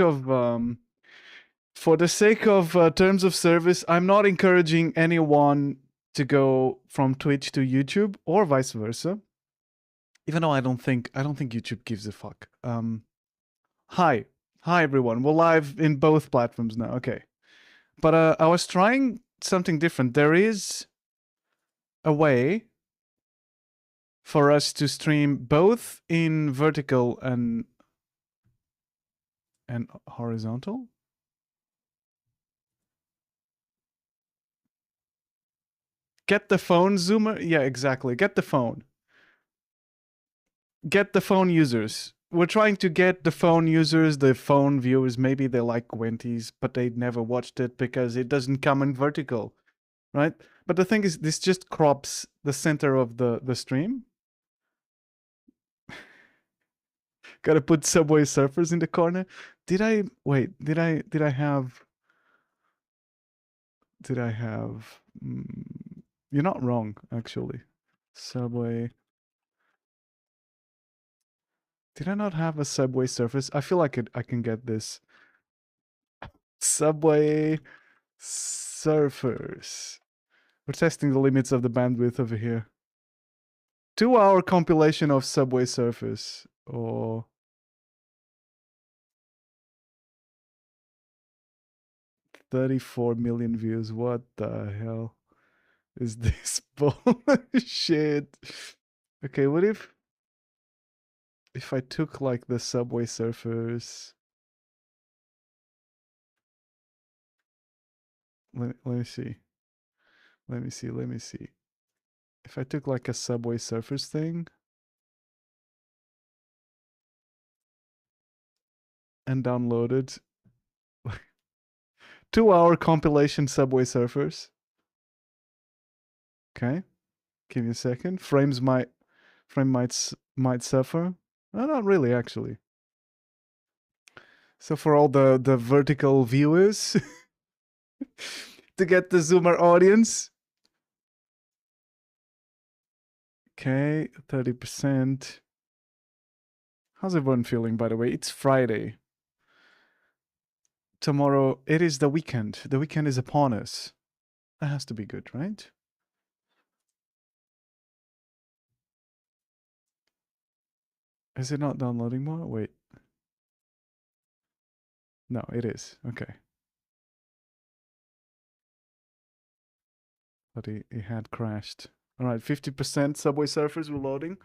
of terms of service, I'm not encouraging anyone to go from Twitch to YouTube or vice versa. Even though I don't think YouTube gives a fuck. Hi everyone. We're live in both platforms now. Okay, but I was trying something different. There is a way for us to stream both in vertical and horizontal. Get the phone zoomer. Yeah, exactly. Get the phone. Get the phone users. We're trying to get the phone users, the phone viewers. Maybe they like Gwenties, but they never watched it because it doesn't come in vertical, right? But the thing is, this just crops the center of the stream. Gotta put Subway Surfers in the corner. Did I wait? Did I have? You're not wrong, actually. Subway. Did I not have a Subway Surfers? I feel like I can get this. Subway Surfers. We're testing the limits of the bandwidth over here. 2-hour compilation of Subway Surfers. Or 34 million views. What the hell is this bullshit? Okay, what if I took like the Subway Surfers? Let me see. Let me see. If I took like a Subway Surfers thing and downloaded 2-hour compilation Subway Surfers. Okay. Give me a second. Frame might suffer. No, not really, actually. So for all the vertical viewers, to get the zoomer audience. Okay, 30%. How's everyone feeling, by the way? It's Friday. Tomorrow, it is the weekend. The weekend is upon us. That has to be good, right? Is it not downloading more? Wait. No, it is. Okay. But it had crashed. All right, 50% Subway Surfers. We're loading.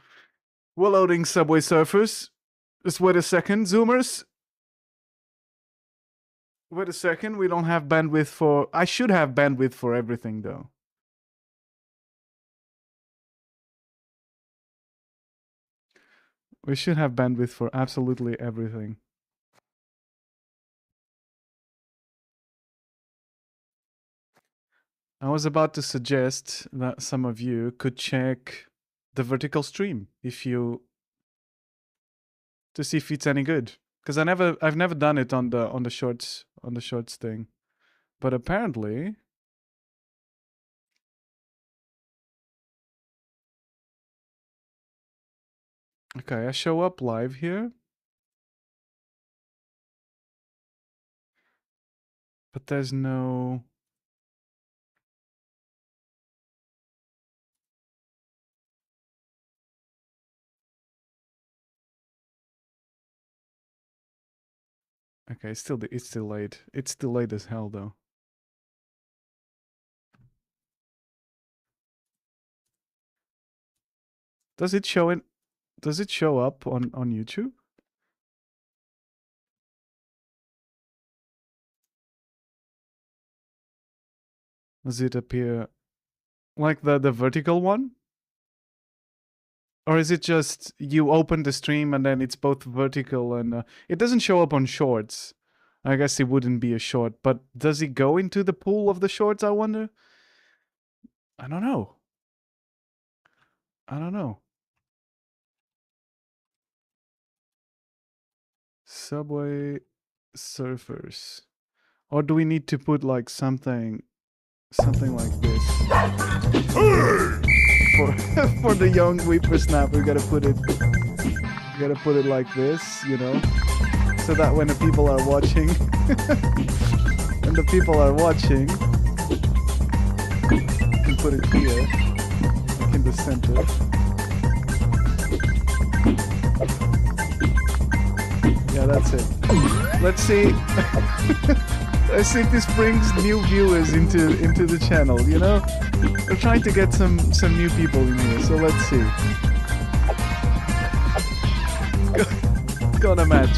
We're loading Subway Surfers. Just wait a second, Zoomers. Wait a second. We don't have bandwidth for... I should have bandwidth for everything, though. We should have bandwidth for absolutely everything. I was about to suggest that some of you could check the vertical stream if you... to see if it's any good. Because I've never done it on the shorts thing. But apparently... Okay, I show up live here. But there's no... Okay, it's still late. It's delayed as hell, though. Does it show up on YouTube? Does it appear like the vertical one? Or is it just you open the stream and then it's both vertical and... it doesn't show up on shorts. I guess it wouldn't be a short, but does it go into the pool of the shorts, I wonder? I don't know. Subway Surfers. Or do we need to put like something like this? For the young whippersnapper, we gotta put it like this, you know? so that when the people are watching, when the people are watching, you can put it here, like in the center. Yeah, that's it. Let's see. Let's see if this brings new viewers into the channel. You know, we're trying to get some new people in here. So let's see. It's gonna match.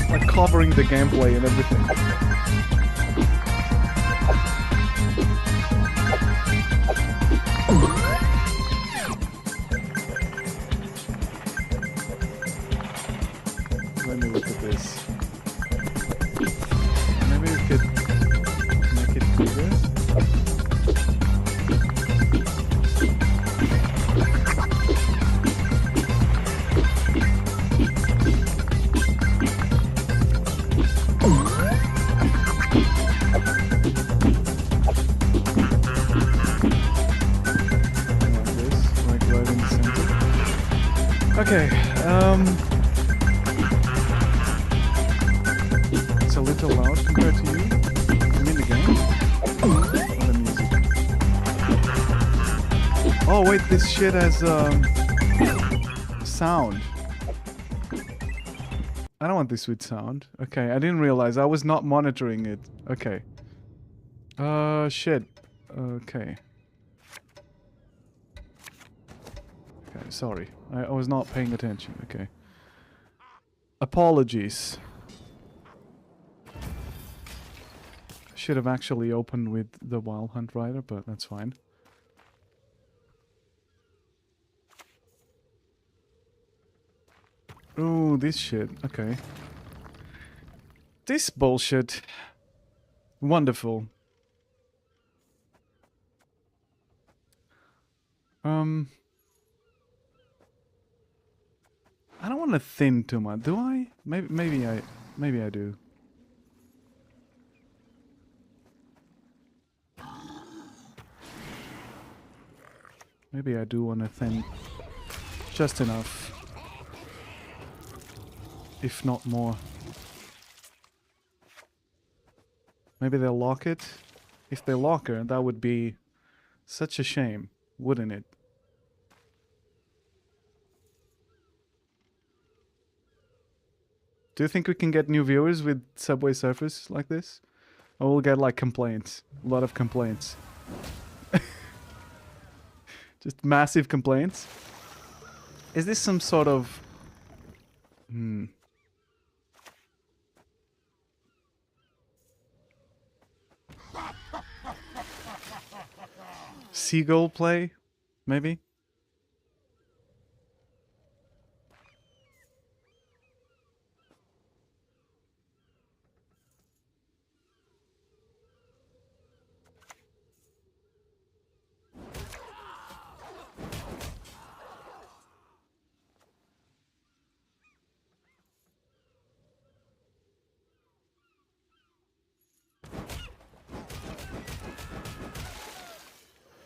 Like covering the gameplay and everything. Let me look at this. Maybe we could make it bigger. Like right in the center. Okay, it's a little loud compared to you. I mean the game. Or the music. Oh wait, this shit has sound. I don't want this with sound. Okay, I didn't realize. I was not monitoring it. Okay. Shit. Okay. Okay, sorry. I was not paying attention. Okay. Apologies. Should have actually opened with the Wild Hunt Rider, but that's fine. Ooh, this shit. Okay. This bullshit. Wonderful. I don't want to thin too much, do I? Maybe I do. Maybe I do want to thin just enough. If not more. Maybe they'll lock it. If they lock her, that would be such a shame, wouldn't it? Do you think we can get new viewers with Subway Surfers like this? Or we'll get like complaints. A lot of complaints. Just massive complaints. Is this some sort of... Seagull play? Maybe?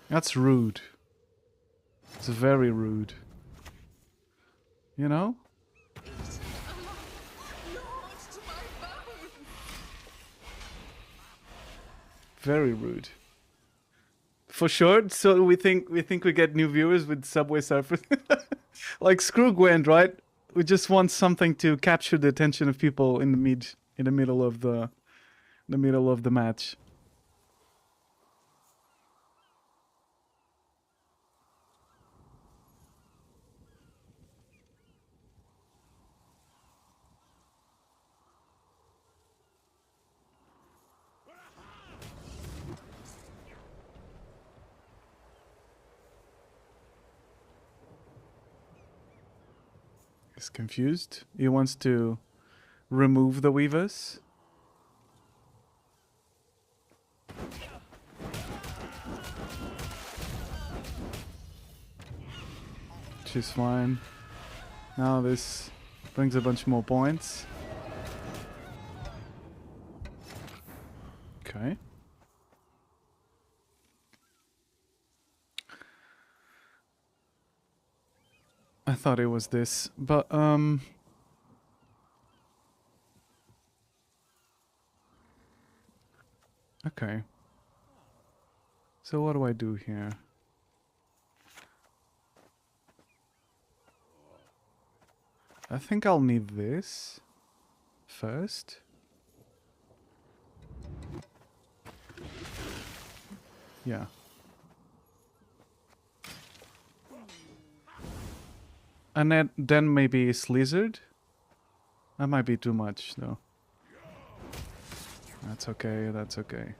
That's rude. It's very rude. You know? Very rude. For sure. So we think we get new viewers with Subway Surfers. Like screw Gwent, right? We just want something to capture the attention of people in the middle of the match. He's confused. He wants to remove the weavers. She's fine. Now this brings a bunch more points. Okay. I thought it was this, but Okay. So what do I do here? I think I'll need this first. Yeah. And then maybe Slizzard? That might be too much, though. That's okay, that's okay.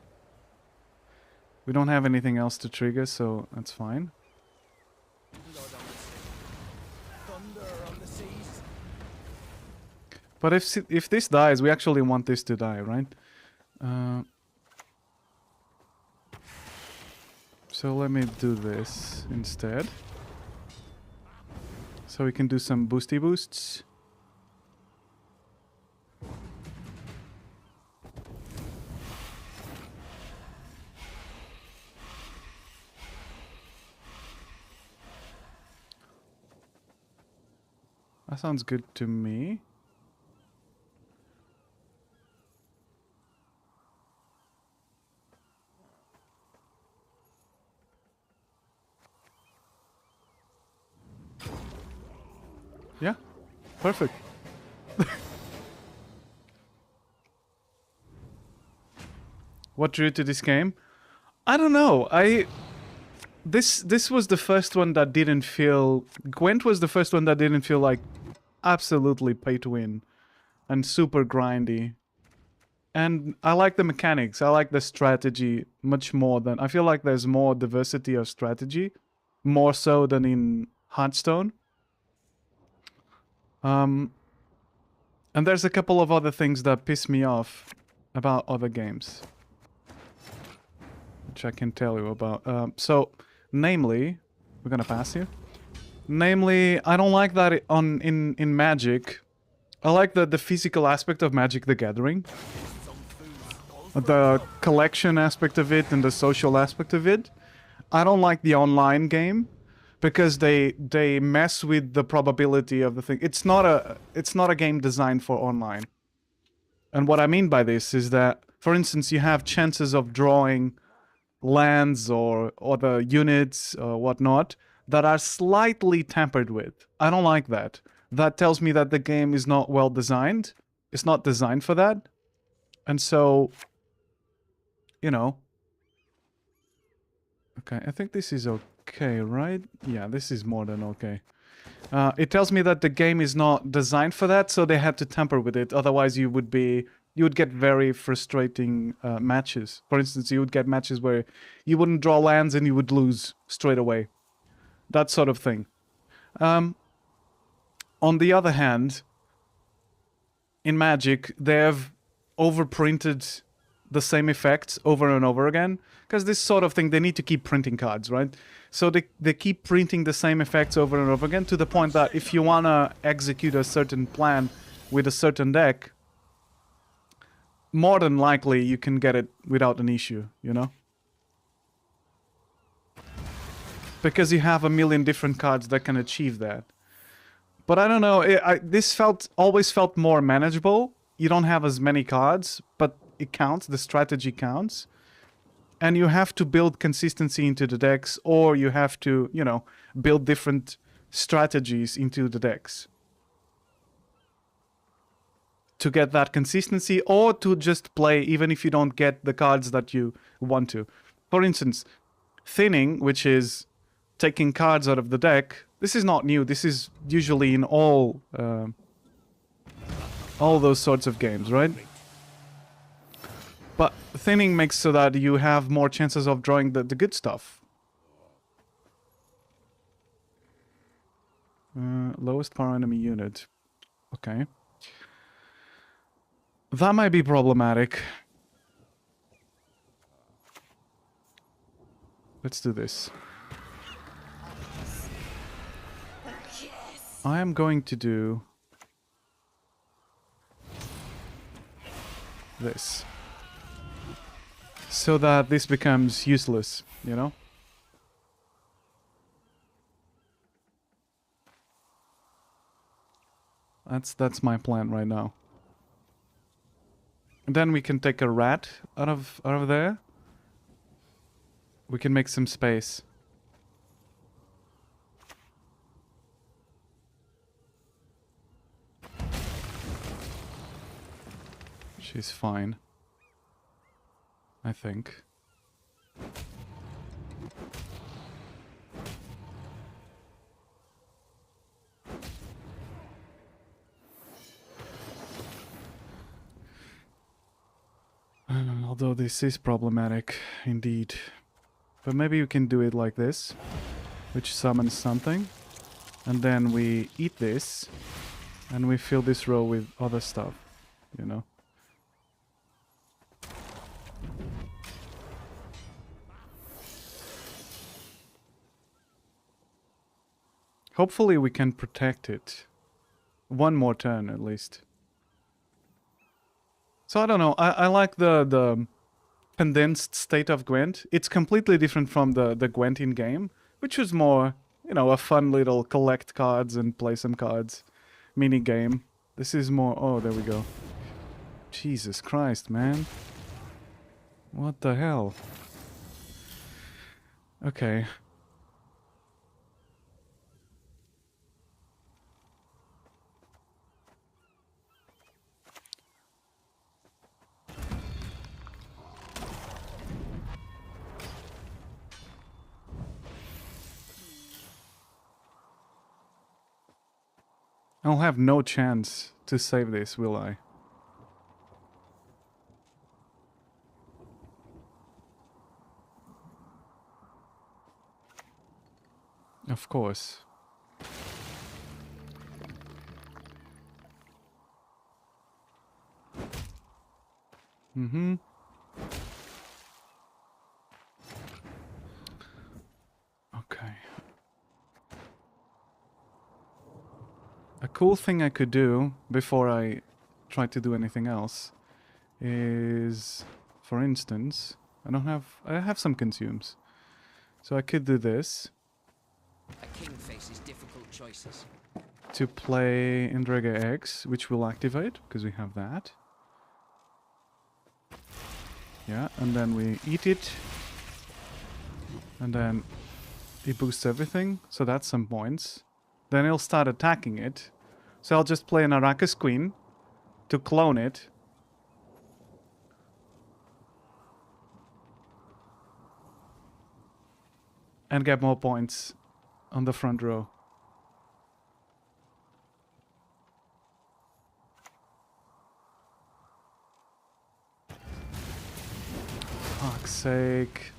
We don't have anything else to trigger, so that's fine. But if this dies, we actually want this to die, right? So let me do this instead. So we can do some boosty boosts. That sounds good to me. Yeah, perfect. What drew you to this game? I don't know. This was the first one that didn't feel... Gwent was the first one that didn't feel like absolutely pay to win and super grindy. And I like the mechanics. I like the strategy much more than... I feel like there's more diversity of strategy, more so than in Hearthstone. And there's a couple of other things that piss me off about other games, which I can tell you about. So, namely, we're gonna pass here. Namely, I don't like that in Magic. I like the physical aspect of Magic the Gathering, the collection aspect of it, and the social aspect of it. I don't like the online game because they mess with the probability of the thing. It's not a game designed for online. And what I mean by this is that, for instance, you have chances of drawing lands or the units or whatnot that are slightly tampered with. I don't like that. That tells me that the game is not well designed. It's not designed for that. And so, you know. Okay, I think this is okay, right? Yeah, this is more than okay. It tells me that the game is not designed for that, so they had to tamper with it. Otherwise, you would get very frustrating matches. For instance, you would get matches where you wouldn't draw lands and you would lose straight away. That sort of thing. On the other hand, in Magic, they have overprinted the same effects over and over again. Because this sort of thing, they need to keep printing cards, right? So they keep printing the same effects over and over again to the point that if you want to execute a certain plan with a certain deck, more than likely you can get it without an issue, you know? Because you have a million different cards that can achieve that. But I don't know, this always felt more manageable. You don't have as many cards, but it counts, the strategy counts. And you have to build consistency into the decks, or you have to, you know, build different strategies into the decks to get that consistency, or to just play even if you don't get the cards that you want to. For instance, thinning, which is taking cards out of the deck, this is not new. This is usually in all those sorts of games, right? But thinning makes so that you have more chances of drawing the good stuff. Lowest power enemy unit. Okay. That might be problematic. Let's do this. I am going to do this. So that this becomes useless, you know? That's my plan right now. Then we can take a rat out of there. We can make some space. She's fine. I think. Although this is problematic, indeed. But maybe you can do it like this, which summons something. And then we eat this, and we fill this row with other stuff, you know. Hopefully we can protect it. One more turn, at least. So I don't know, I like the condensed state of Gwent. It's completely different from the Gwent in-game, which was more, you know, a fun little collect cards and play some cards mini game. This is more... Oh, there we go. Jesus Christ, man. What the hell? Okay. I'll have no chance to save this, will I? Of course. Mm-hmm. Okay. A cool thing I could do before I try to do anything else is, for instance, I have some consumes. So I could do this. A king faces difficult choices. To play Indrega Eggs, which will activate, because we have that. Yeah, and then we eat it. And then it boosts everything, so that's some points. Then he'll start attacking it. So I'll just play an Arrakis Queen to clone it. And get more points on the front row. Fuck's sake.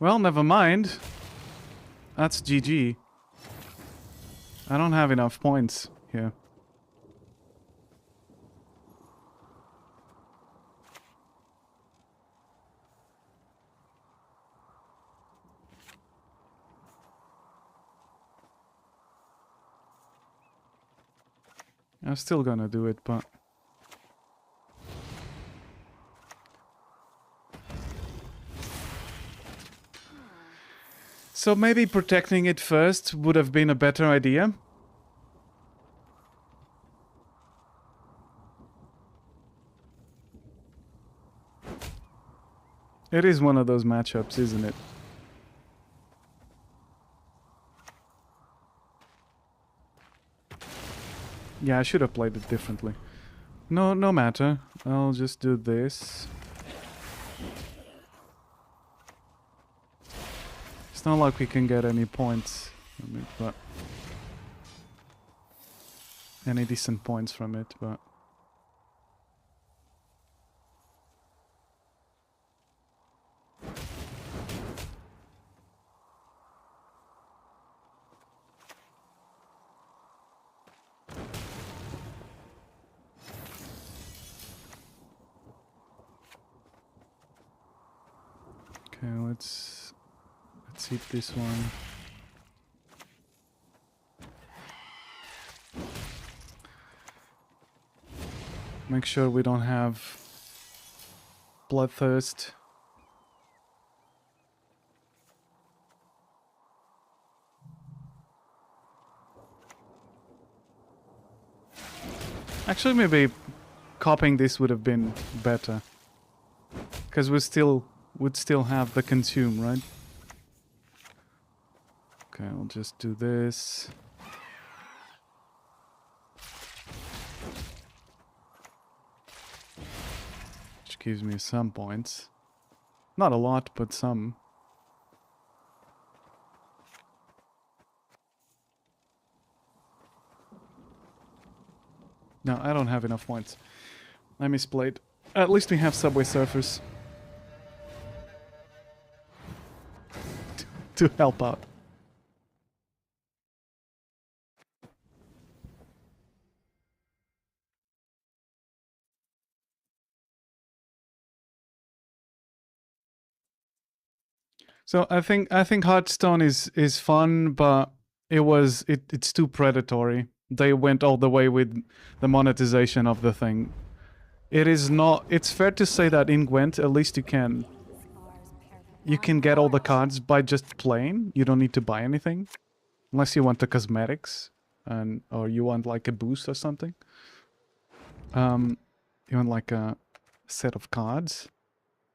Well, never mind. That's GG. I don't have enough points here. I'm still gonna do it, but... So maybe protecting it first would have been a better idea. It is one of those matchups, isn't it? Yeah, I should have played it differently. No matter. I'll just do this. It's not like we can get any points from it, but... Any decent points from it, but... Okay, let's eat this one. Make sure we don't have bloodthirst. Actually, maybe copying this would have been better. Because would still have the consume, right? Okay, I'll just do this. Which gives me some points. Not a lot, but some. No, I don't have enough points. I misplayed. At least we have Subway Surfers. To help out. So I think Hearthstone is fun, but it's too predatory. They went all the way with the monetization of the thing. It is not. It's fair to say that in Gwent, at least you can get all the cards by just playing. You don't need to buy anything, unless you want the cosmetics, or you want like a boost or something. You want like a set of cards,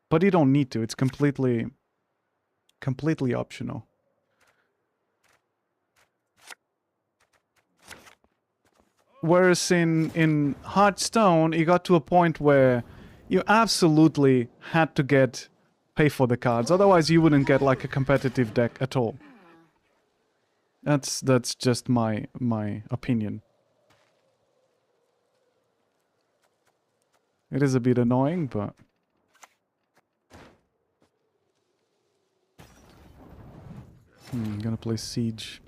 but you don't need to. It's completely optional. Whereas in Hearthstone, you got to a point where you absolutely had to pay for the cards, otherwise you wouldn't get like a competitive deck at all. That's just my opinion. It is a bit annoying, but I'm gonna play Siege.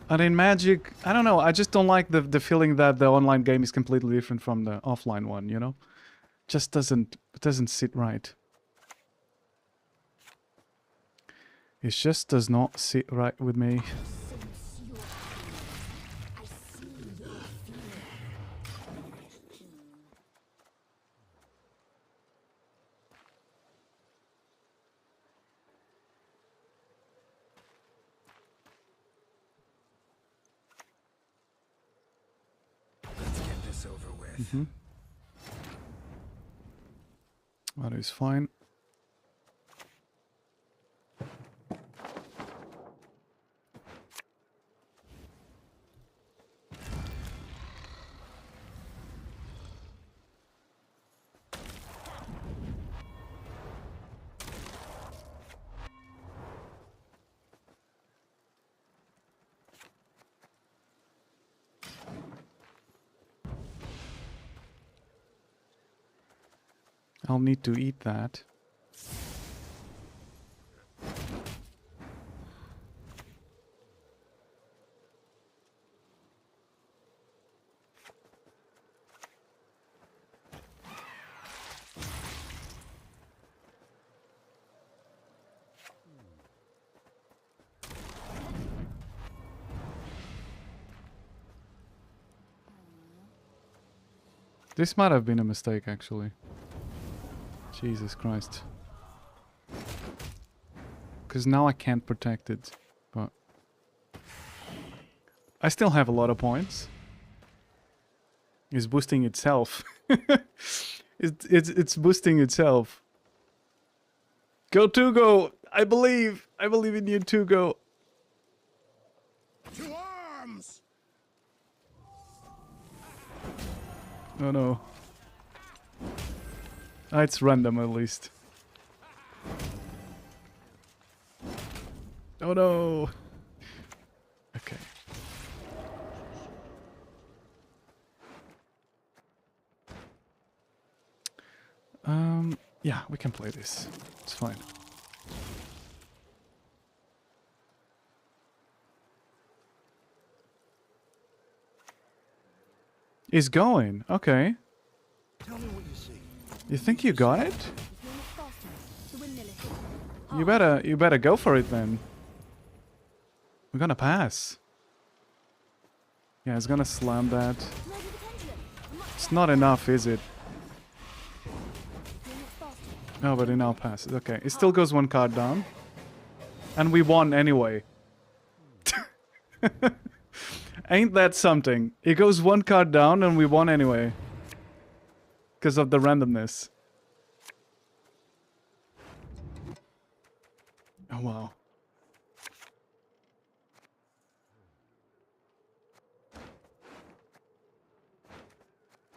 And in Magic, I don't know, I just don't like the feeling that the online game is completely different from the offline one, you know? Just doesn't sit right. It just does not sit right with me. Mm-hmm. That is fine. I'll need to eat that. This might have been a mistake, actually. Jesus Christ. Because now I can't protect it, but... I still have a lot of points. It's boosting itself. It's boosting itself. Go Tugo! I believe in you, Tugo. To arms! Oh no. Ah, it's random at least. Oh no! Okay. Yeah, we can play this. It's fine. It's going. Okay. Tell me what you see. You think you got it? You better go for it then. We're gonna pass. Yeah, it's gonna slam that. It's not enough, is it? No, but it now passes. Okay, it still goes one card down. And we won anyway. Ain't that something? It goes one card down and we won anyway. Because of the randomness. Oh, wow.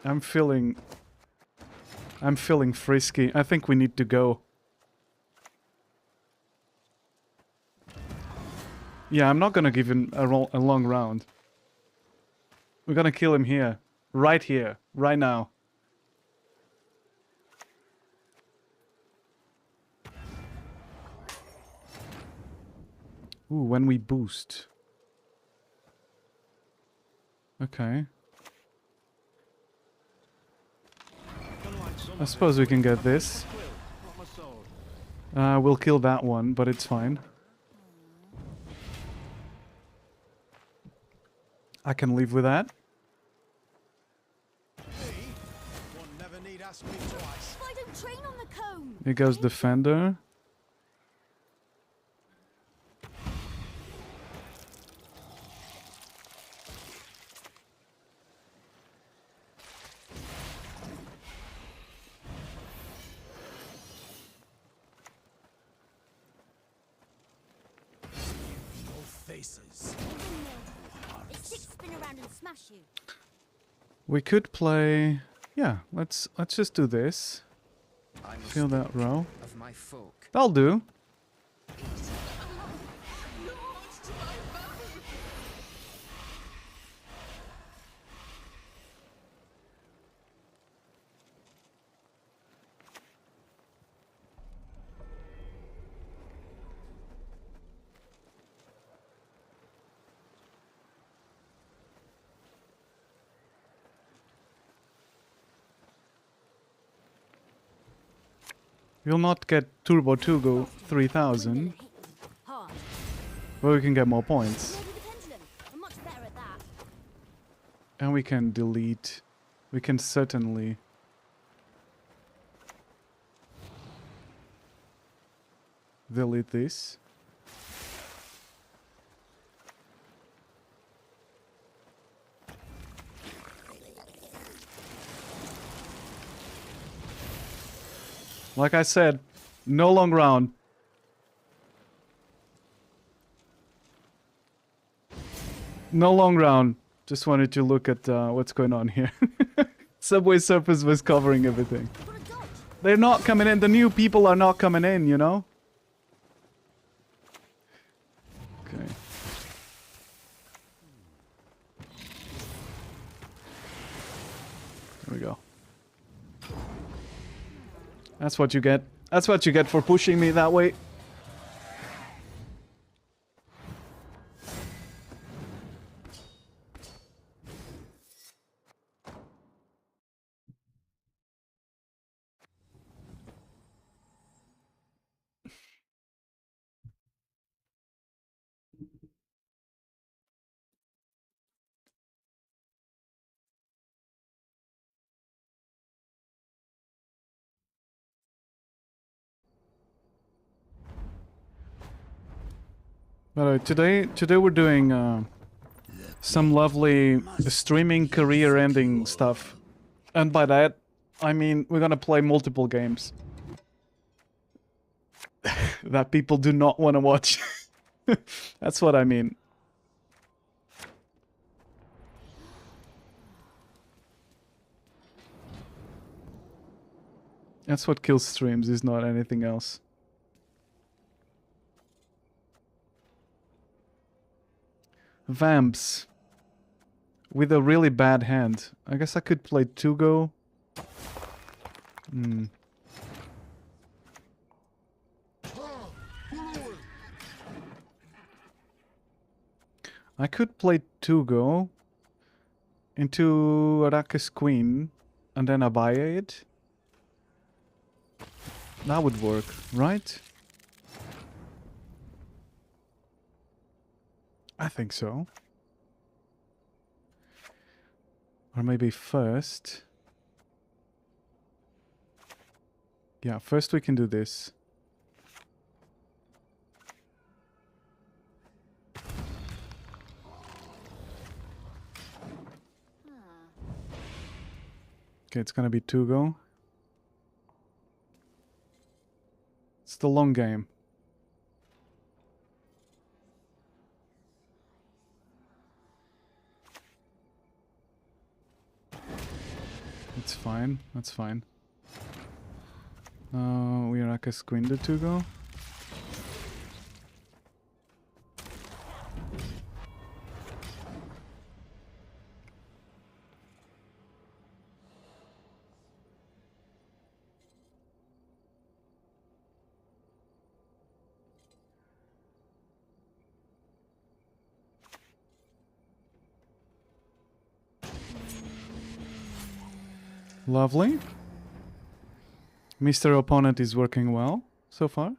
I'm feeling frisky. I think we need to go. Yeah, I'm not gonna give him a long round. We're gonna kill him here. Right here. Right now. Ooh, when we boost. Okay. I suppose we can get this. We'll kill that one, but it's fine. I can live with that. Here goes Defender. We could play. Yeah, let's just do this. Feel that row. That'll do. We'll not get Turbo 2 go 3000. But we can get more points. And we can delete. We can certainly. Delete this. Like I said, no long round. No long round. Just wanted to look at what's going on here. Subway Surfers was covering everything. They're not coming in. The new people are not coming in, you know? Okay. There we go. That's what you get. That's what you get for pushing me that way. Today we're doing some lovely streaming career-ending stuff, and by that I mean we're gonna play multiple games that people do not want to watch. That's what I mean. That's what kills streams, is not anything else. Vamps. With a really bad hand. I guess I could play Tugo. I could play Tugo into Arrakis Queen and then Abaya it. That would work, right? I think so. Or maybe first... Yeah, first we can do this. Okay, it's gonna be 2 go. It's the long game. It's fine, that's fine. We are like a squint the 2 go. Lovely. Mr. Opponent is working well so far.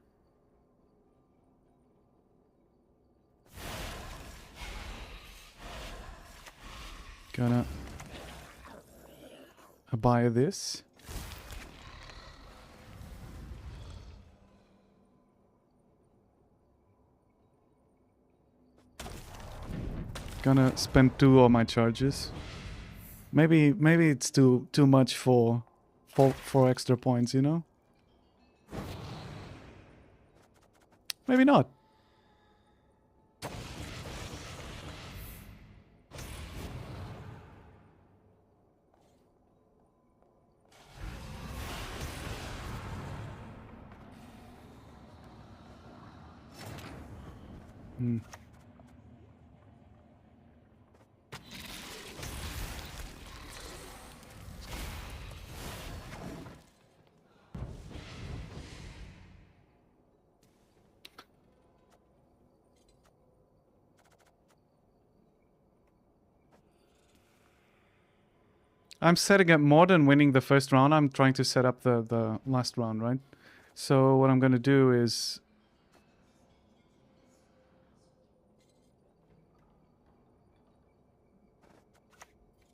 Gonna buy this. Gonna spend 2 of my charges. Maybe it's too much for extra points, you know? Maybe not. I'm setting up more than winning the first round. I'm trying to set up the last round, right? So what I'm gonna do is...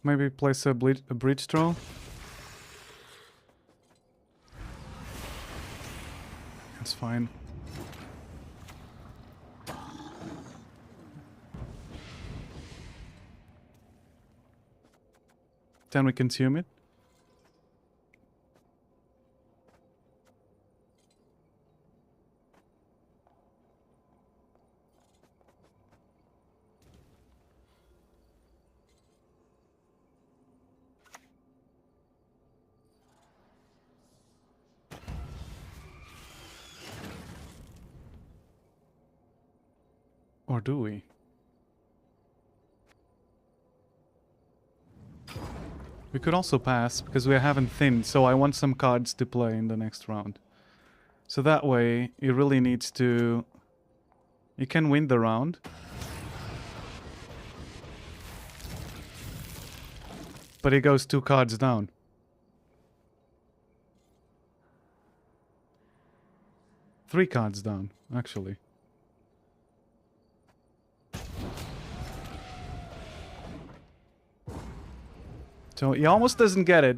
maybe place a bridge troll. That's fine. Then we consume it. Or do we? We could also pass, because we haven't thinned, so I want some cards to play in the next round. So that way, it really needs to... you can win the round. But it goes 2 cards down. Three cards down, actually. So he almost doesn't get it.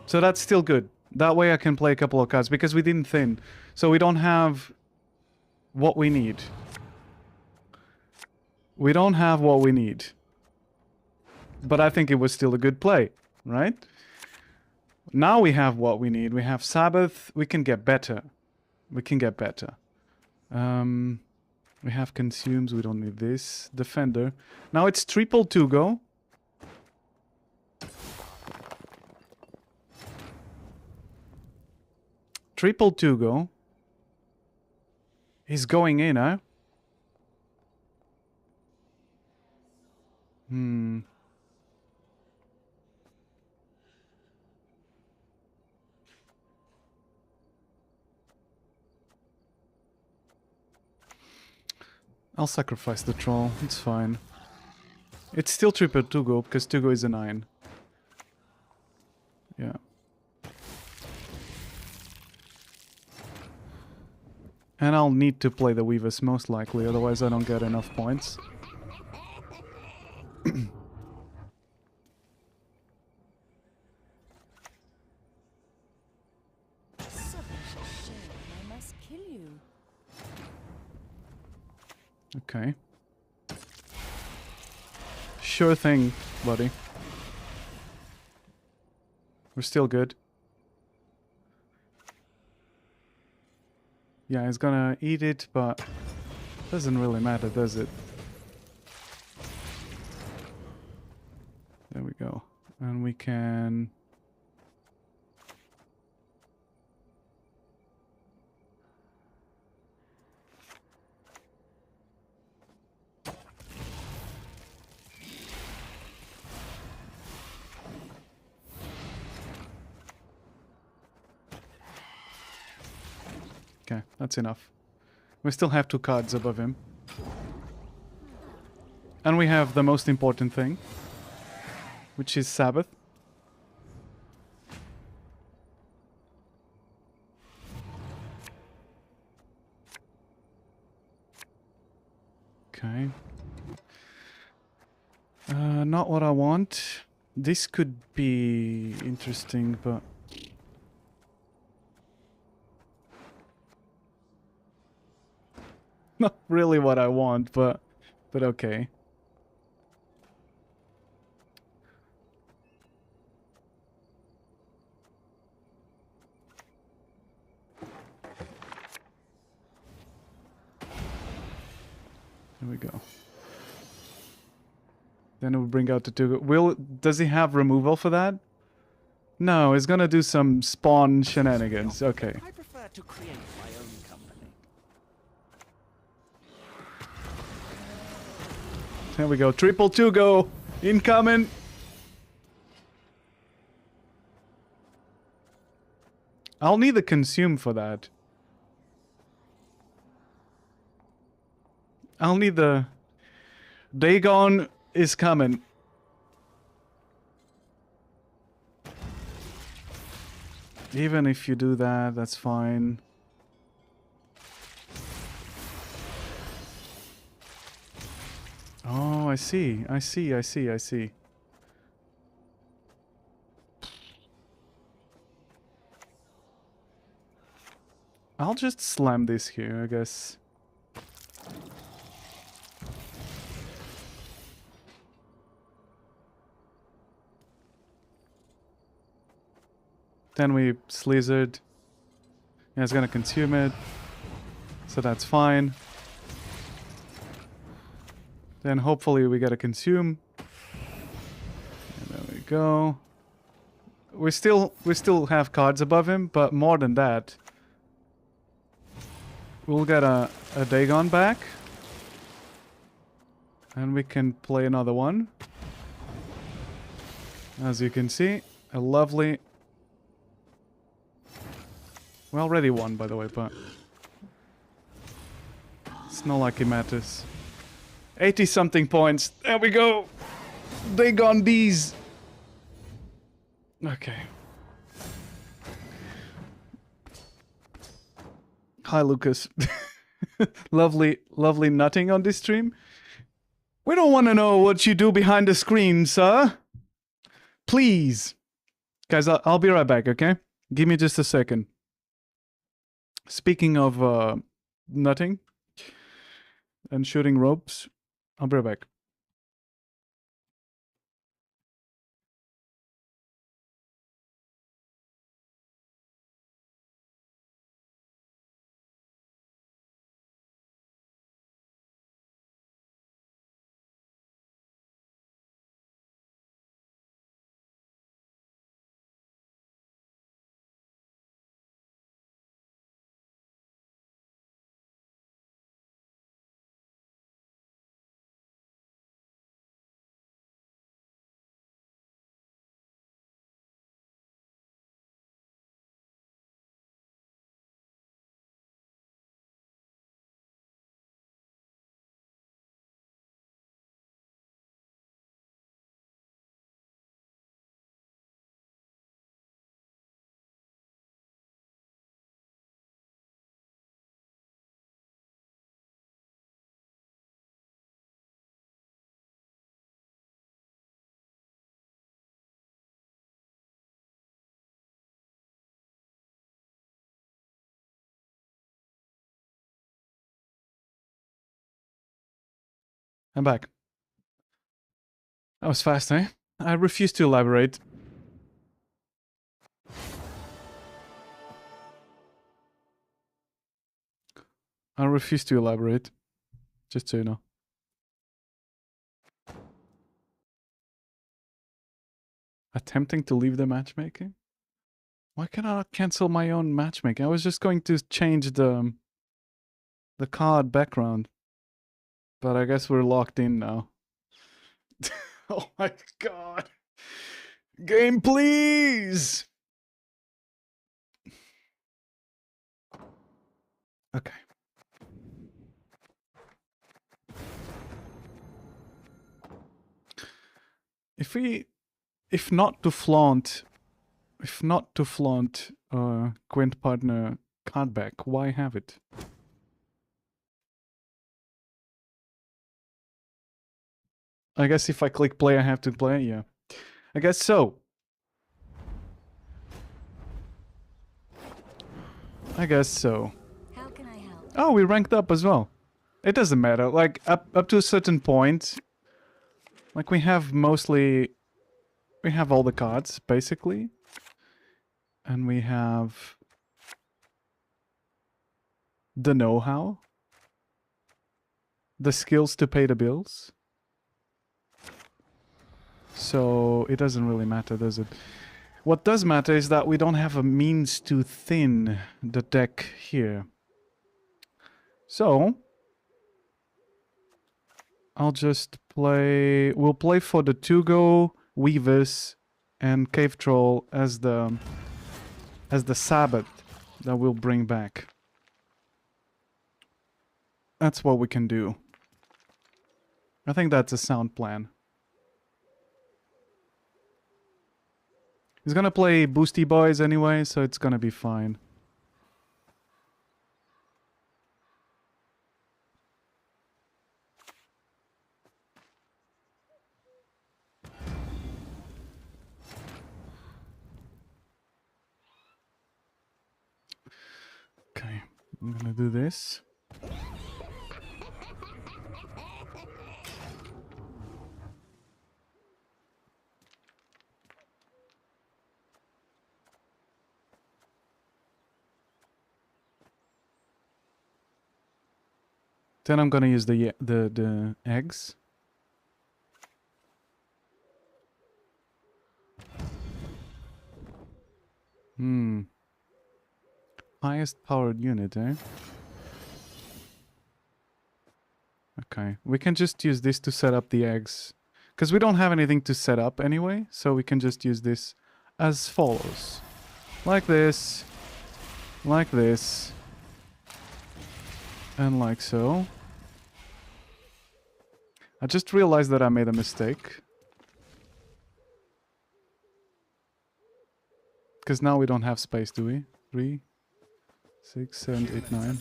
So that's still good. That way I can play a couple of cards, because we didn't thin. So we don't have what we need. We don't have what we need. But I think it was still a good play, right? Now we have what we need. We have Sabbath. We can get better. We can get better. We have Consumes. We don't need this. Defender. Now it's triple 2-go. Triple 2-go. He's going in, huh? I'll sacrifice the troll. It's fine. It's still triple 2-go, because 2-go is a 9. Yeah. And I'll need to play the Weavers most likely, otherwise I don't get enough points. Such a shame. I must kill you. Okay. Sure thing, buddy. We're still good. Yeah, he's gonna eat it, but doesn't really matter, does it? There we go. And we can... Okay, that's enough. We still have 2 cards above him. And we have the most important thing, which is Sabbath. Okay. Not what I want. This could be interesting, but... Not really what I want, but okay. There we go. Then we'll bring out the 2... Does he have removal for that? No, he's gonna do some spawn shenanigans. Okay. I prefer to create my own company. There we go. Triple 2 go! Incoming! I'll need the consume for that. I'll need the... Dagon is coming. Even if you do that, that's fine. Oh, I see. I see, I see, I see. I'll just slam this here, I guess. Then we slizzard. Yeah, it's gonna consume it. So that's fine. Then hopefully we get a consume. And there we go. We still have cards above him, but more than that. We'll get a Dagon back. And we can play another one. As you can see, a lovely... We already won, by the way, but... It's not like it matters. 80-something points. There we go! Dagon these! Okay. Hi, Lucas. Lovely nutting on this stream. We don't want to know what you do behind the screen, sir. Please. Guys, I'll be right back, okay? Give me just a second. Speaking of nutting and shooting ropes, I'll be right back. I'm back. That was fast, eh? I refuse to elaborate. I refuse to elaborate. Just so you know. Attempting to leave the matchmaking? Why can I not cancel my own matchmaking? I was just going to change the card background. But I guess we're locked in now. Oh my god. Game, please! Okay. If not to flaunt Gwent partner card back, why have it? I guess if I click play, I have to play, yeah. I guess so. I guess so. How can I help? Oh, we ranked up as well. It doesn't matter. Like, up to a certain point, like, we have all the cards, basically. And we have the know-how. The skills to pay the bills. So, it doesn't really matter, does it? What does matter is that we don't have a means to thin the deck here. So, I'll just play... We'll play for the Tugo, Weavers, and Cave Troll as the Sabbath that we'll bring back. That's what we can do. I think that's a sound plan. He's gonna play Boosty Boys anyway, so it's gonna be fine. Okay, I'm gonna do this. Then I'm gonna use the eggs. Highest powered unit, eh? Okay, we can just use this to set up the eggs. Because we don't have anything to set up anyway, so we can just use this as follows. Like this, and like so. I just realized that I made a mistake. Because now we don't have space, do we? 3, 6, 7, 8, 9.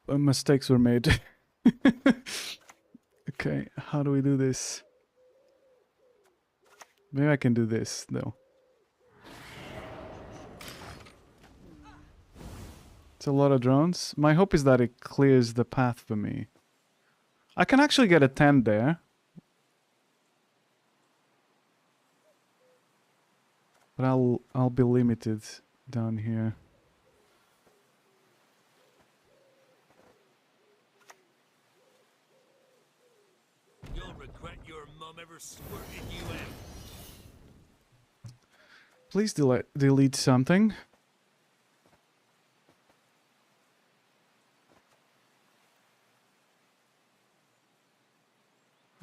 Mistakes were made. Okay, how do we do this? Maybe I can do this, though. It's a lot of drones. My hope is that it clears the path for me. I can actually get a 10 there. But I'll be limited down here. You'll regret your mum ever squirted you out. Please delete something.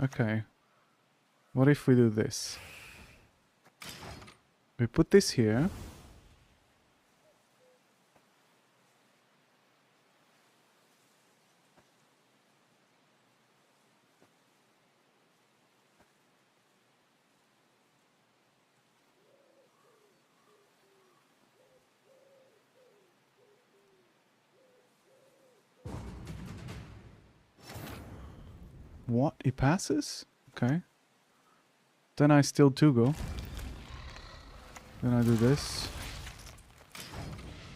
Okay. What if we do this? We put this here. What? It passes? Okay. Then I steal 2 go. Then I do this.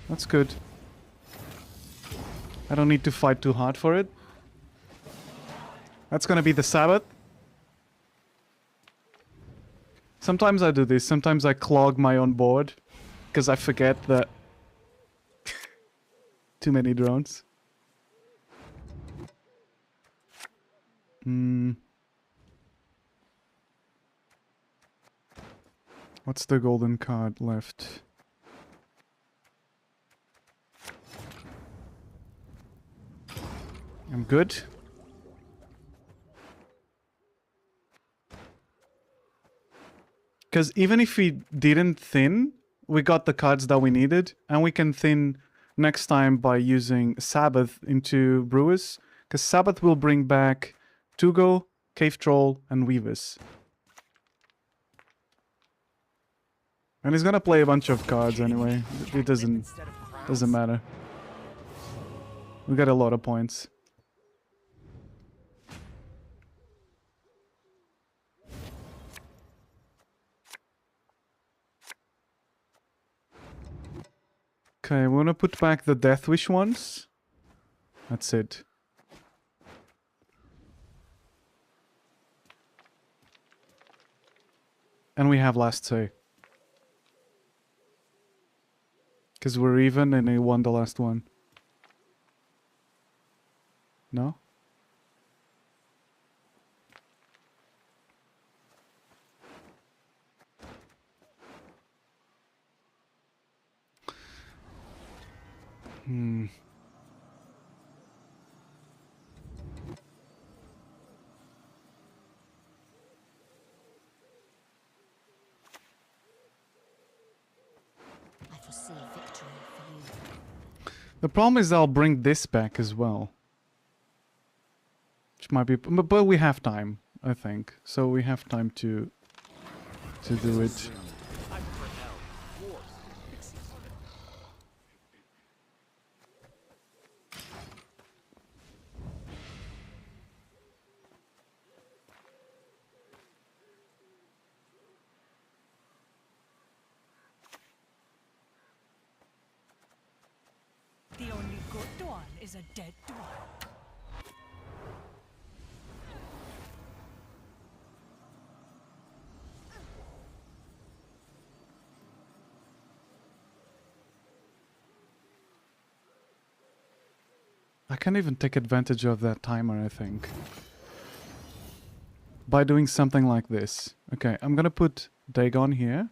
That's good. I don't need to fight too hard for it. That's gonna be the Sabbath. Sometimes I do this. Sometimes I clog my own board. Because I forget that... too many drones. What's the golden card left? I'm good. Because even if we didn't thin, we got the cards that we needed. And we can thin next time by using Sabbath into Brewers. Because Sabbath will bring back Tugo, Cave Troll, and Weavers. And he's gonna play a bunch of cards anyway. It doesn't matter. We got a lot of points. Okay, we're gonna put back the Death Wish ones. That's it. And we have last say. Because we're even and he won the last one. No? I foresee victory for you. The problem is I'll bring this back as well. Which might be... But we have time, I think. So we have time to do it. The only good one is a dead one. I can't even take advantage of that timer, I think. By doing something like this. Okay, I'm gonna put Dagon here.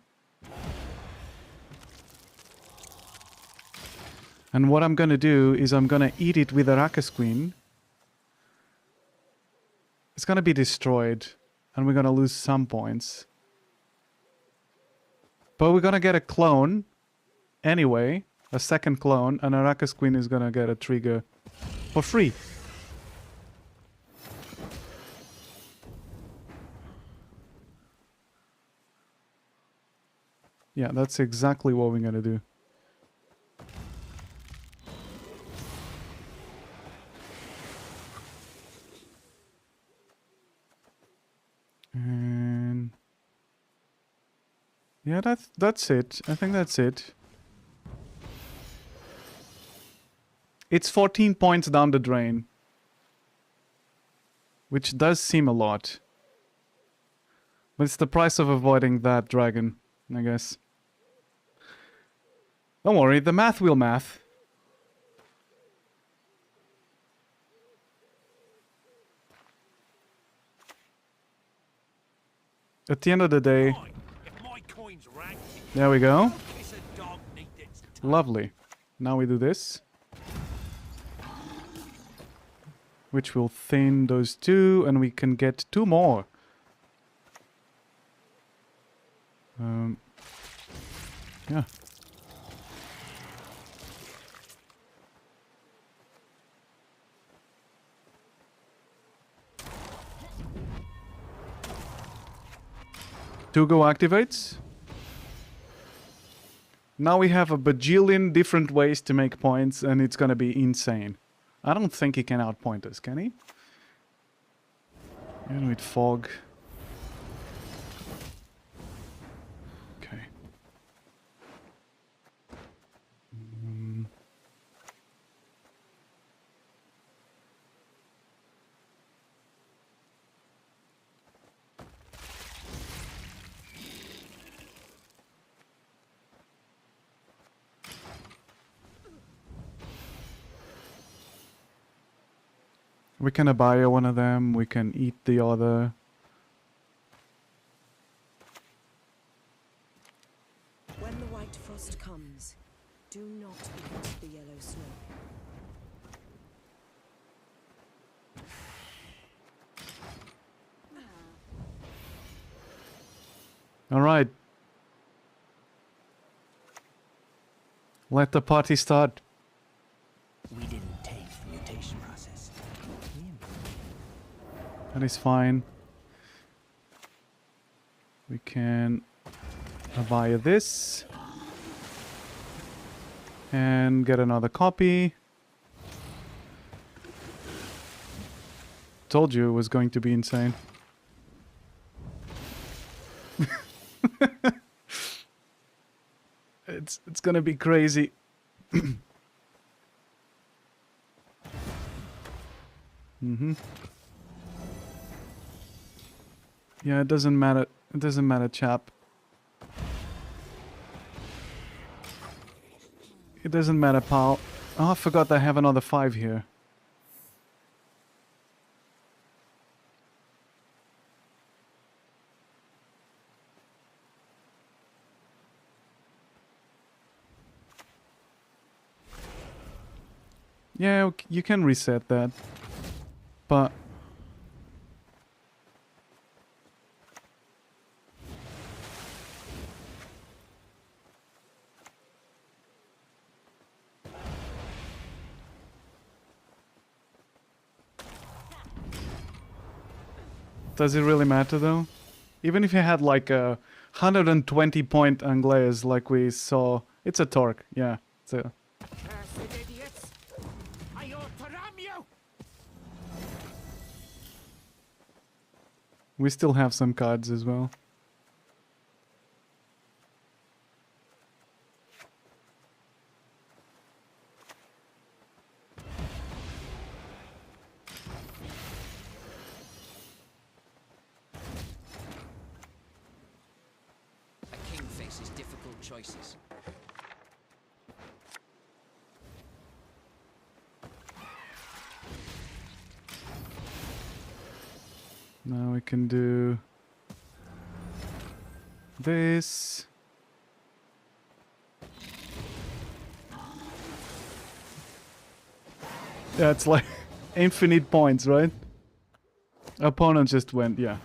And what I'm gonna do is I'm gonna eat it with Arrakis Queen. It's gonna be destroyed. And we're gonna lose some points. But we're gonna get a clone. Anyway. A second clone. And Arrakis Queen is gonna get a trigger. For free. Yeah, that's exactly what we're gonna do. And yeah, that's it. I think that's it. It's 14 points down the drain. Which does seem a lot. But it's the price of avoiding that dragon, I guess. Don't worry, the math will math. At the end of the day... There we go. Lovely. Now we do this. Which will thin those two, and we can get 2 more. Yeah. Tugo activates. Now we have a bajillion different ways to make points, and it's gonna be insane. I don't think he can outpoint us, can he? And with fog. We can abaya one of them, we can eat the other. When the white frost comes, do not eat the yellow snow. Alright. Let the party start. We didn't take the mutation process. That is fine. We can abaya this. And get another copy. Told you it was going to be insane. It's gonna be crazy. Yeah, it doesn't matter. It doesn't matter, chap. It doesn't matter, pal. Oh, I forgot I have another 5 here. Yeah, you can reset that. But... does it really matter though? Even if you had like a 120 point Anglaise like we saw, it's a torque, yeah. So Cursed idiots! I ought to ram you! we still have some cards as well. A king faces difficult choices. Now we can do this. Yeah, it's like infinite points, right? Opponent just went, yeah.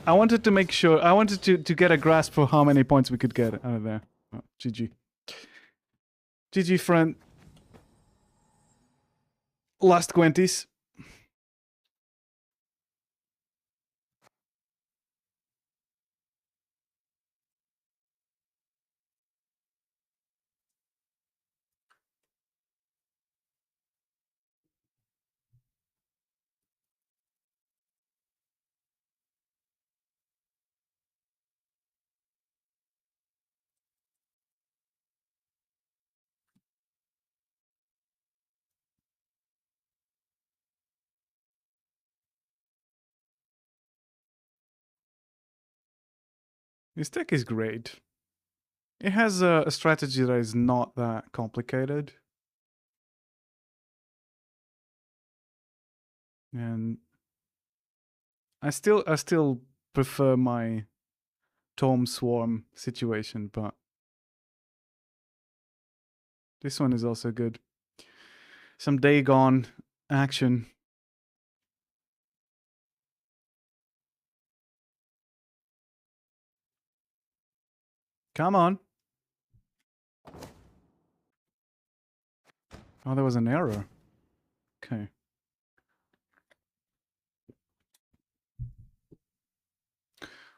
I wanted to make sure, I wanted to get a grasp for how many points we could get out of there. Oh, GG. GG, friend. Last Gwenties. This deck is great. It has a strategy that is not that complicated. And I still prefer my Tome Swarm situation, but this one is also good. Some Dagon action. Come on. Oh, there was an error. Okay.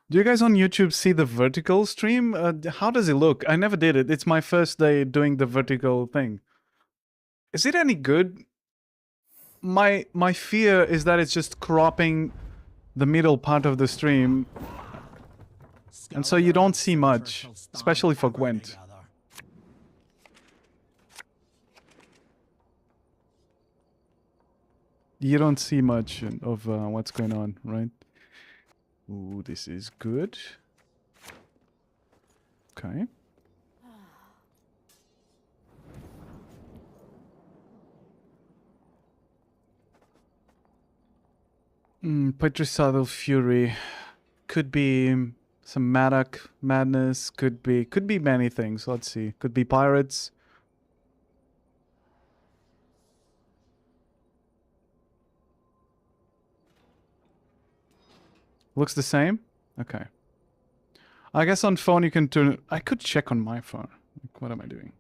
Do you guys on YouTube see the vertical stream? How does it look? I never did it. It's my first day doing the vertical thing. Is it any good? My fear is that it's just cropping the middle part of the stream. And so you don't see much, especially for Gwent. You don't see much of what's going on, right? Ooh, this is good. Okay. Patricidal Fury. Could be some Maddock madness. Could be many things. Let's see. Could be pirates. Looks the same? Okay. I guess on phone you can turn... I could check on my phone. Like, what am I doing?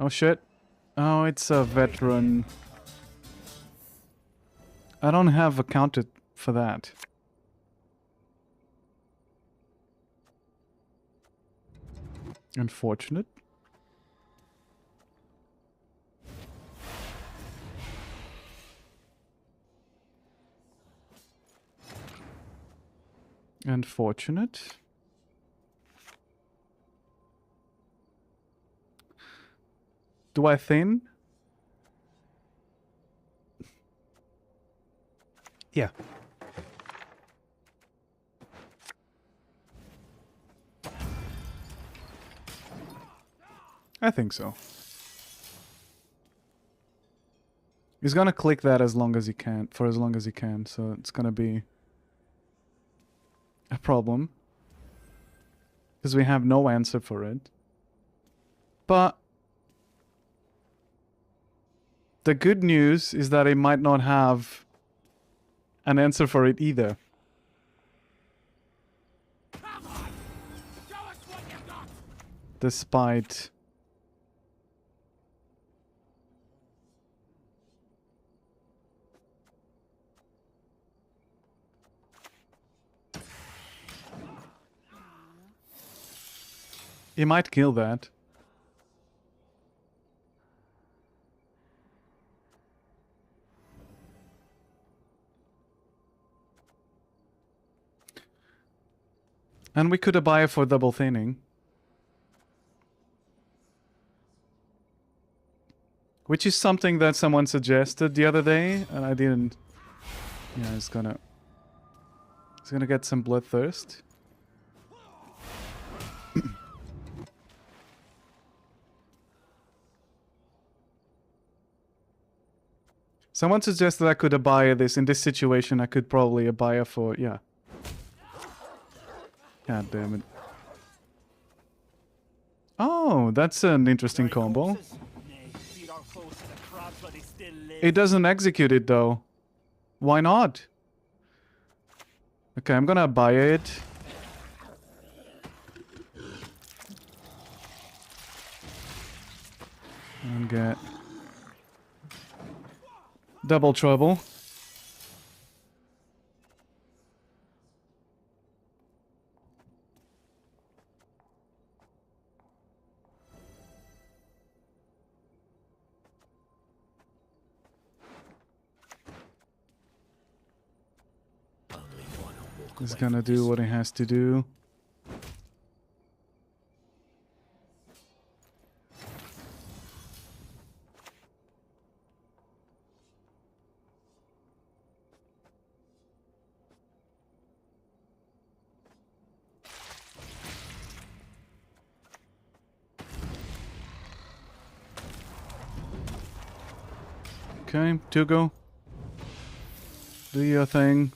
Oh shit. Oh, it's a veteran. I don't have accounted for that. Unfortunate. Unfortunate. Do I thin? Yeah. I think so. He's gonna click that as long as he can, for as long as he can, so it's gonna be a problem. Because we have no answer for it. But the good news is that he might not have an answer for it either. Despite... He might kill that. And we could buy it for double thinning. Which is something that someone suggested the other day, and I didn't... Yeah, he's gonna get some bloodthirst. Someone suggested I could abaya this. In this situation, I could probably abaya for... Yeah. God damn it. Oh, that's an interesting combo. It doesn't execute it, though. Why not? Okay, I'm gonna abaya it. And get... double trouble. He's gonna do what he has to do. Okay, Tugo. Do your thing.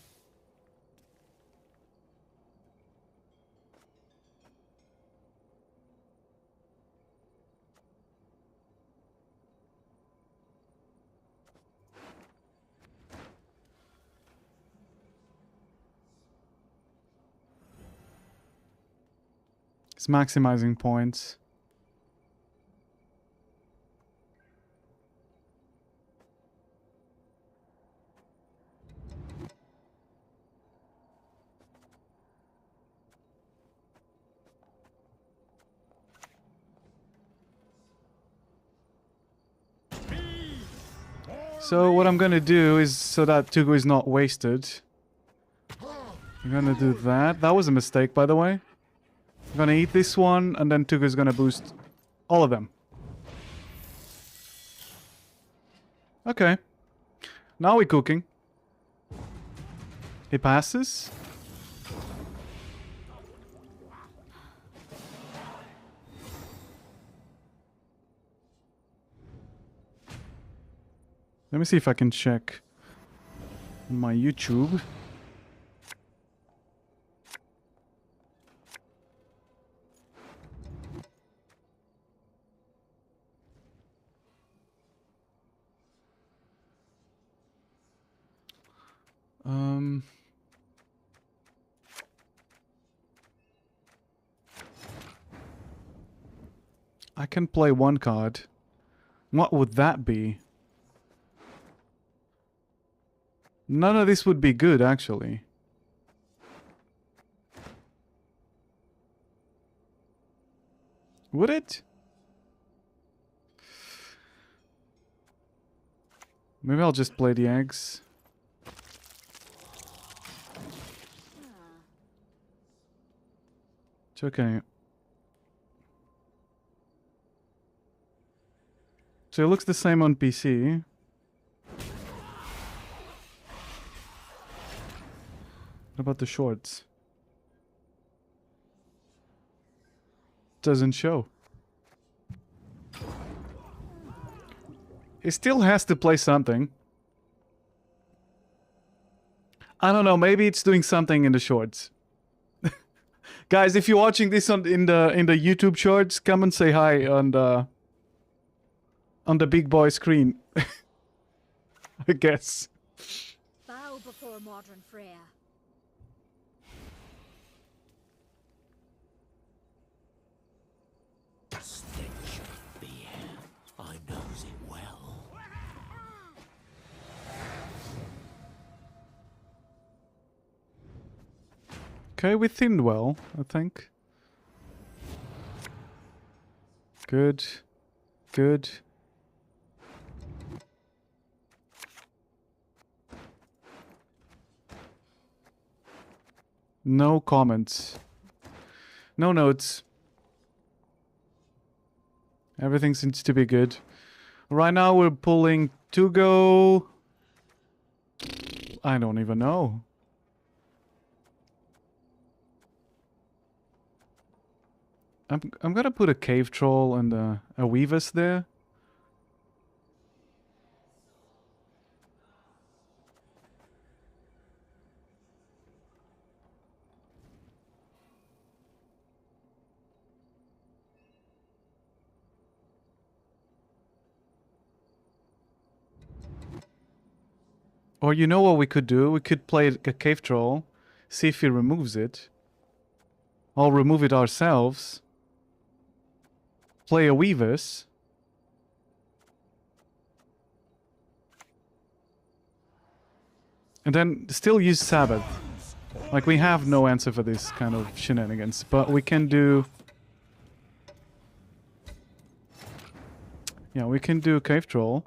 It's maximizing points. So what I'm gonna do is, so that Tugo is not wasted, I'm gonna do that. That was a mistake, by the way. I'm gonna eat this one, and then Tugo is gonna boost all of them. Okay. Now we're cooking. He passes. Let me see if I can check. my YouTube. I can play one card. What would that be? None of this would be good, actually. Would it? Maybe I'll just play the eggs. It's okay. So it looks the same on PC. What about the shorts? Doesn't show. It still has to play something. I don't know, maybe it's doing something in the shorts. Guys, if you're watching this in the YouTube shorts, come and say hi on the big boy screen. I guess. Bow before modern Freya. Stench of fear. I knows it well. Okay, we thinned well, I think. Good. Good. No comments. No notes. Everything seems to be good. Right now we're pulling to go. I don't even know. I'm gonna put a cave troll and a weavus there. Or you know what we could do? We could play a cave troll, see if he removes it. Or remove it ourselves. Play a weavus. And then still use Sabbath. Like, we have no answer for this kind of shenanigans, but we can do... Yeah, we can do cave troll.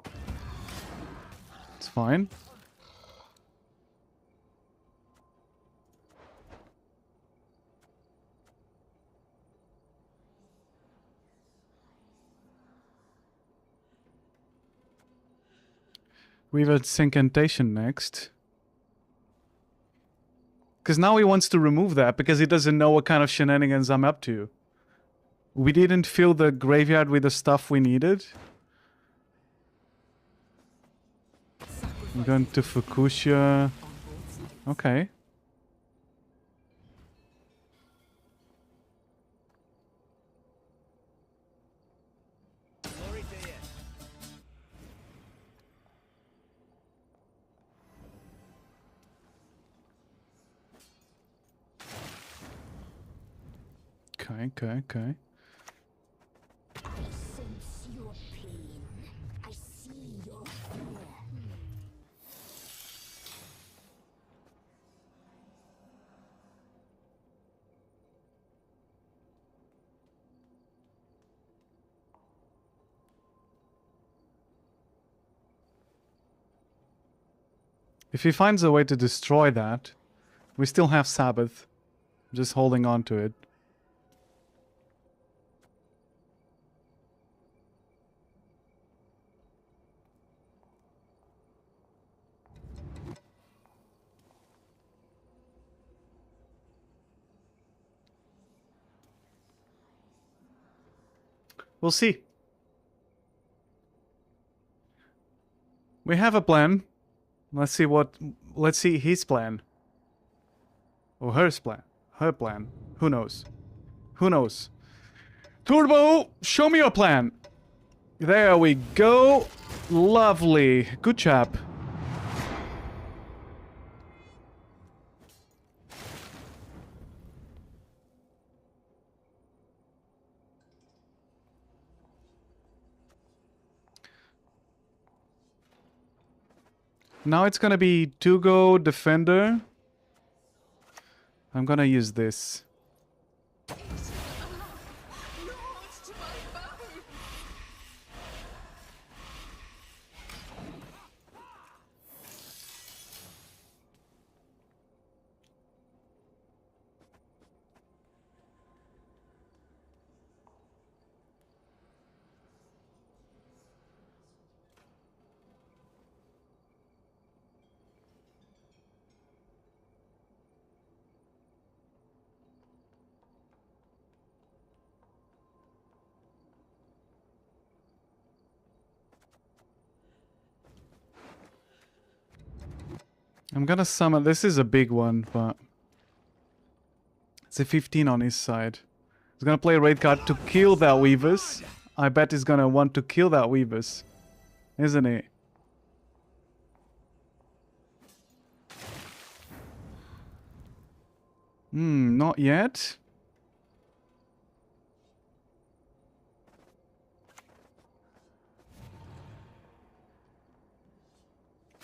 It's fine. We have a syncantation next. Because now he wants to remove that because he doesn't know what kind of shenanigans I'm up to. We didn't fill the graveyard with the stuff we needed. I'm going to Fukushia. Okay. Glory to you. Okay. I sense your pain. I see your fear. If he finds a way to destroy that, we still have Sabbath. Just holding on to it. We'll see. We have a plan. Let's see what let's see his plan. Or her plan. Her plan. Who knows? Who knows? Turbo, show me your plan. There we go. Lovely. Good chap. Now it's gonna be Tugo Defender. I'm gonna use this. I'm gonna summon... This is a big one, but... It's a 15 on his side. He's gonna play a raid card to kill that Weavers. I bet he's gonna want to kill that Weavers. Isn't he? Not yet.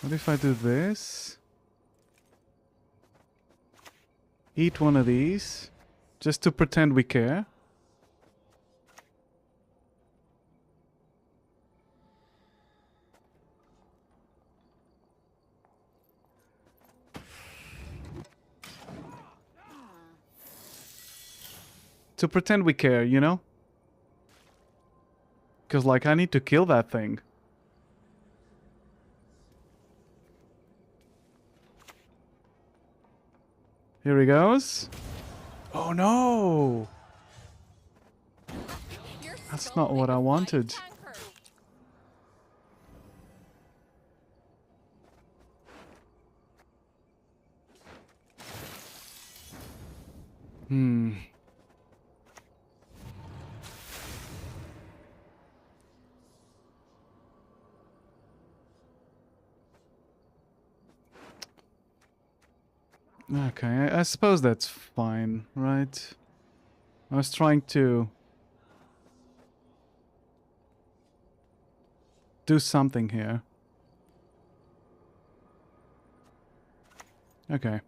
What if I do this? Eat one of these. Just to pretend we care. To pretend we care, you know? Because, like, I need to kill that thing. Here he goes. Oh no! That's not what I wanted. Okay, I suppose that's fine, right? I was trying to do something here. Okay.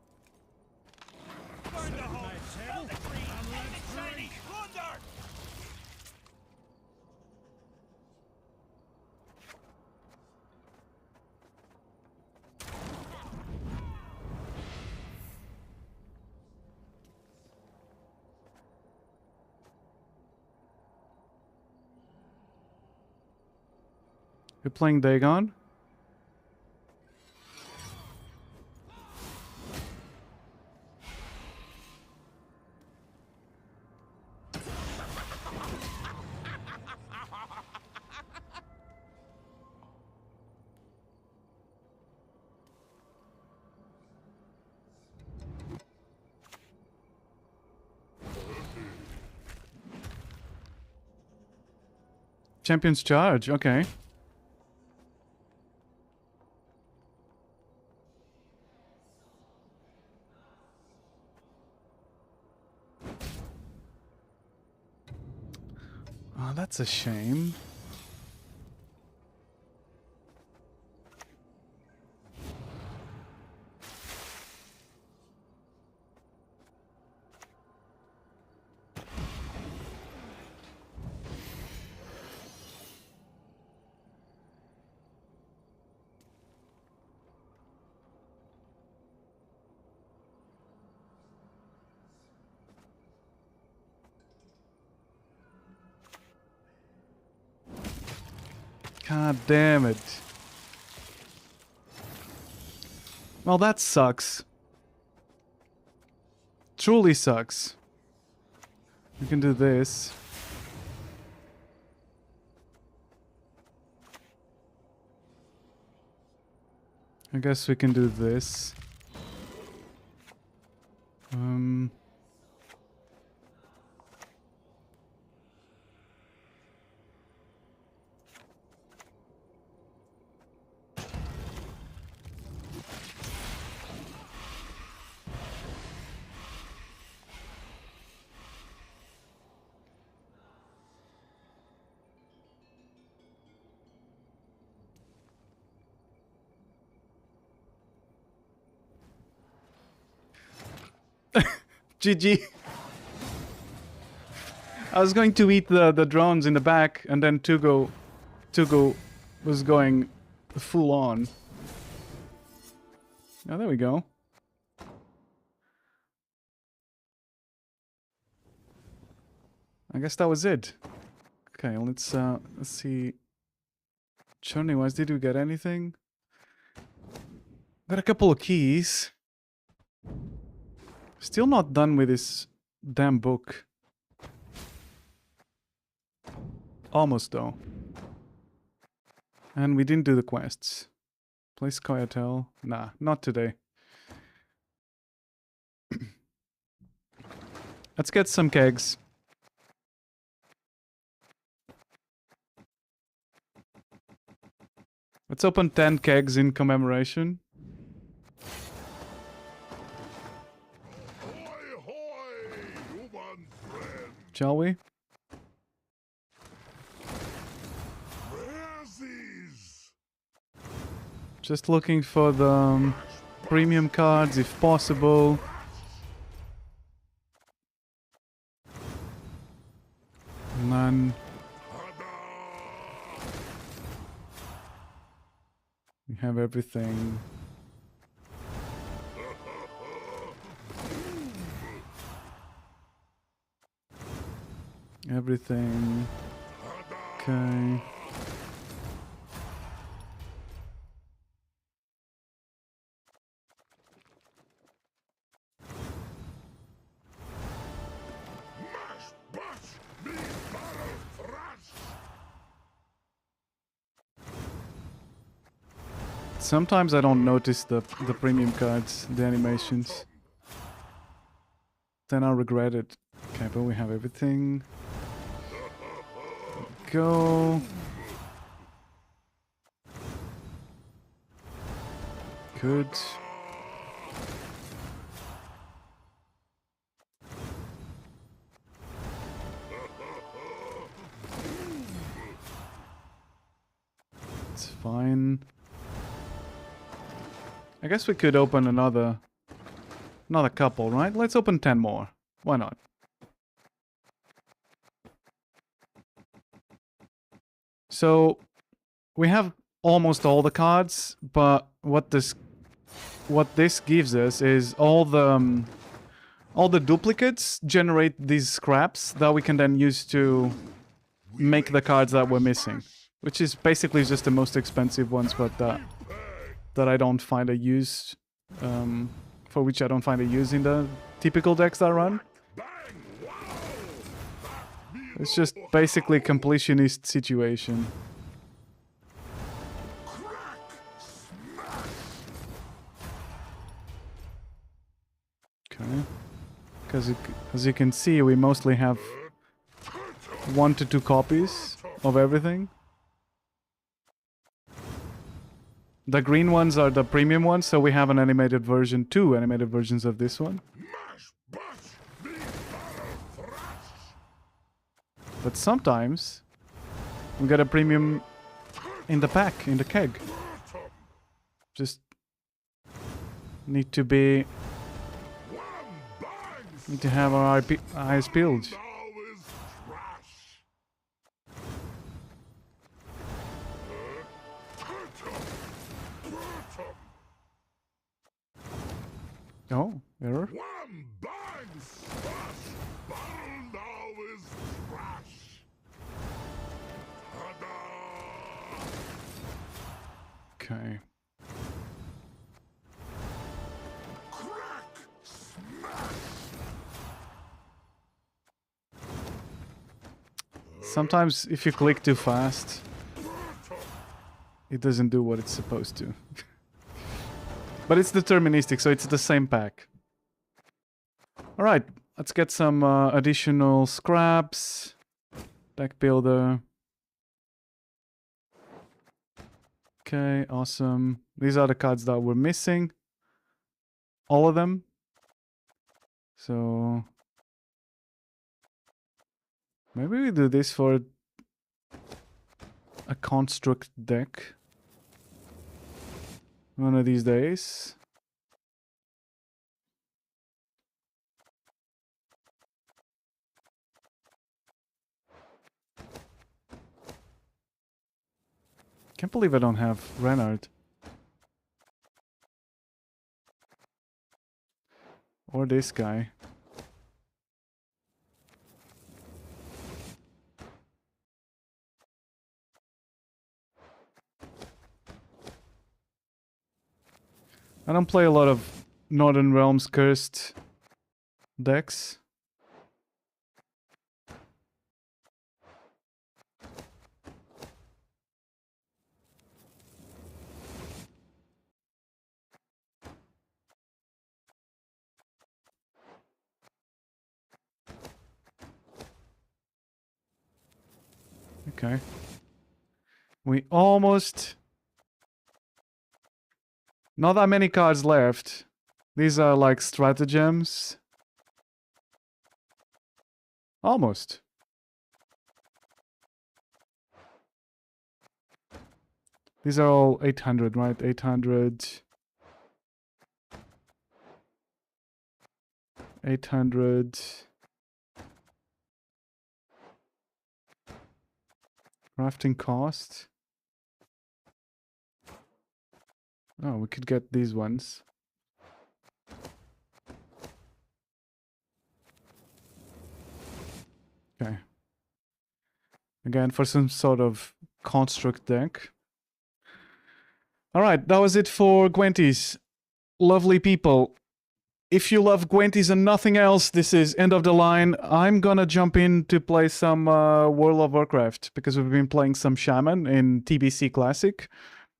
You're playing Dagon? Champion's Charge, okay. Oh, that's a shame. God damn it. Well, that sucks. Truly sucks. We can do this. I guess we can do this. GG. I was going to eat the drones in the back, and then Tugo was going full on. Oh, there we go. I guess that was it. Okay, let's see. Journey wise, did we get anything? Got a couple of keys. Still not done with this damn book. Almost though. And we didn't do the quests. Place Coyotel. Nah, not today. Let's get some kegs. Let's open 10 kegs in commemoration. Shall we? Just looking for the premium cards if possible. None. We have everything. Everything. Okay. Sometimes I don't notice the premium cards, the animations. Then I'll regret it. Okay, but we have everything. Go. Good. It's fine. I guess we could open another couple, right? Let's open 10 more. Why not? So we have almost all the cards, but what this gives us is all the duplicates generate these scraps that we can then use to make the cards that we're missing, which is basically just the most expensive ones, but that I don't find a use, for which I don't find a use in the typical decks that I run. It's just basically completionist situation. Okay. Because as you can see, we mostly have 1 to 2 copies of everything. The green ones are the premium ones, so we have an animated version, 2 animated versions of this one. But sometimes we get a premium in the pack, in the keg. Just need to have our eyes peeled. Oh, error. Okay. Sometimes if you click too fast, it doesn't do what it's supposed to. But it's deterministic, so it's the same pack. Alright, let's get some additional scraps. Deck builder. Okay, awesome. These are the cards that we're missing. All of them. So... maybe we do this for a construct deck. One of these days. Can't believe I don't have Renard. Or this guy. I don't play a lot of Northern Realms cursed decks. Okay. We almost... not that many cards left. These are like stratagems. Almost. These are all 800, right? 800. 800. Crafting cost. Oh, we could get these ones. Okay. Again, for some sort of construct deck. Alright, that was it for Gwenties. Lovely people. If you love Gwenties and nothing else, this is end of the line. I'm gonna jump in to play some World of Warcraft, because we've been playing some Shaman in TBC Classic.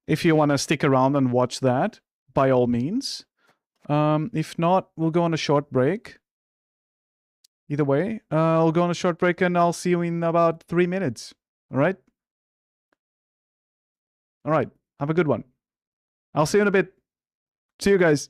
If you want to stick around and watch that, by all means. If not, we'll go on a short break. Either way, I'll go on a short break and I'll see you in about 3 minutes. Alright? Alright, have a good one. I'll see you in a bit. See you guys.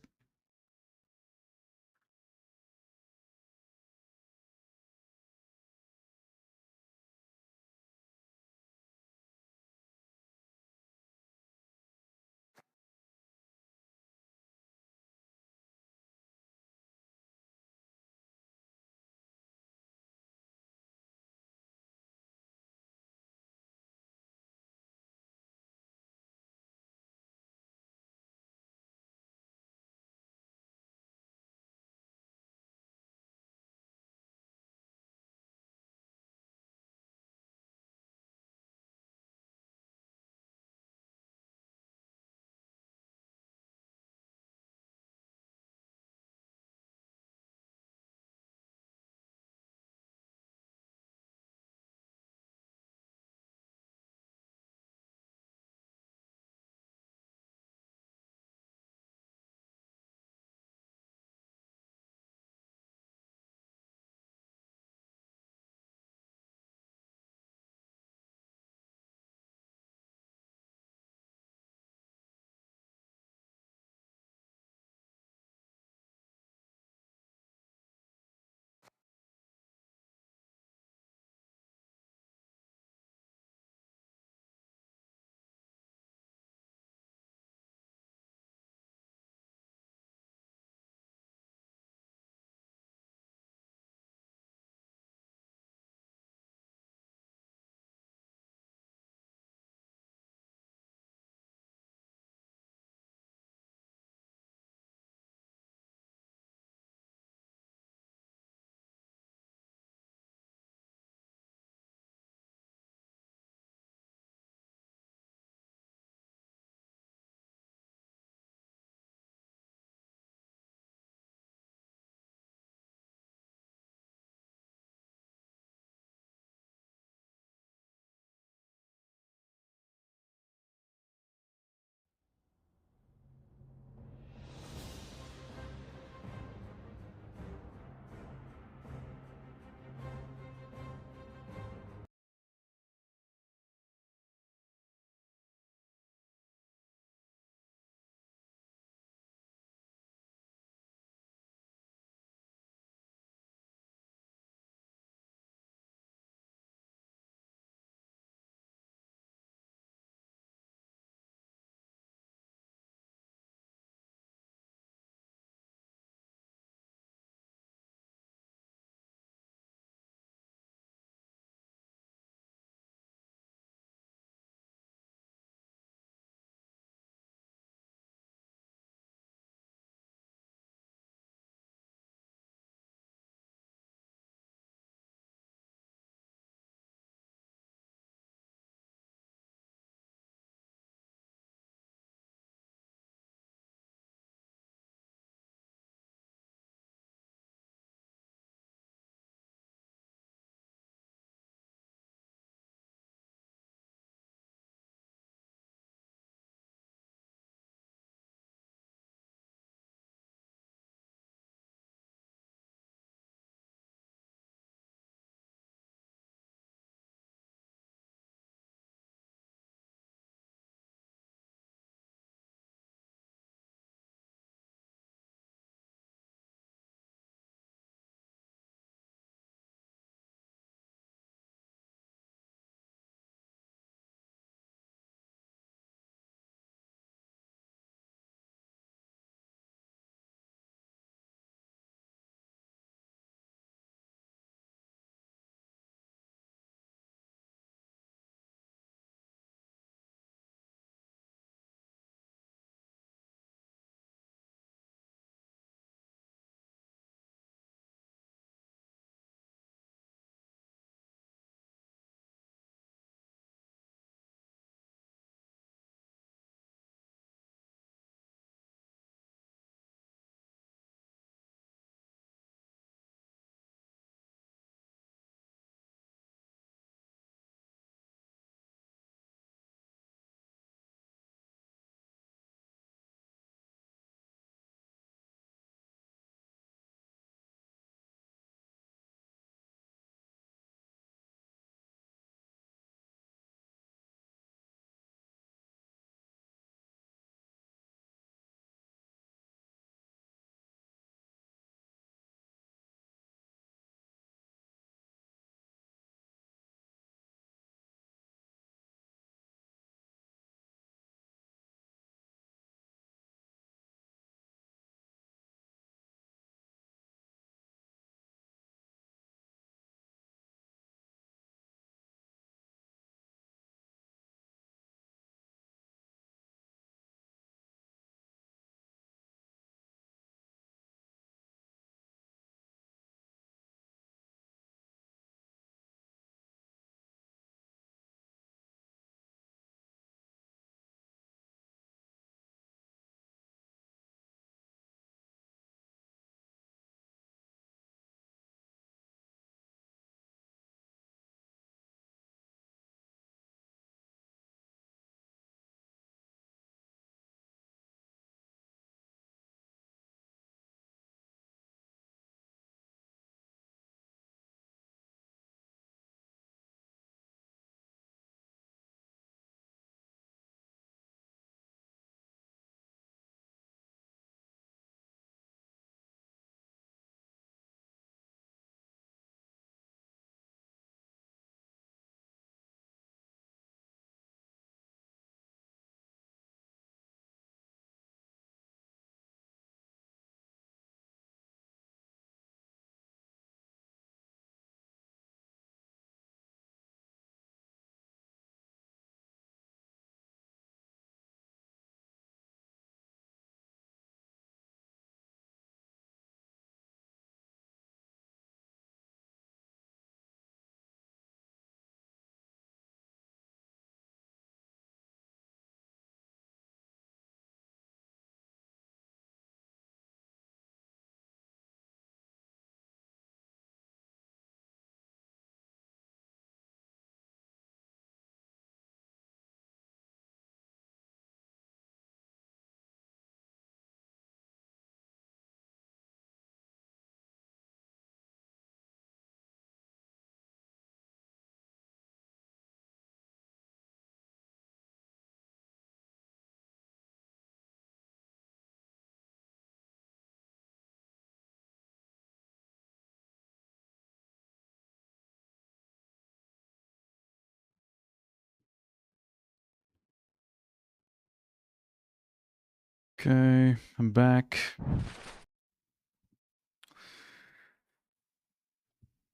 Okay, I'm back.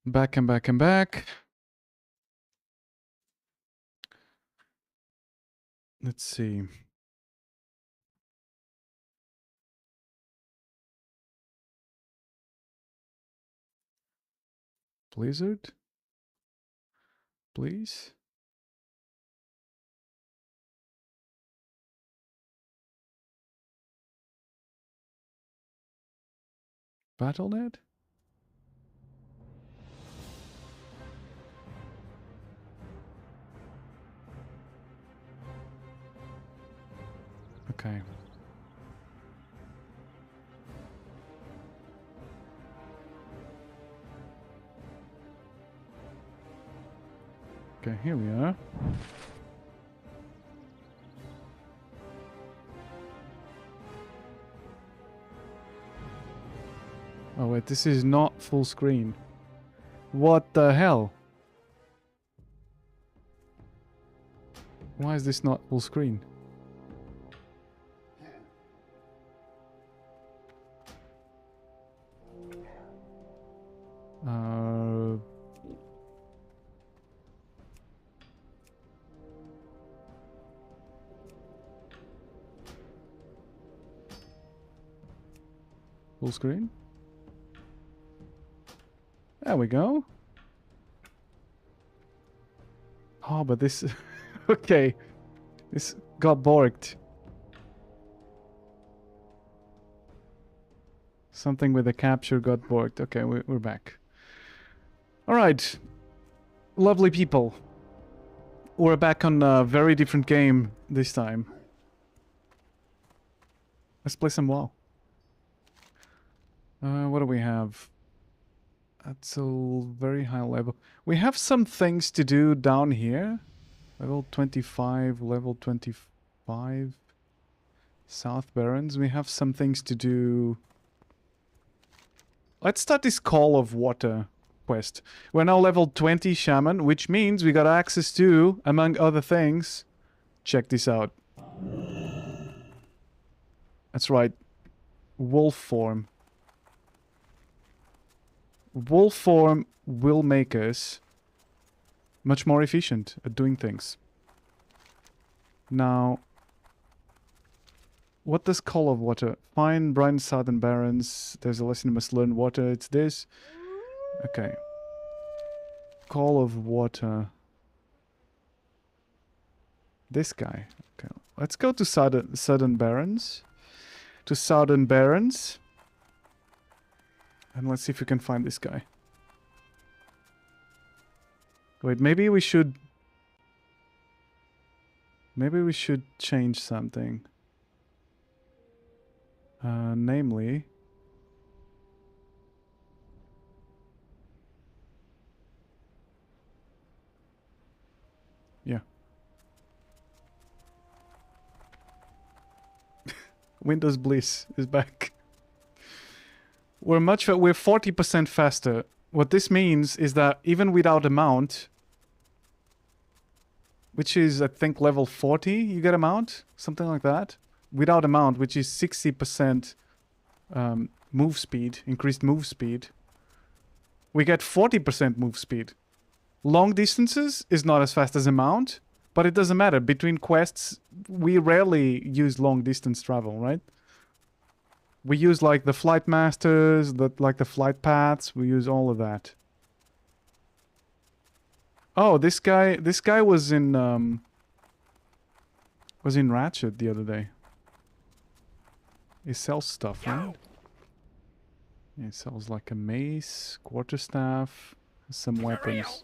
I'm back. Let's see. Blizzard? Please? Battle.net? Okay. Okay, here we are. Oh wait, this is not full screen. What the hell? Why is this not full screen? Uh... Full screen? There we go. Oh, but this... okay. This got borked. Something with the capture got borked. Okay, we're back. Alright. Lovely people. We're back on a very different game this time. Let's play some WoW. What do we have? That's a very high level. We have some things to do down here. Level 25, level 25. South Barrens. We have some things to do. Let's start this Call of Water quest. We're now level 20 Shaman, which means we got access to, among other things, check this out. That's right. Wolf form. Wolf form will make us much more efficient at doing things. Now, what does Call of Water? Find bright southern barrens. There's a lesson you must learn water. It's this. Okay. Call of Water. This guy. Okay. Let's go to southern barrens. To southern barrens. And let's see if we can find this guy. Wait, maybe we should... Maybe we should change something. Namely... Yeah. Windows Bliss is back. We're 40% faster. What this means is that even without a mount, which is I think level 40, you get a mount, something like that. Without a mount, which is 60% move speed, increased move speed, we get 40% move speed. Long distances is not as fast as a mount, but it doesn't matter. Between quests, we rarely use long distance travel, right? We use like the flight masters, like the flight paths. We use all of that. Oh, this guy was in Ratchet the other day. He sells stuff, right? Yeah, he sells like a mace, quarterstaff, some weapons.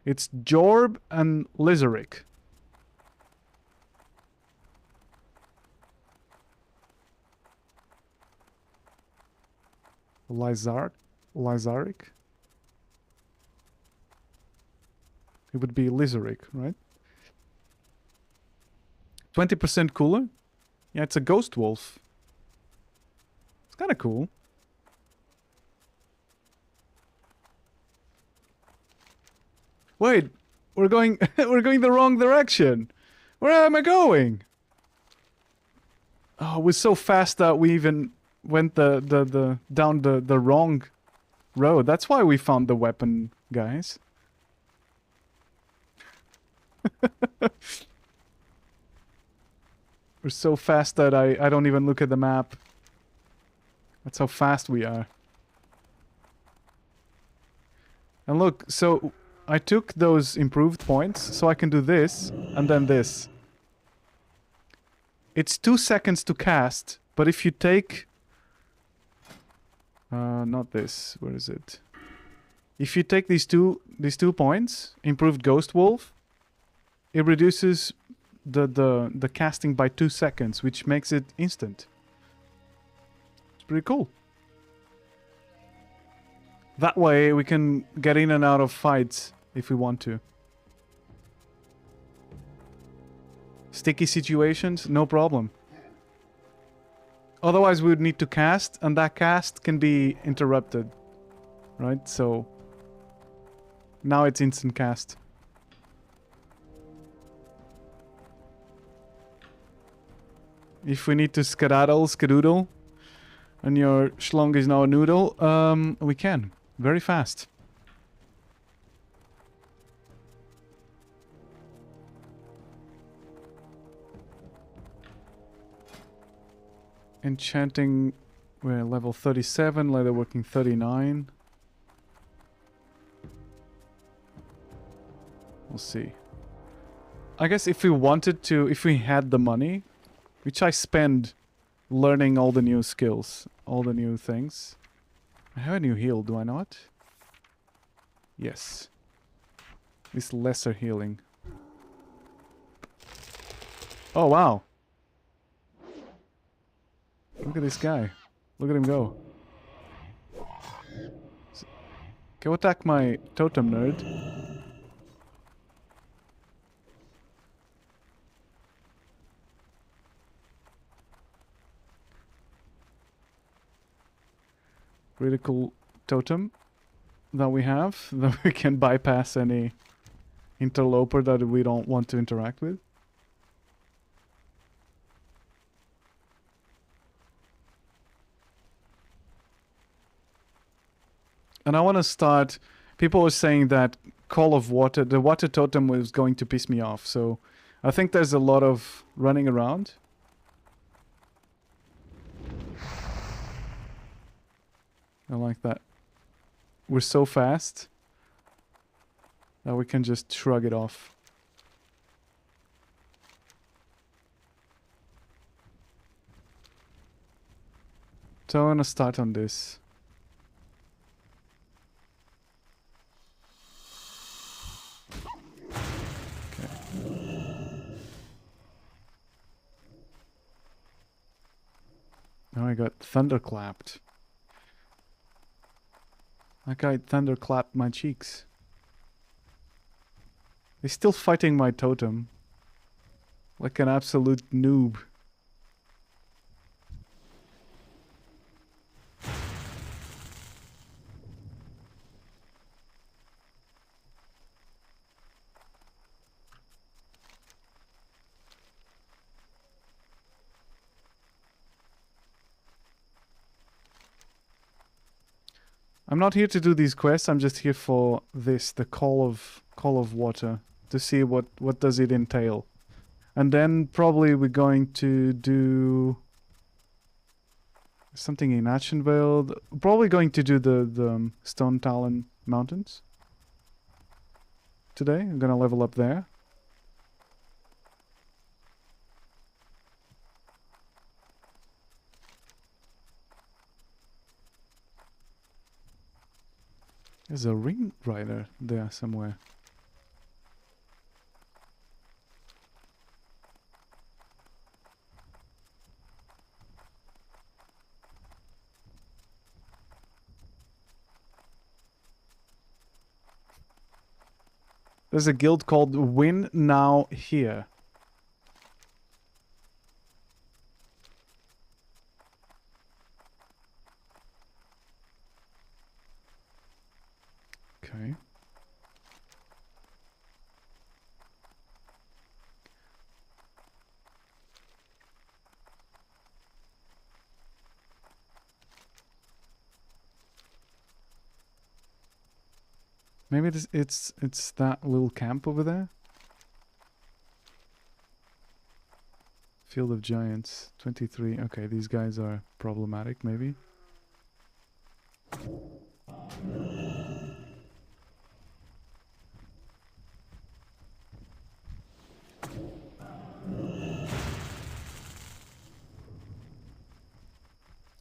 It's Jorb and Lizaric. Lizaric? It would be Lizaric, right? 20% cooler? Yeah, it's a ghost wolf. It's kind of cool. Wait, we're going we're going the wrong direction. Where am I going? Oh, we're so fast that we even went down the wrong road. That's why we found the weapon, guys. We're so fast that I don't even look at the map. That's how fast we are. And look, so I took those improved points so I can do this and then this. It's 2 seconds to cast, but if you take... not this. Where is it? If you take these two points, improved Ghost Wolf, it reduces the casting by 2 seconds, which makes it instant. It's pretty cool. That way we can get in and out of fights if we want to. Sticky situations, no problem. Otherwise we would need to cast, and that cast can be interrupted. Right? So now it's instant cast. If we need to skedaddle, and your schlong is now a noodle, we can. Very fast. Enchanting, we're level 37, leatherworking 39. We'll see. I guess if we wanted to, if we had the money, which I spend learning all the new skills, all the new things. I have a new heal, do I not? Yes. This lesser healing. Oh, wow. Look at this guy. Look at him go. Go attack my totem, nerd. Really cool totem that we have, that we can bypass any interloper that we don't want to interact with. And I want to start... People were saying that Call of Water, the water totem was going to piss me off, so I think there's a lot of running around. I like that. We're so fast that we can just shrug it off. So I want to start on this. Now I got thunderclapped. That guy thunderclapped my cheeks. He's still fighting my totem. Like an absolute noob. I'm not here to do these quests, I'm just here for this, the Call of Water, to see what does it entail. And then probably we're going to do something in Ashenvale. Probably going to do the Stone Talon Mountains today. I'm gonna level up there. There's a ring rider there somewhere. There's a guild called Win Now Here. Okay. Maybe it's that little camp over there. Field of Giants, 23. Okay, these guys are problematic, maybe.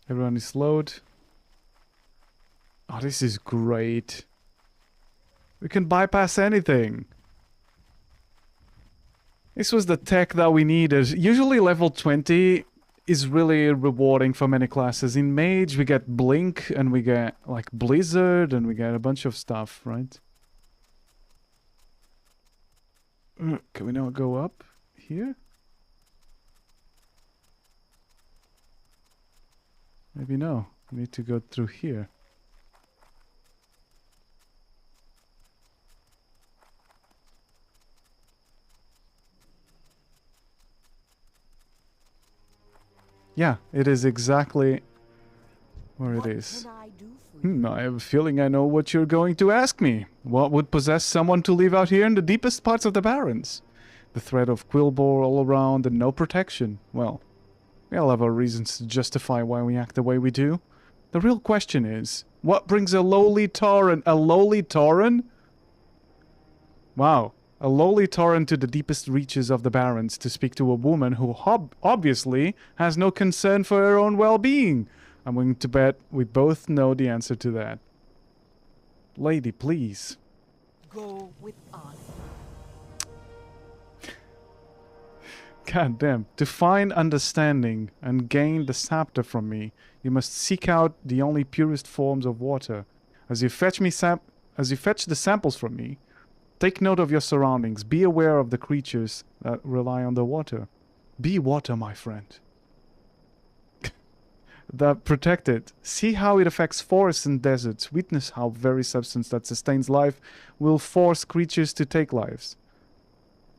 Everyone is slowed. Oh, this is great. We can bypass anything. This was the tech that we needed. Usually level 20 is really rewarding for many classes. In Mage we get Blink and we get like Blizzard and we get a bunch of stuff, right? Can we now go up here? Maybe no. We need to go through here. Yeah, it is exactly where it is. I have a feeling I know what you're going to ask me. What would possess someone to live out here in the deepest parts of the Barrens? The threat of Quillbore all around and no protection. Well, we all have our reasons to justify why we act the way we do. The real question is, what brings a lowly Tauren? A lowly Tauren? Wow. A lowly Tauren to the deepest reaches of the Barrens to speak to a woman who obviously has no concern for her own well-being. I'm willing to bet we both know the answer to that. Lady, please. Go with us. God damn. To find understanding and gain the scepter from me, you must seek out the only purest forms of water. As you fetch the samples from me, take note of your surroundings. Be aware of the creatures that rely on the water. Be water, my friend. That protect it. See how it affects forests and deserts. Witness how very substance that sustains life will force creatures to take lives.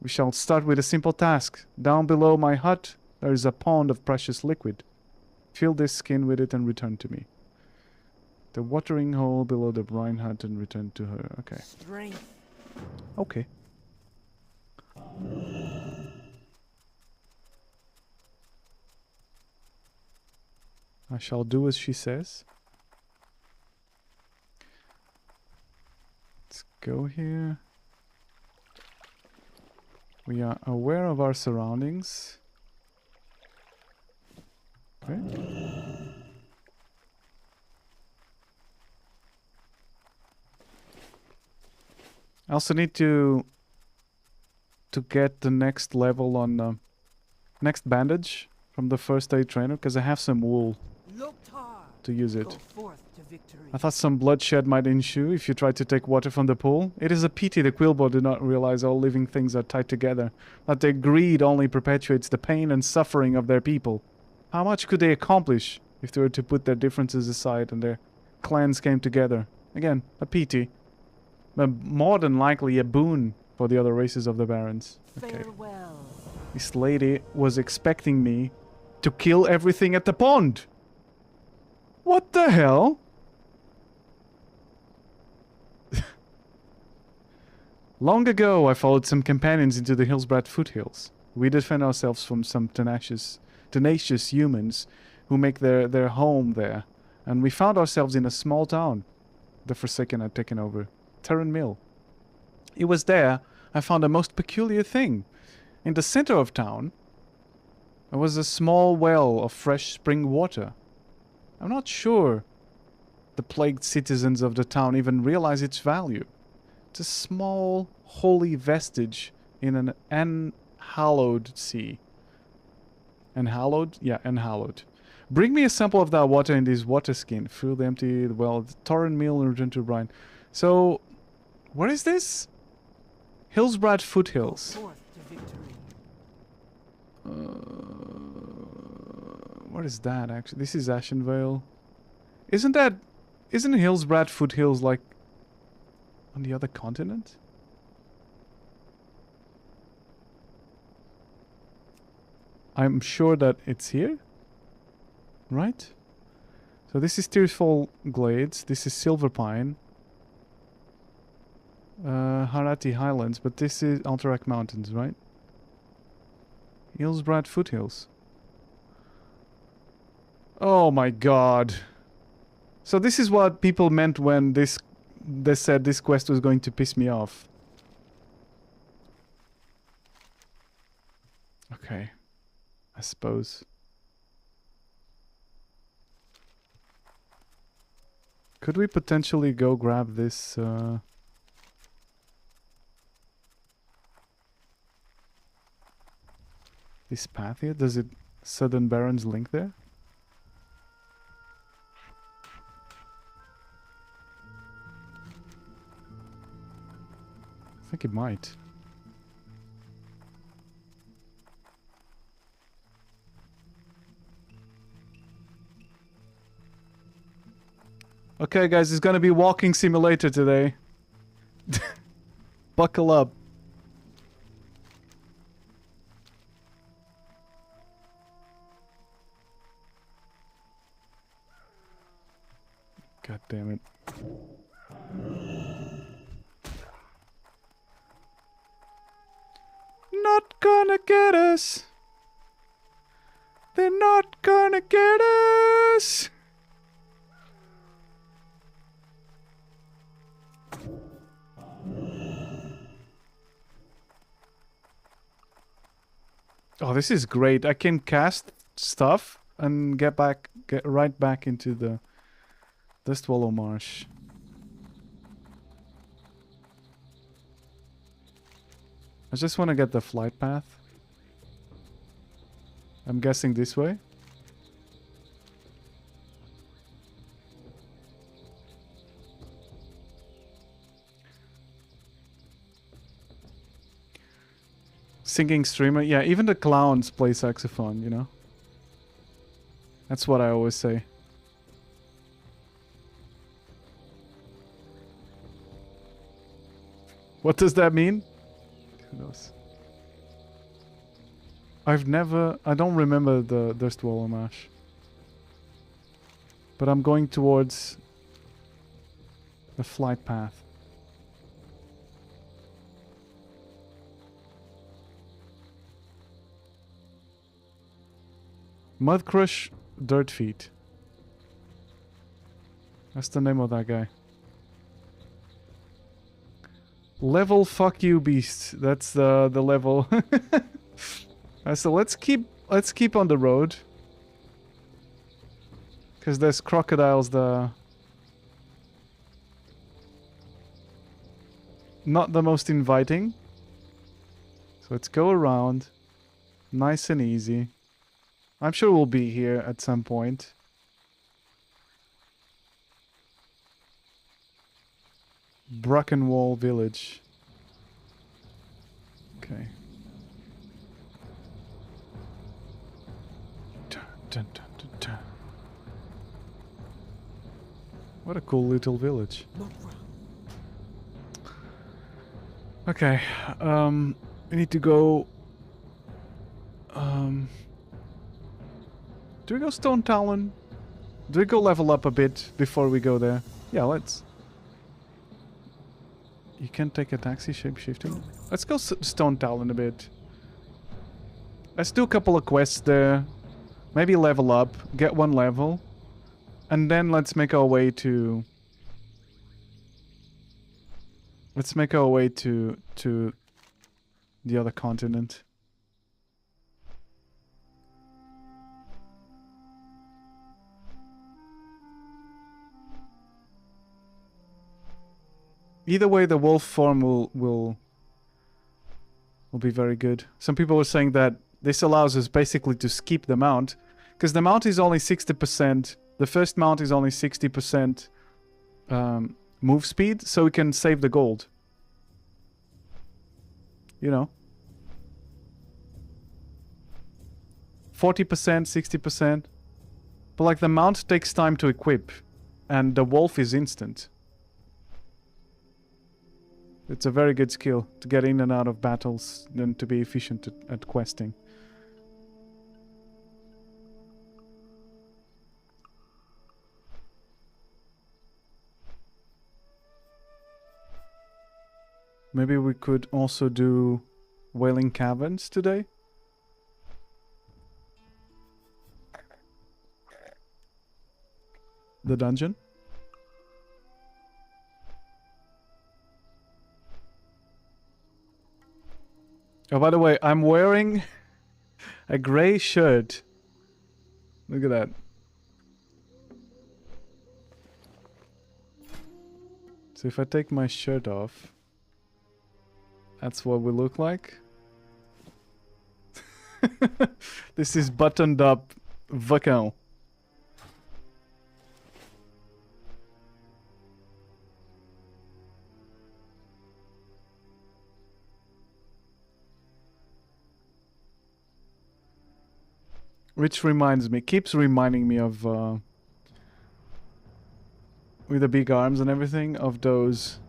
We shall start with a simple task. Down below my hut, there is a pond of precious liquid. Fill this skin with it and return to me. The watering hole below the brine hut and return to her. Okay. Strength. Okay. I shall do as she says. Let's go here. We are aware of our surroundings. Okay. I also need to get the next level on next bandage from the first aid trainer because I have some wool to use it. I thought some bloodshed might ensue if you tried to take water from the pool. It is a pity the Quillbore did not realize all living things are tied together, that their greed only perpetuates the pain and suffering of their people. How much could they accomplish if they were to put their differences aside and their clans came together? Again, a pity. But more than likely a boon for the other races of the Barrens. Okay. Farewell. This lady was expecting me to kill everything at the pond. What the hell? Long ago, I followed some companions into the Hillsbrad foothills. We defend ourselves from some tenacious humans who make their home there. And we found ourselves in a small town the Forsaken had taken over. Terran Mill. It was there I found a most peculiar thing. In the center of town, there was a small well of fresh spring water. I'm not sure the plagued citizens of the town even realize its value. It's a small, holy vestige in an unhallowed sea. Unhallowed? Yeah, unhallowed. Bring me a sample of that water in this water skin. Fill the empty well, the Torrent Mill and return to Brine. So, what is this? Hillsbrad Foothills. What is that actually? This is Ashenvale. Isn't Hillsbrad Foothills like on the other continent? I'm sure that it's here. Right? So this is Tearsfall Glades. This is Silverpine. Harati Highlands, but this is Alterac Mountains, right? Hillsbrad Foothills. Oh my god. So this is what people meant when they said this quest was going to piss me off. Okay. I suppose. Could we potentially go grab this, this path here? Does it Southern Barrens link there? I think it might. Okay, guys, it's gonna be walking simulator today. Buckle up. God damn it. Not gonna get us. They're not gonna get us. Oh, this is great. I can cast stuff and get right back into the Dustwallow Marsh. I just want to get the flight path. I'm guessing this way. Singing streamer. Yeah, even the clowns play saxophone, you know? That's what I always say. What does that mean? Who knows? I don't remember the Dustwallow Marsh. But I'm going towards the flight path. Mudcrush Dirt Feet. That's the name of that guy. Level fuck you beast. That's the level. So let's keep on the road. Cause there's crocodiles not the most inviting. So let's go around. Nice and easy. I'm sure we'll be here at some point. Brackenwall Village. Okay. Dun, dun, dun, dun, dun. What a cool little village. Okay. We need to go. Do we go Stone Talon? Do we go level up a bit before we go there? Yeah, let's. You can take a taxi shape-shifting. Let's go Stone Talon a bit. Let's do a couple of quests there. Maybe level up, get one level. And then let's make our way to... Let's make our way to the other continent. Either way, the wolf form will be very good. Some people were saying that this allows us basically to skip the mount, because the mount is only 60%. The first mount is only 60% move speed, so we can save the gold. You know, 40%, 60%. But like the mount takes time to equip, and the wolf is instant. It's a very good skill to get in and out of battles and to be efficient at questing. Maybe we could also do Wailing Caverns today. The dungeon. Oh, by the way, I'm wearing a gray shirt. Look at that. So if I take my shirt off, that's what we look like. This is buttoned up vacant. Which reminds me, keeps reminding me of, with the big arms and everything, of those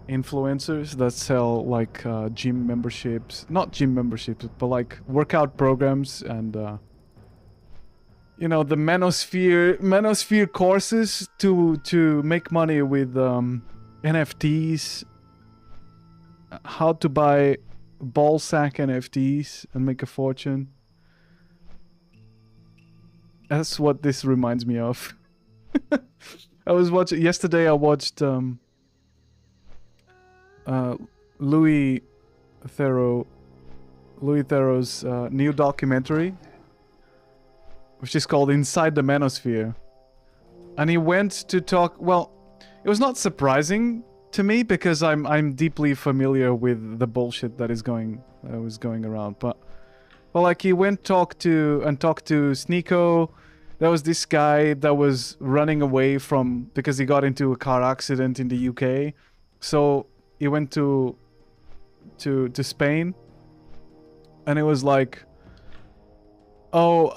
influencers that sell like gym memberships, not gym memberships, but like workout programs and, you know, the manosphere courses to make money with NFTs, how to buy ball sack NFTs and make a fortune. That's what this reminds me of. I was watching yesterday. I watched Louis Theroux's new documentary, which is called Inside the Manosphere, and he went to talk. Well, it was not surprising to me because I'm deeply familiar with the bullshit that was going around, but like he went talked to Sneeko. There was this guy that was running away from because he got into a car accident in the UK. So he went to Spain, and it was like, oh,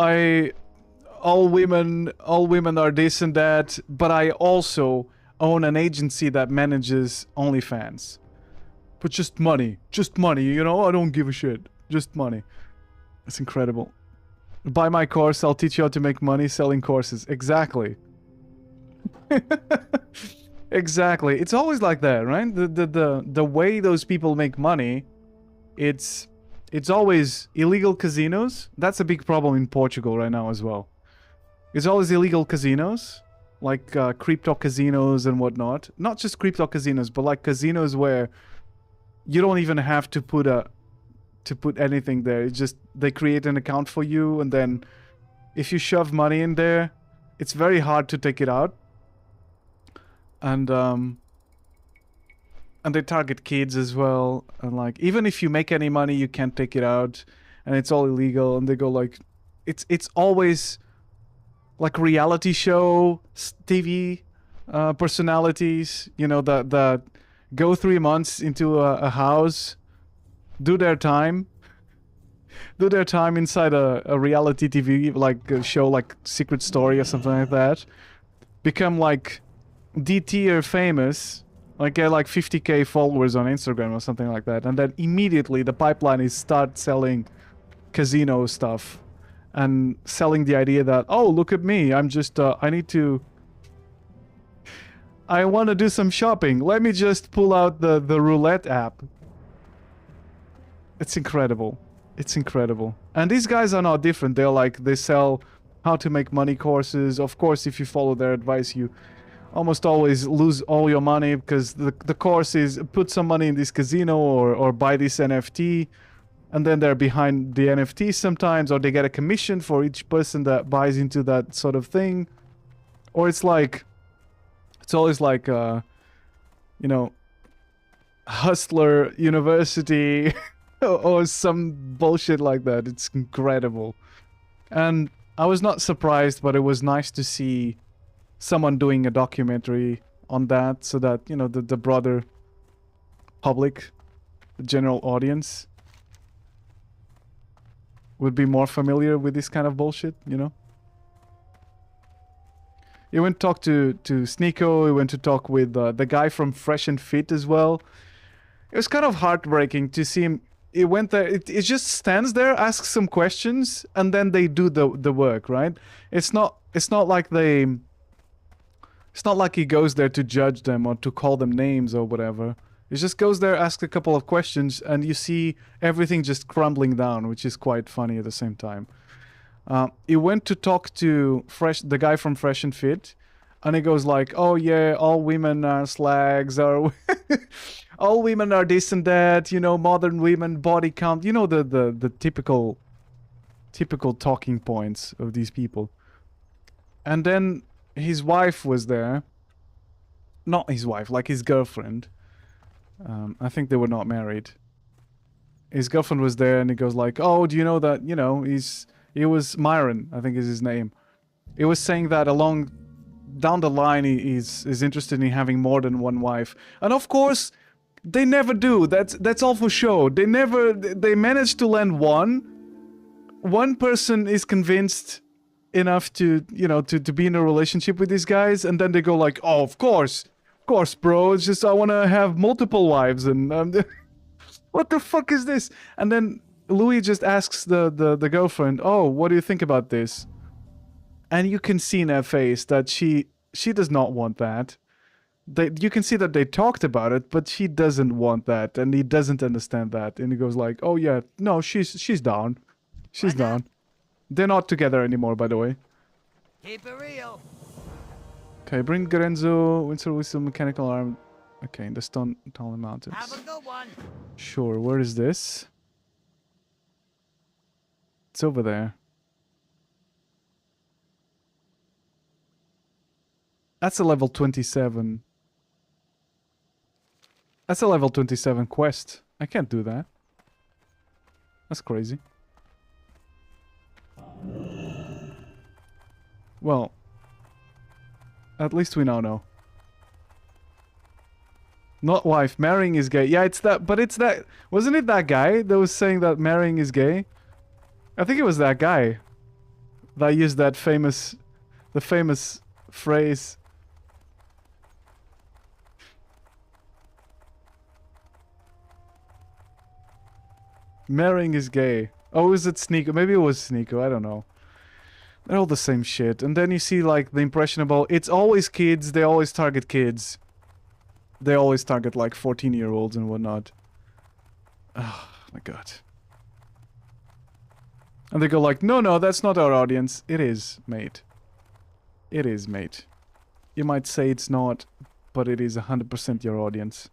all women are this and that, but I also own an agency that manages OnlyFans. But just money, you know, I don't give a shit. Just money. It's incredible. Buy my course, I'll teach you how to make money selling courses. Exactly. Exactly. It's always like that, right? The way those people make money, it's always illegal casinos. That's a big problem in Portugal right now as well. It's always illegal casinos, like crypto casinos and whatnot. Not just crypto casinos, but like casinos where you don't even have to put anything there. It's just they create an account for you, and then if you shove money in there, it's very hard to take it out. And they target kids as well, and like even if you make any money, you can't take it out, and it's all illegal. And they go like, it's always like reality show TV personalities, you know, that go 3 months into a house, do their time inside a reality TV, like a show like Secret Story or something like that, become like D-tier famous, like get like 50k followers on Instagram or something like that, and then immediately the pipeline is start selling casino stuff and selling the idea that, oh, look at me, I'm just I want to do some shopping, let me just pull out the roulette app. It's incredible. It's incredible. And these guys are not different. They're like, they sell how to make money courses. Of course, if you follow their advice, you almost always lose all your money, because the course is put some money in this casino or buy this NFT, and then they're behind the NFT sometimes, or they get a commission for each person that buys into that sort of thing. Or it's like, it's always like, you know, Hustler University or some bullshit like that. It's incredible. And I was not surprised, but it was nice to see someone doing a documentary on that, so that, you know, the broader public, the general audience, would be more familiar with this kind of bullshit, you know? He went to talk to Sneeko, he went to talk with the guy from Fresh and Fit as well. It was kind of heartbreaking to see him. It went there, it just stands there, asks some questions, and then they do the work, right? It's not like he goes there to judge them or to call them names or whatever. He just goes there, asks a couple of questions, and you see everything just crumbling down, which is quite funny at the same time. He went to talk to the guy from Fresh and Fit, and he goes like, "Oh yeah, all women are slags, or all women are this and that, you know, modern women, body count, you know, the typical talking points of these people." And then his wife was there. Not his wife, like his girlfriend. I think they were not married. His girlfriend was there, and he goes like, "Oh, do you know that, you know, he was Myron, I think is his name." He was saying that down the line he's interested in having more than one wife. And of course, they never do. That's all for show. They manage to land one. One person is convinced enough to, you know, to be in a relationship with these guys, and then they go like, "Oh, of course, bro. It's just I want to have multiple wives." And what the fuck is this? And then Louis just asks the girlfriend, "Oh, what do you think about this?" And you can see in her face that she does not want that. You can see that they talked about it, but she doesn't want that, and he doesn't understand that. And he goes like, "Oh yeah, no, she's down. She's down." They're not together anymore, by the way. Keep it real. Okay, bring Gorenzo, Winsor with some mechanical arm. Okay, in the Stone Talon Mountains. Have a good one. Sure, where is this? It's over there. That's a level 27. That's a level 27 quest. I can't do that. That's crazy. Well, at least we now know. Not wife, marrying is gay. Yeah, it's that, but it's that. Wasn't it that guy that was saying that marrying is gay? I think it was that guy that used that famous phrase. Marrying is gay. Oh, is it Sneeko? Maybe it was Sneeko, I don't know. They're all the same shit. And then you see like the impressionable, it's always kids, they always target kids. They always target like 14-year-olds and whatnot. Oh my god. And they go like, no, that's not our audience. It is, mate. It is, mate. You might say it's not, but it is 100% your audience.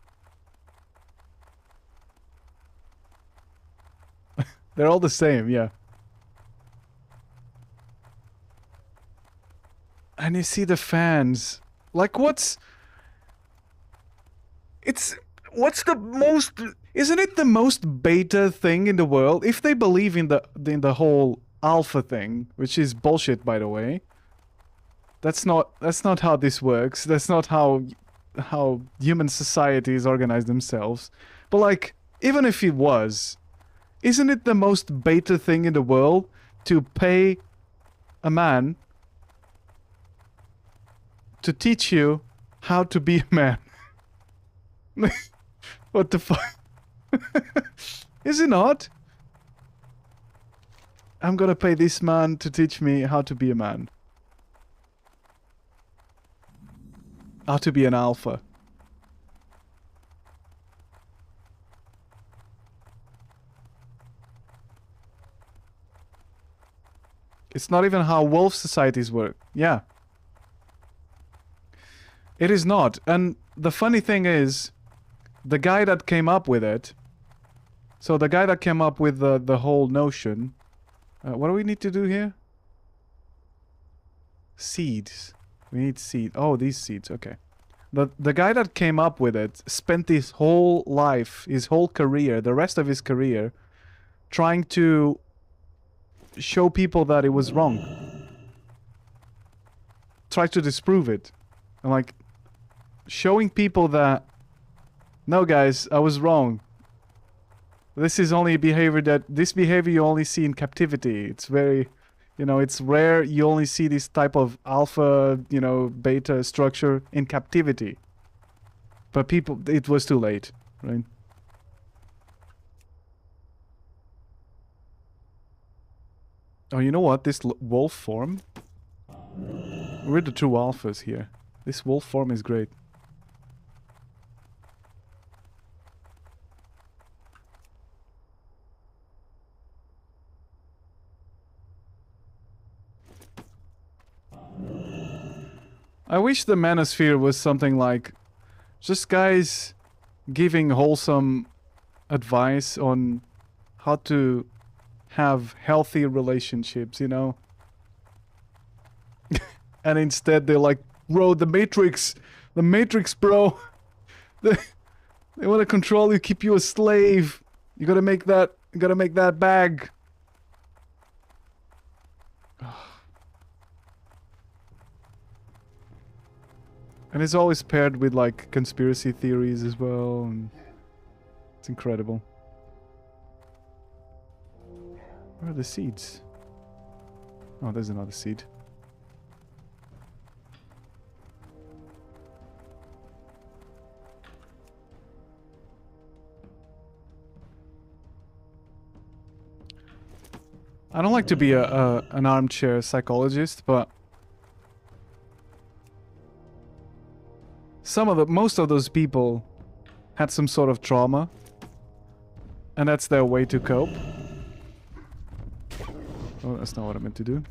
They're all the same, yeah. And you see the fans. Like, what's the most... Isn't it the most beta thing in the world? If they believe in the whole alpha thing, which is bullshit, by the way. That's not how this works. That's not how human societies organize themselves. But like, even if it was, isn't it the most beta thing in the world to pay a man to teach you how to be a man? What the fuck? Is it not? I'm gonna pay this man to teach me how to be a man. How to be an alpha. It's not even how wolf societies work. Yeah. It is not. And the funny thing is, the guy that came up with it... So the guy that came up with the whole notion... what do we need to do here? Seeds. We need seed. Oh, these seeds. Okay. The guy that came up with it spent his whole life, his whole career, the rest of his career, trying to show people that it was wrong. Try to disprove it. And like, showing people that, no guys, I was wrong. This is only a behavior this behavior you only see in captivity. It's very, you know, it's rare. You only see this type of alpha, you know, beta structure in captivity. But people, it was too late, right? Oh, you know what? This wolf form? We're the true alphas here. This wolf form is great. I wish the manosphere was something like just guys giving wholesome advice on how to have healthy relationships, you know? And instead they're like, bro, the Matrix, bro. They want to control you, keep you a slave. You gotta make that bag. And it's always paired with like conspiracy theories as well, and it's incredible. Where are the seeds? Oh, there's another seed. I don't like to be an armchair psychologist, but most of those people had some sort of trauma, and that's their way to cope. Oh, that's not what I meant to do.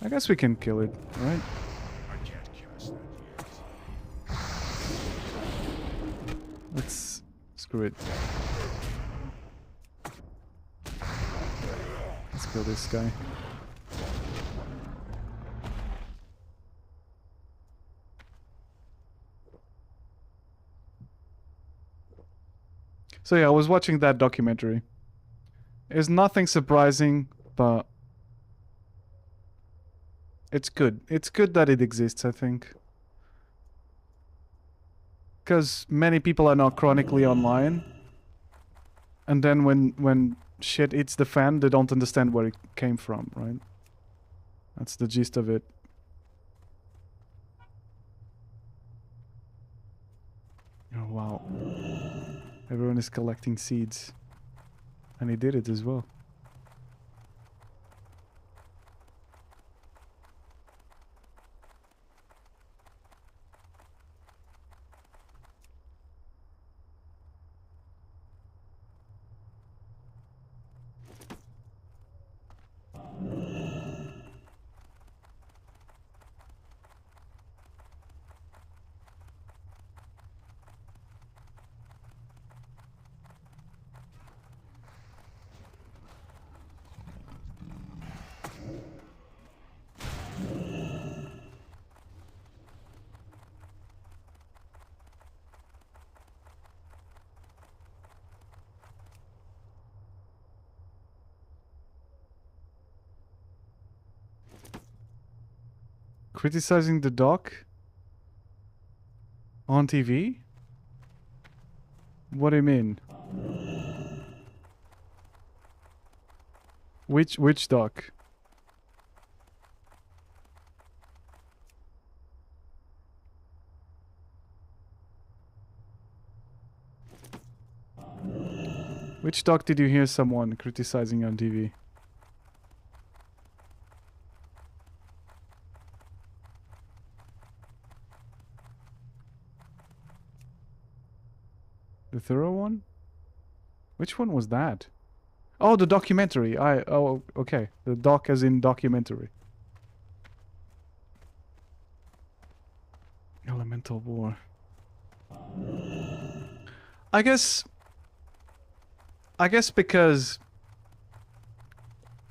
I guess we can kill it, right? I can't cast that yet. Let's screw it. Let's kill this guy. So yeah, I was watching that documentary. There's nothing surprising, but it's good. It's good that it exists, I think. Because many people are not chronically online. And then when shit hits the fan, they don't understand where it came from, right? That's the gist of it. Oh, wow. Everyone is collecting seeds. And he did it as well. Criticizing the doc on TV? What do you mean? Which doc? Which doc did you hear someone criticizing on TV? The thorough one? Which one was that? Oh, the documentary. Oh, okay. The doc as in documentary. Elemental War. I guess because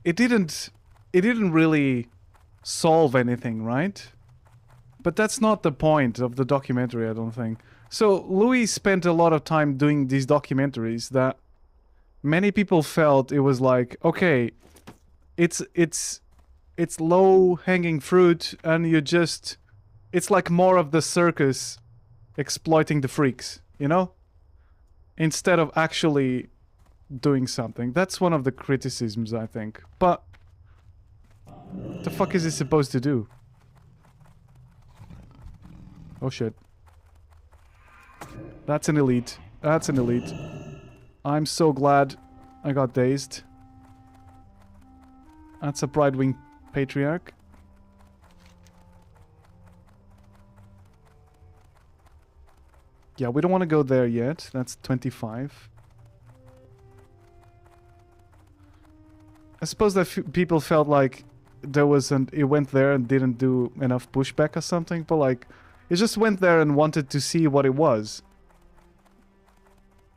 it didn't really solve anything, right? But that's not the point of the documentary, I don't think. So Louis spent a lot of time doing these documentaries that many people felt it was like, okay, it's low hanging fruit, and it's like more of the circus exploiting the freaks, you know? Instead of actually doing something. That's one of the criticisms, I think. But what the fuck is it supposed to do? Oh shit. That's an elite. That's an elite. I'm so glad I got dazed. That's a Pride-Wing Patriarch. Yeah, we don't want to go there yet. That's 25. I suppose that people felt like it went there and didn't do enough pushback or something, but like it just went there and wanted to see what it was.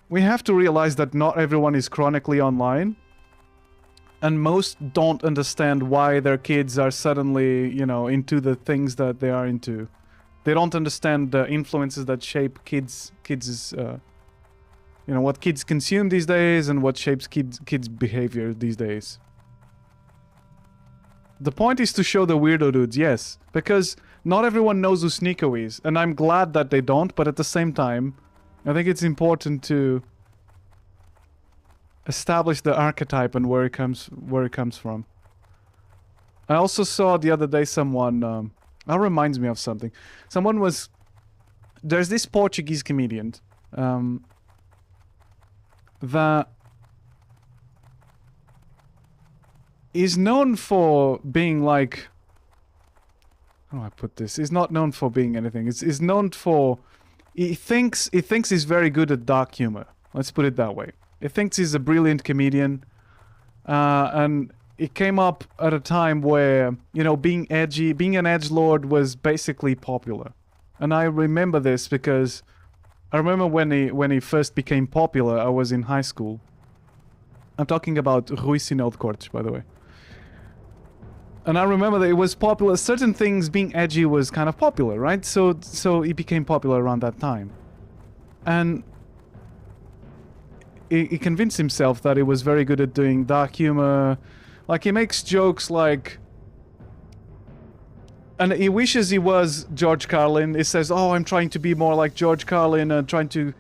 We have to realize that not everyone is chronically online, and most don't understand why their kids are suddenly, you know, into the things that they are into. They don't understand the influences that shape kids' you know, what kids consume these days and what shapes kids' behavior these days. The point is to show the weirdo dudes, yes, because not everyone knows who Sneeko is, and I'm glad that they don't, but at the same time, I think it's important to establish the archetype and where it comes from. I also saw the other day someone, that reminds me of something. There's this Portuguese comedian, that is known for being like, how do I put this? He's not known for being anything. He's known for, he thinks he's very good at dark humor. Let's put it that way. He thinks he's a brilliant comedian, and it came up at a time where, you know, being edgy, being an edgelord was basically popular. And I remember this because I remember when he first became popular, I was in high school. I'm talking about Rui Sinel de Cortes, by the way. And I remember that it was popular. Certain things, being edgy was kind of popular, right? So he became popular around that time. And he convinced himself that he was very good at doing dark humor. Like, he makes jokes like... And he wishes he was George Carlin. He says, oh, I'm trying to be more like George Carlin and trying to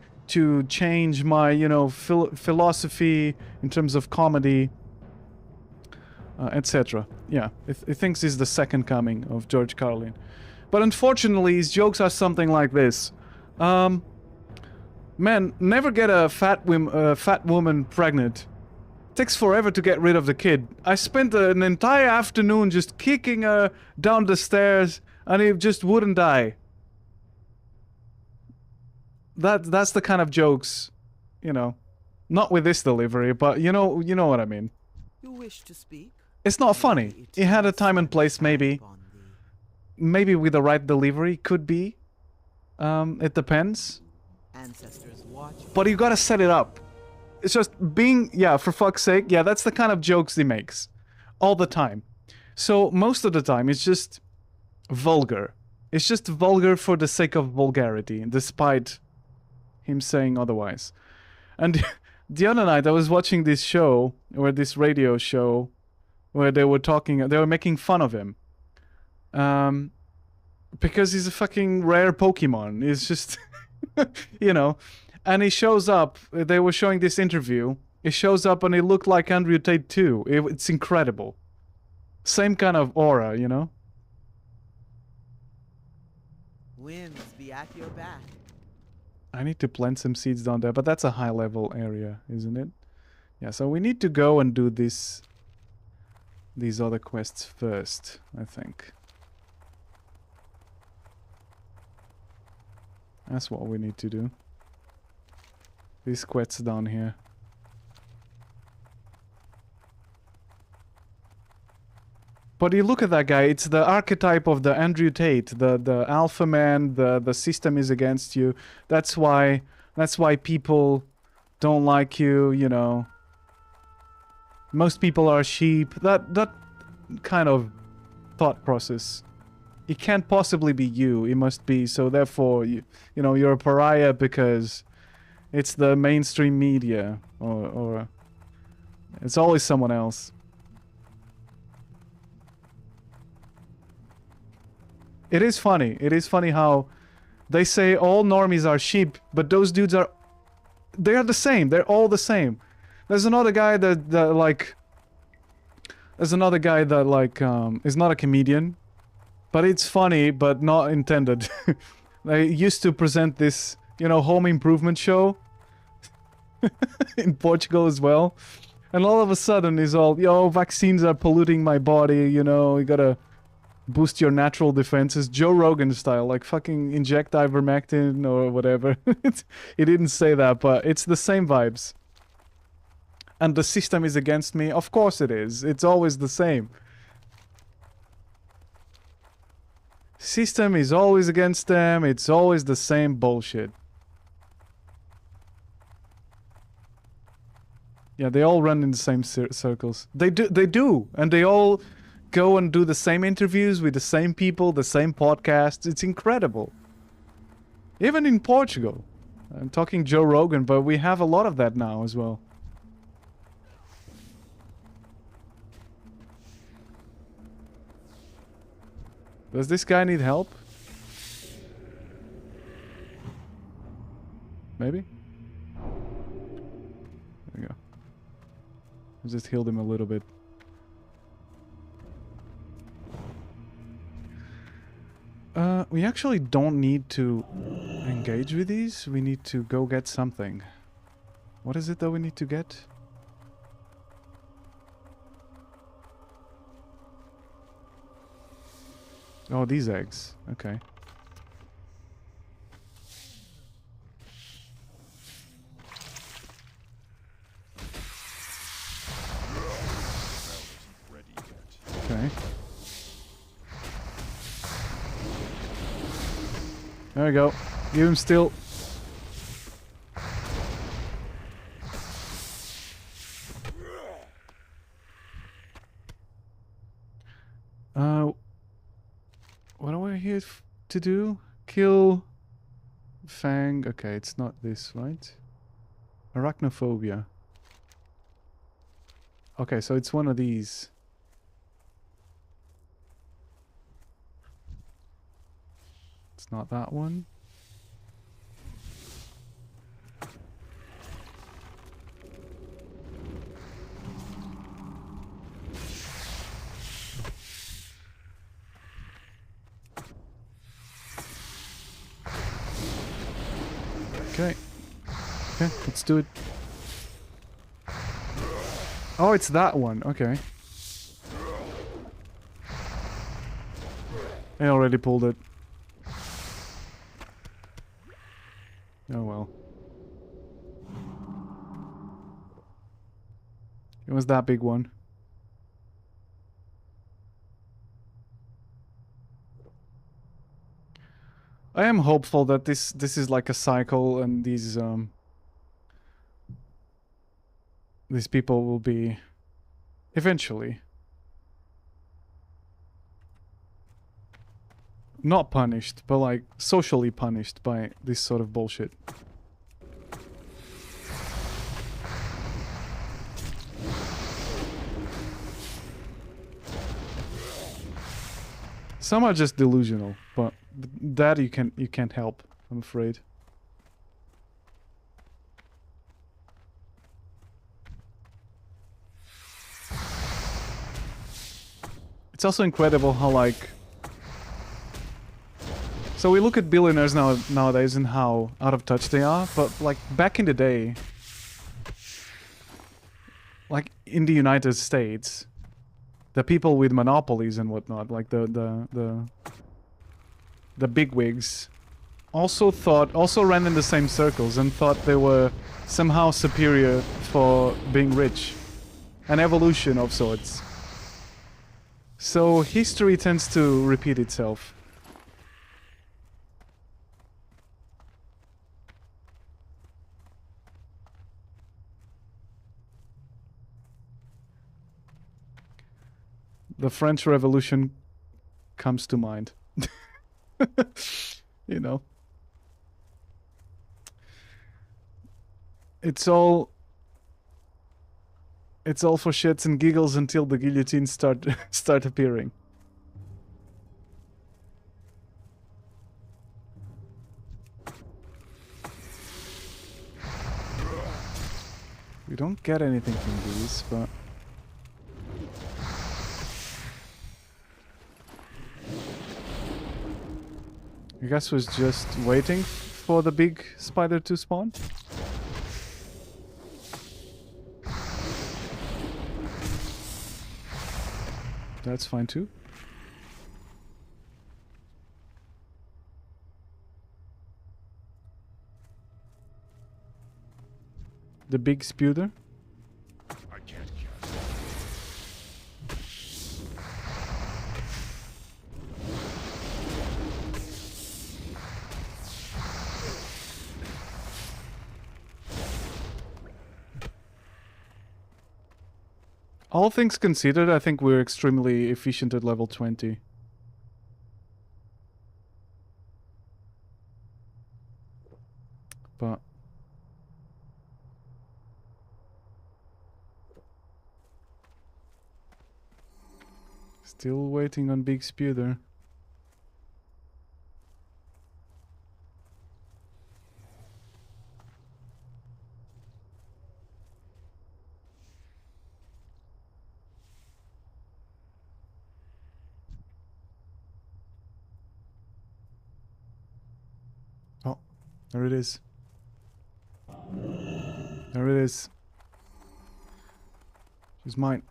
change my, you know, philosophy in terms of comedy, etc. Yeah, he thinks he's the second coming of George Carlin. But unfortunately, his jokes are something like this. Man, never get a fat woman pregnant. Takes forever to get rid of the kid. I spent an entire afternoon just kicking her down the stairs, and it just wouldn't die. That's the kind of jokes, you know, not with this delivery, but you know what I mean. You wish to speak? It's not funny. It had a time and place, maybe. Maybe with the right delivery, could be. It depends. Ancestors watch. But you gotta set it up. It's just being, yeah, for fuck's sake, yeah, that's the kind of jokes he makes. All the time. So, most of the time, it's just vulgar. It's just vulgar for the sake of vulgarity, despite him saying otherwise. And the other night, I was watching this show, or this radio show, where they were making fun of him. Because he's a fucking rare Pokemon. He's just, you know... And he shows up, they were showing this interview, he shows up and he looked like Andrew Tate too. It's incredible. Same kind of aura, you know? Winds be at your back. I need to plant some seeds down there, but that's a high level area, isn't it? Yeah, so we need to go and do these other quests first, I think. That's what we need to do. These quests down here. But you look at that guy, it's the archetype of the Andrew Tate, the alpha man, the system is against you. That's why people don't like you, you know. Most people are sheep. That kind of thought process. It can't possibly be you, it must be, so therefore you know, you're a pariah because it's the mainstream media, or it's always someone else. It is funny how they say all normies are sheep, but those dudes they are the same, they're all the same. There's another guy that is not a comedian, but it's funny, but not intended. They used to present this, you know, home improvement show in Portugal as well. And all of a sudden he's all, yo, vaccines are polluting my body, you know, you gotta boost your natural defenses. Joe Rogan style, like fucking inject ivermectin or whatever. He didn't say that, but it's the same vibes. And the system is against me. Of course it is. It's always the same. System is always against them. It's always the same bullshit. Yeah, they all run in the same circles. They do, and they all go and do the same interviews with the same people, the same podcasts. It's incredible. Even in Portugal. I'm talking Joe Rogan, but we have a lot of that now as well. Does this guy need help? Maybe? There we go. I just healed him a little bit. We actually don't need to engage with these. We need to go get something. What is it that we need to get? Oh, these eggs. Okay. Okay. There we go. Give him still. What are we here to do? Kill Fang. Okay, it's not this, right? Arachnophobia. Okay, so it's one of these. It's not that one. Okay. Okay, let's do it. Oh, it's that one. Okay. I already pulled it. Oh well. It was that big one. I am hopeful that this is like a cycle, and these people will be eventually not punished, but like socially punished by this sort of bullshit. Some are just delusional, but that you can't help, I'm afraid. It's also incredible how, like, so we look at billionaires nowadays and how out of touch they are, but like back in the day, like in the United States, the people with monopolies and whatnot, like the bigwigs, also ran in the same circles and thought they were somehow superior for being rich, an evolution of sorts. So history tends to repeat itself. The French Revolution comes to mind. You know. It's all for shits and giggles until the guillotines start appearing. We don't get anything from these, but I guess was just waiting for the big spider to spawn. That's fine too. The big sputer. I can't cast. All things considered, I think we're extremely efficient at level 20. But still waiting on Big Sputer. Oh, there it is. There it is. She's mine.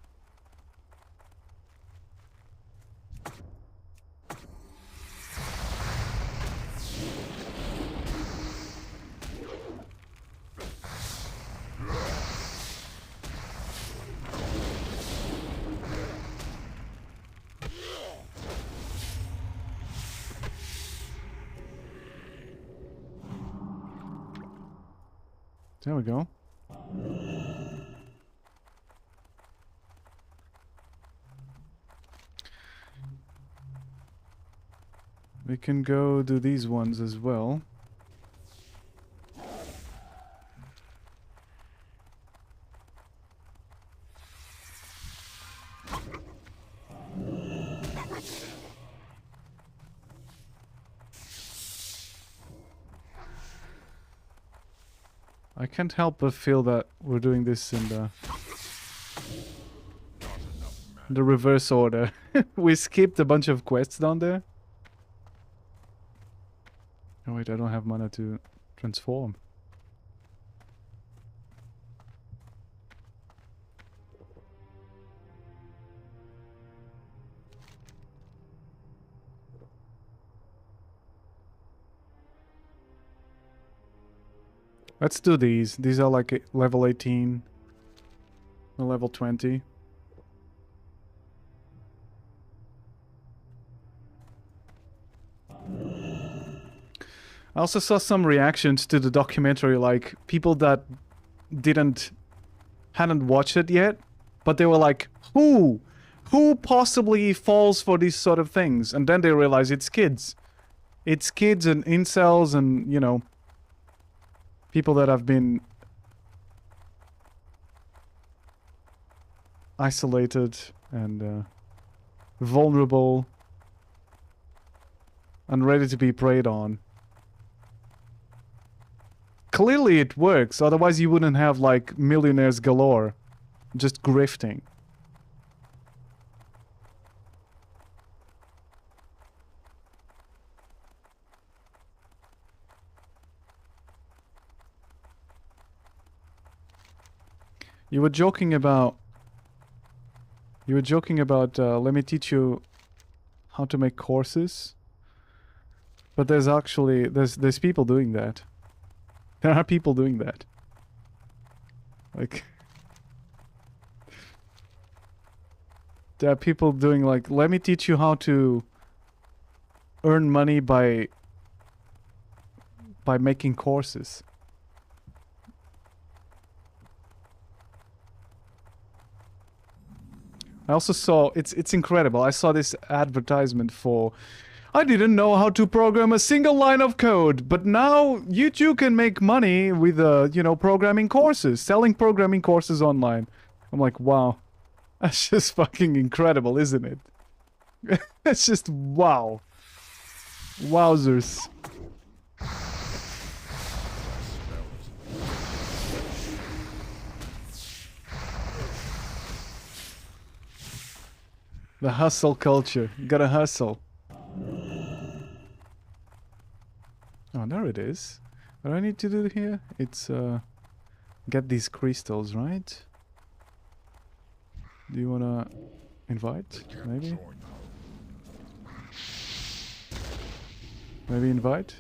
There we go. We can go do these ones as well. I can't help but feel that we're doing this in the reverse order. We skipped a bunch of quests down there. Oh wait, I don't have mana to transform. Let's do these. These are like level 18 or level 20. I also saw some reactions to the documentary, like people that hadn't watched it yet, but they were like, who possibly falls for these sort of things? And then they realize it's kids. It's kids and incels and, you know, people that have been isolated and vulnerable and ready to be preyed on. Clearly it works, otherwise you wouldn't have like millionaires galore just grifting. You were joking about let me teach you how to make courses. But there's actually there's people doing that. There are people doing that. Like there are people doing like, let me teach you how to earn money by making courses. I also saw, it's incredible. I saw this advertisement for, I didn't know how to program a single line of code, but now you too can make money with, you know, programming courses, selling programming courses online. I'm like, wow, that's just fucking incredible, isn't it? It's just wow. Wowzers. The hustle culture. You gotta hustle. Oh, there it is. What do I need to do here? It's, get these crystals, right? Do you wanna invite? Maybe? Maybe invite?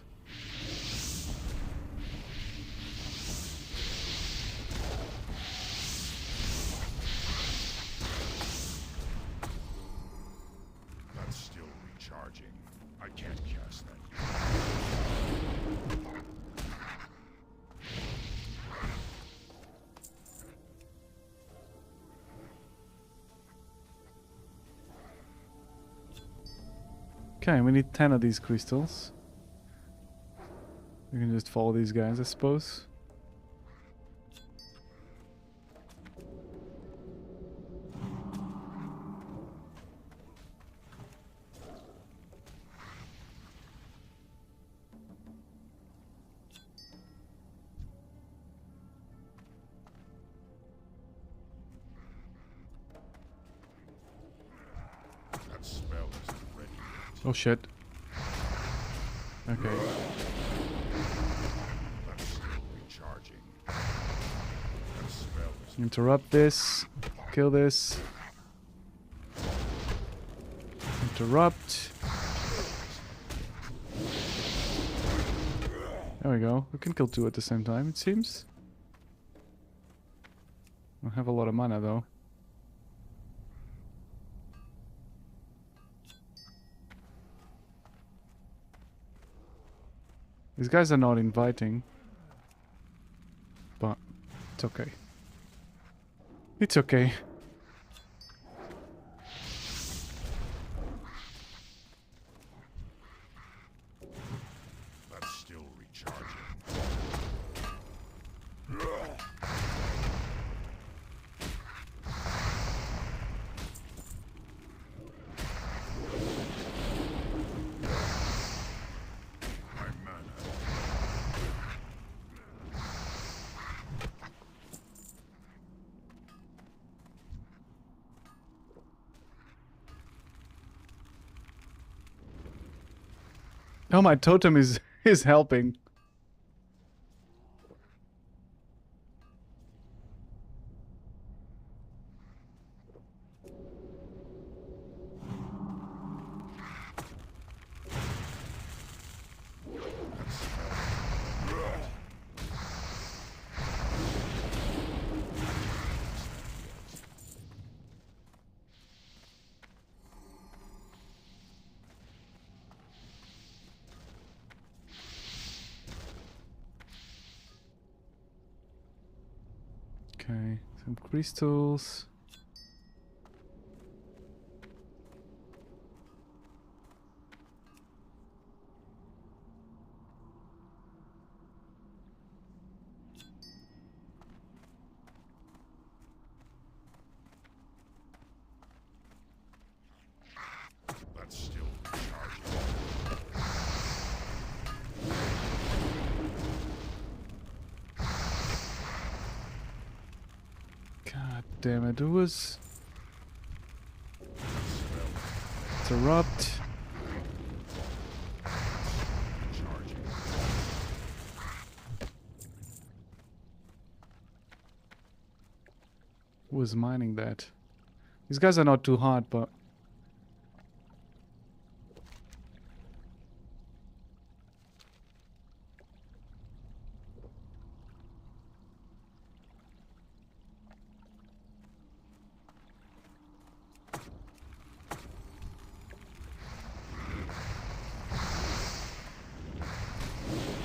That's still recharging. I can't cast that. Okay, we need 10 of these crystals. We can just follow these guys, I suppose. That spell isn't ready yet. Oh shit. Okay. That's still recharging. That spell is Interrupt this. Kill this. Interrupt. There we go. We can kill two at the same time, it seems. I have a lot of mana though. These guys are not inviting. But it's okay. It's okay. that's still recharging. My mana. Oh, my totem is helping. Okay, some crystals. That's still recharging. God damn it, it was... Interrupt. Recharging. Who was mining that? These guys are not too hard, but...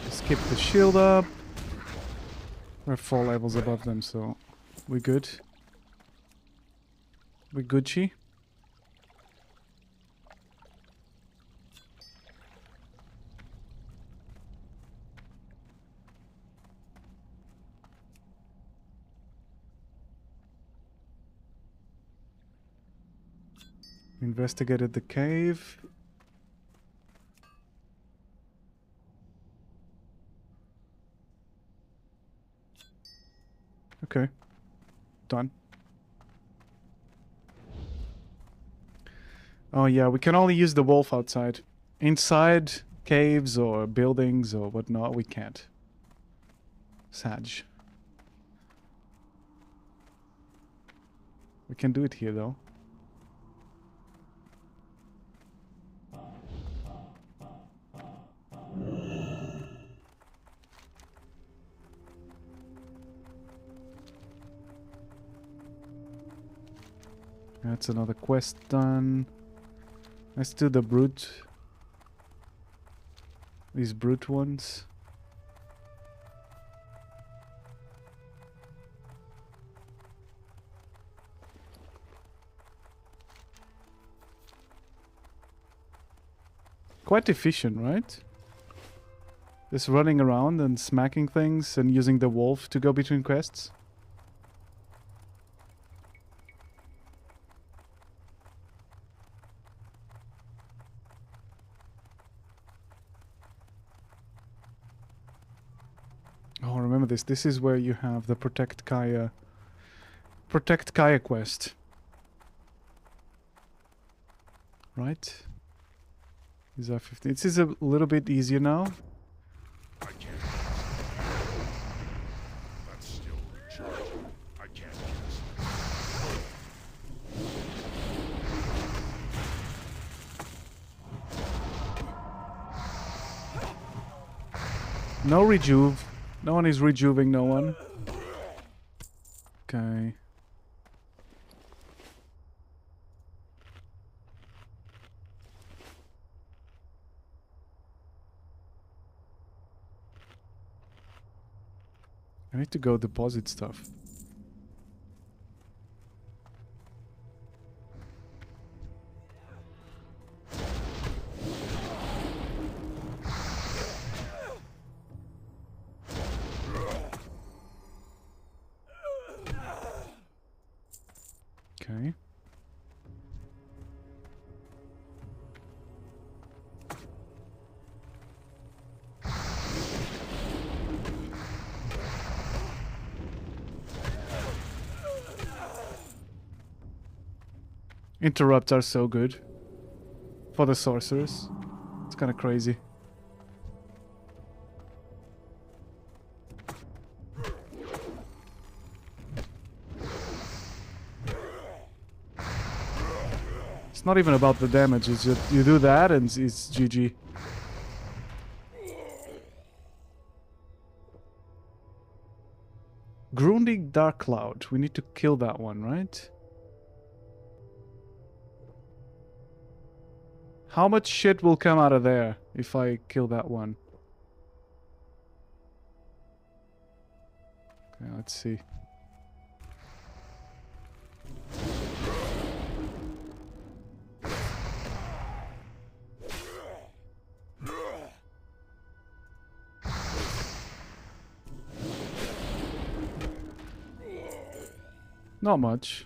Just keep the shield up. We're 4 levels above them, so we're good. We're Gucci. Investigated the cave. Okay. Done. Oh yeah, we can only use the wolf outside. Inside caves or buildings or whatnot, we can't. Sag. We can do it here though. That's another quest done. Let's do the brute. These brute ones. quite efficient, right? Just running around and smacking things and using the wolf to go between quests. Oh, remember this. This is where you have the Protect Kaya quest. Right? These are 15. This is a little bit easier now. I can't. That's still recharging. I can't cast it. No rejuve. No one is rejuving no one. Okay. I need to go deposit stuff. Okay. Interrupts are so good for the sorcerers. It's kind of crazy. It's not even about the damage, it's just you do that and it's GG. Grundig Dark Cloud. We need to kill that one, right? How much shit will come out of there if I kill that one? Okay, let's see. Not much.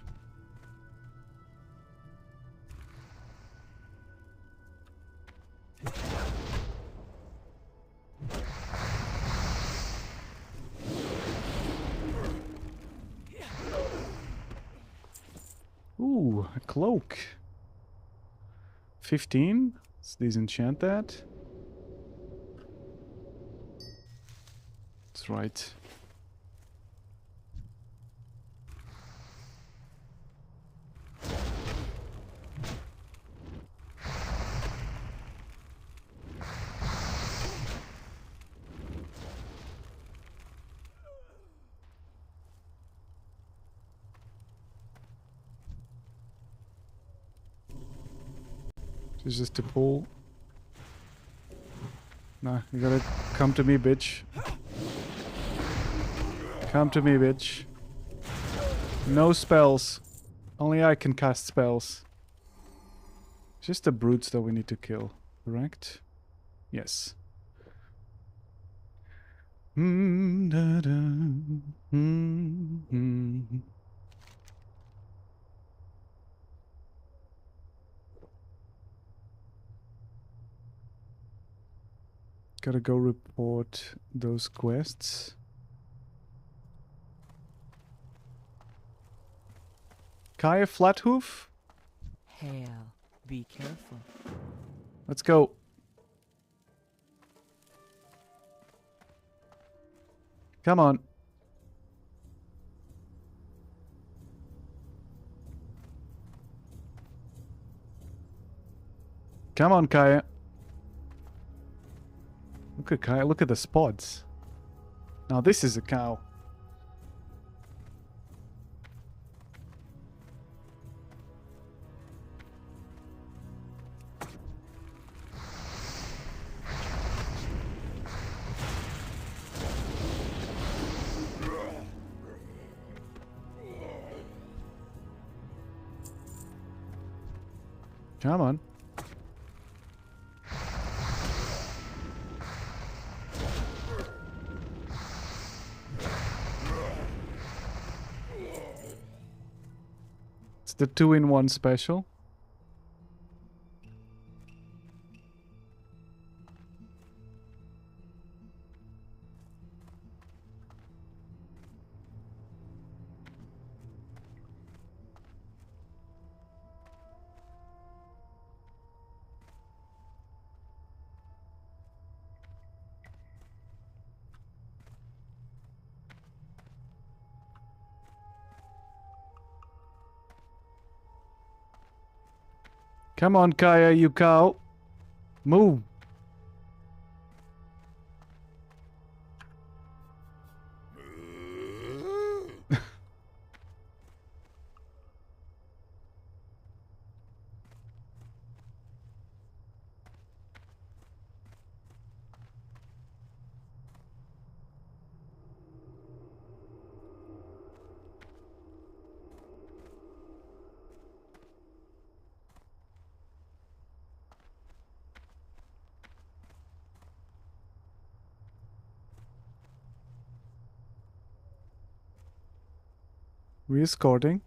Ooh, a cloak. 15? Let's disenchant that. That's right. It's just a pull. Nah, you gotta come to me, bitch. Come to me, bitch. No spells. Only I can cast spells. Just the brutes that we need to kill, correct? Yes. Gotta go report those quests. Kaya Flathoof? Hail, be careful. Let's go. Come on. Come on, Kaya. Look at Kaya, look at the spots. Now this is a cow. Come on. the 2-in-1 special. Come on, Kaya, you cow. Move. We escorting.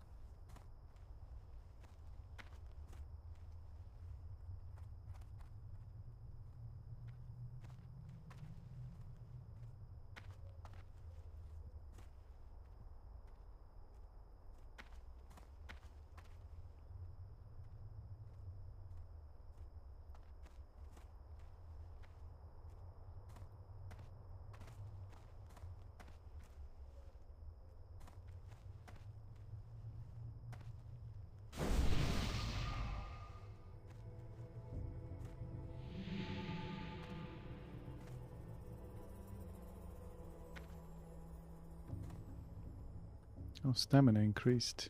Oh, stamina increased.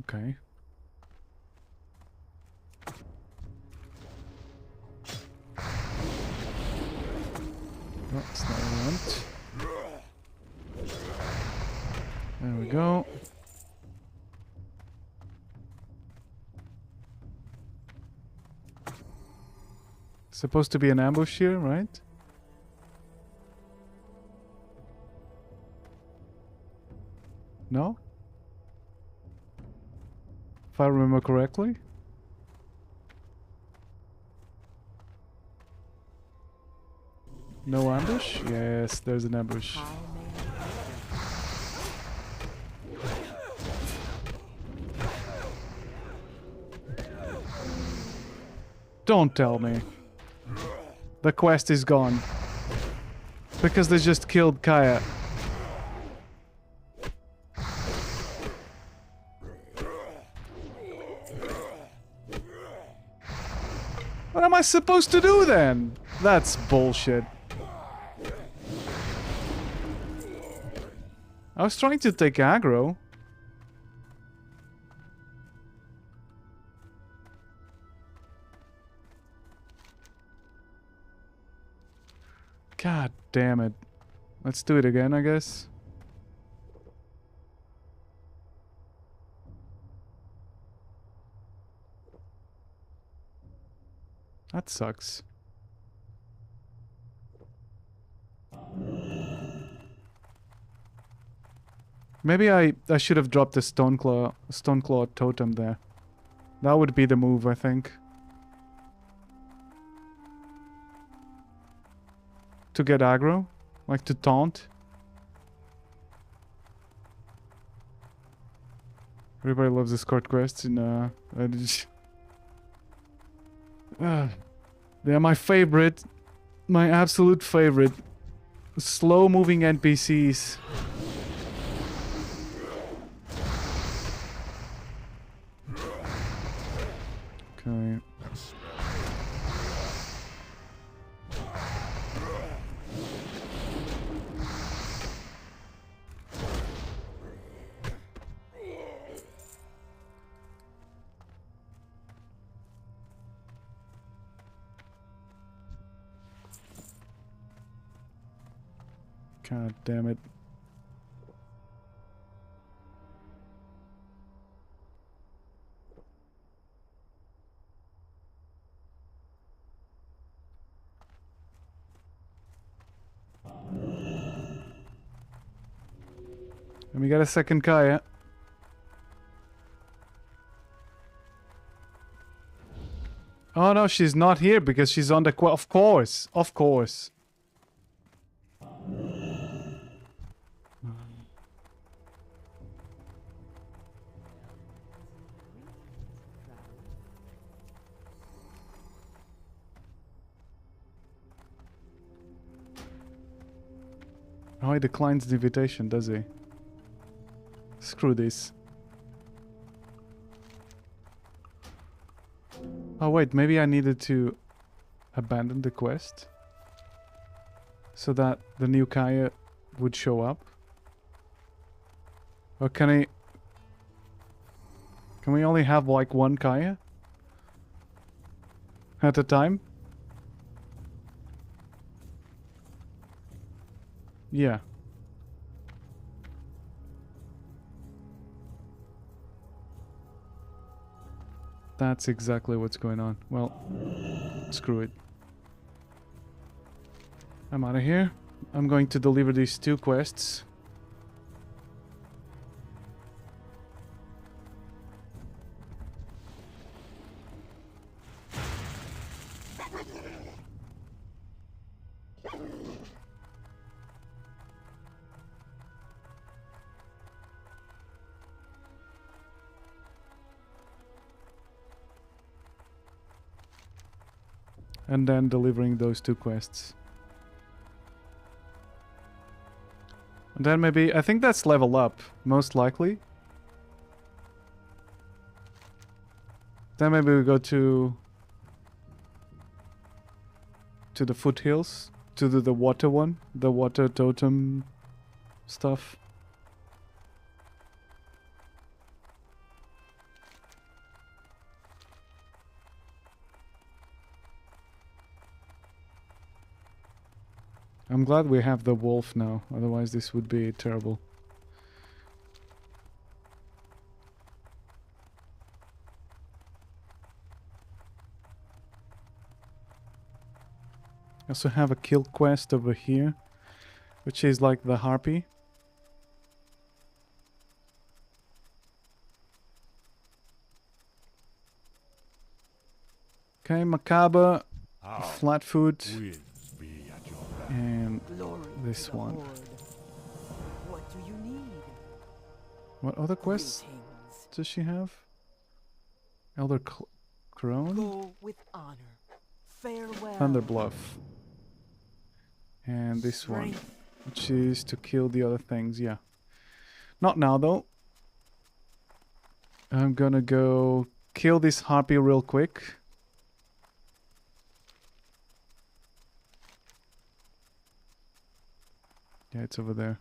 Okay. That's not what I want. There we go. Supposed to be an ambush here, right? No? If I remember correctly? No ambush? Yes, there's an ambush. How may I help you? Don't tell me. The quest is gone. Because they just killed Kaya. What am I supposed to do then? That's bullshit. I was trying to take aggro. God damn it. Let's do it again, I guess. That sucks. Maybe I should have dropped the Stoneclaw totem there. That would be the move, I think. To get aggro? Like to taunt? Everybody loves escort quests in they're my favorite. My absolute favorite. Slow moving NPCs. Okay. God damn it. And we got a second Kaya. Oh no, she's not here because she's on the quest. Of course, of course. Oh, he declines the invitation, does he? Screw this. Oh wait, maybe I needed to abandon the quest so that the new Kaya would show up. Or can we only have like one Kaya at a time? Yeah. That's exactly what's going on. Well, screw it. I'm out of here. I'm going to deliver these 2 quests. And then delivering those 2 quests. And then maybe, I think that's level up, most likely. Then maybe we go to the foothills, to the water one, the water totem stuff. I'm glad we have the wolf now, otherwise this would be terrible. I also have a kill quest over here, which is like the harpy. Okay, macabre, flatfoot, Winds be at your back. and Glory this to the one. Horde. What do you need? What other quests Greetings. does she have? Elder Crone? Go with honor. Farewell. Thunder Bluff. And this one, Strength. which is to kill the other things, yeah. Not now, though. I'm gonna go kill this harpy real quick. Yeah, it's over there.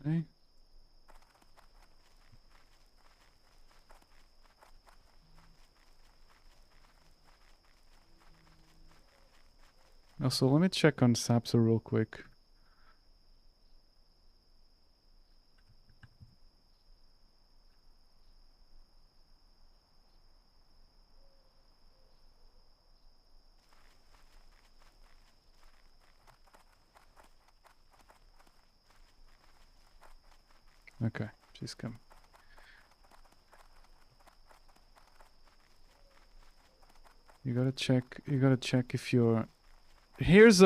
Okay. Also, let me check on Sapsa real quick. Okay, she's come. You gotta check if you're... Here's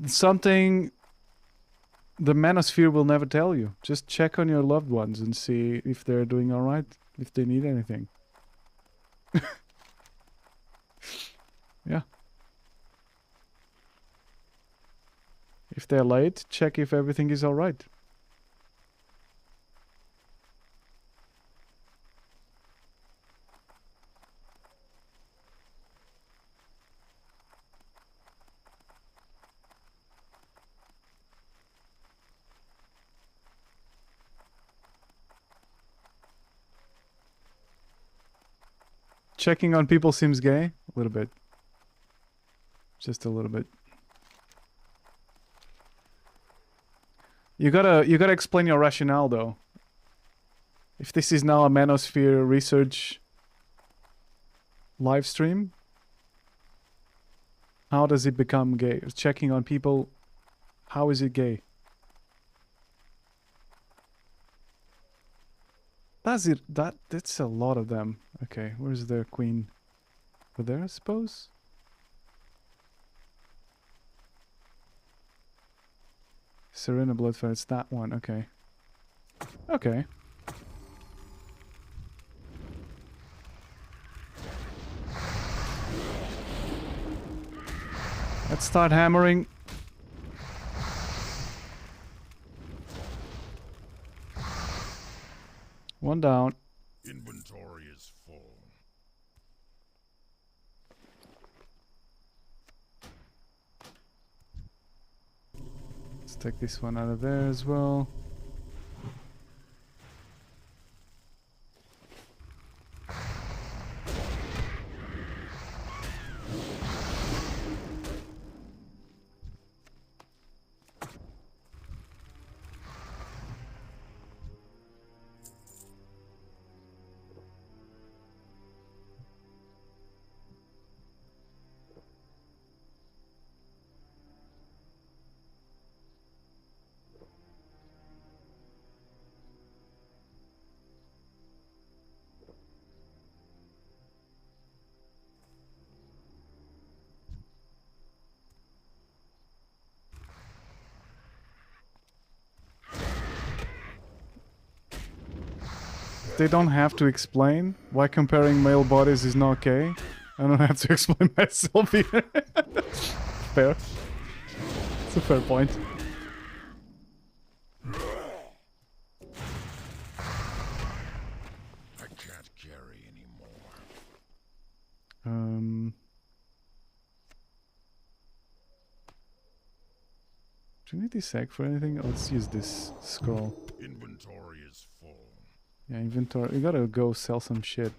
something the manosphere will never tell you. Just check on your loved ones and see if they're doing alright, if they need anything. Yeah. If they're late, check if everything is alright. Checking on people seems gay. A little bit. Just a little bit. You gotta explain your rationale though. If this is now a manosphere research live stream, how does it become gay? Checking on people, how is it gay? That's a lot of them. Okay, where's the queen? Over there, I suppose? Serena Bloodfire, it's that one, okay. Okay. Let's start hammering. One down. Inventory is full. Let's take this one out of there as well. They don't have to explain why comparing male bodies is not okay. I don't have to explain myself here. Fair. It's a fair point. I can't carry anymore. Do you need this egg for anything? Let's use this scroll. Inventory is full. Yeah, inventory. You gotta go sell some shit.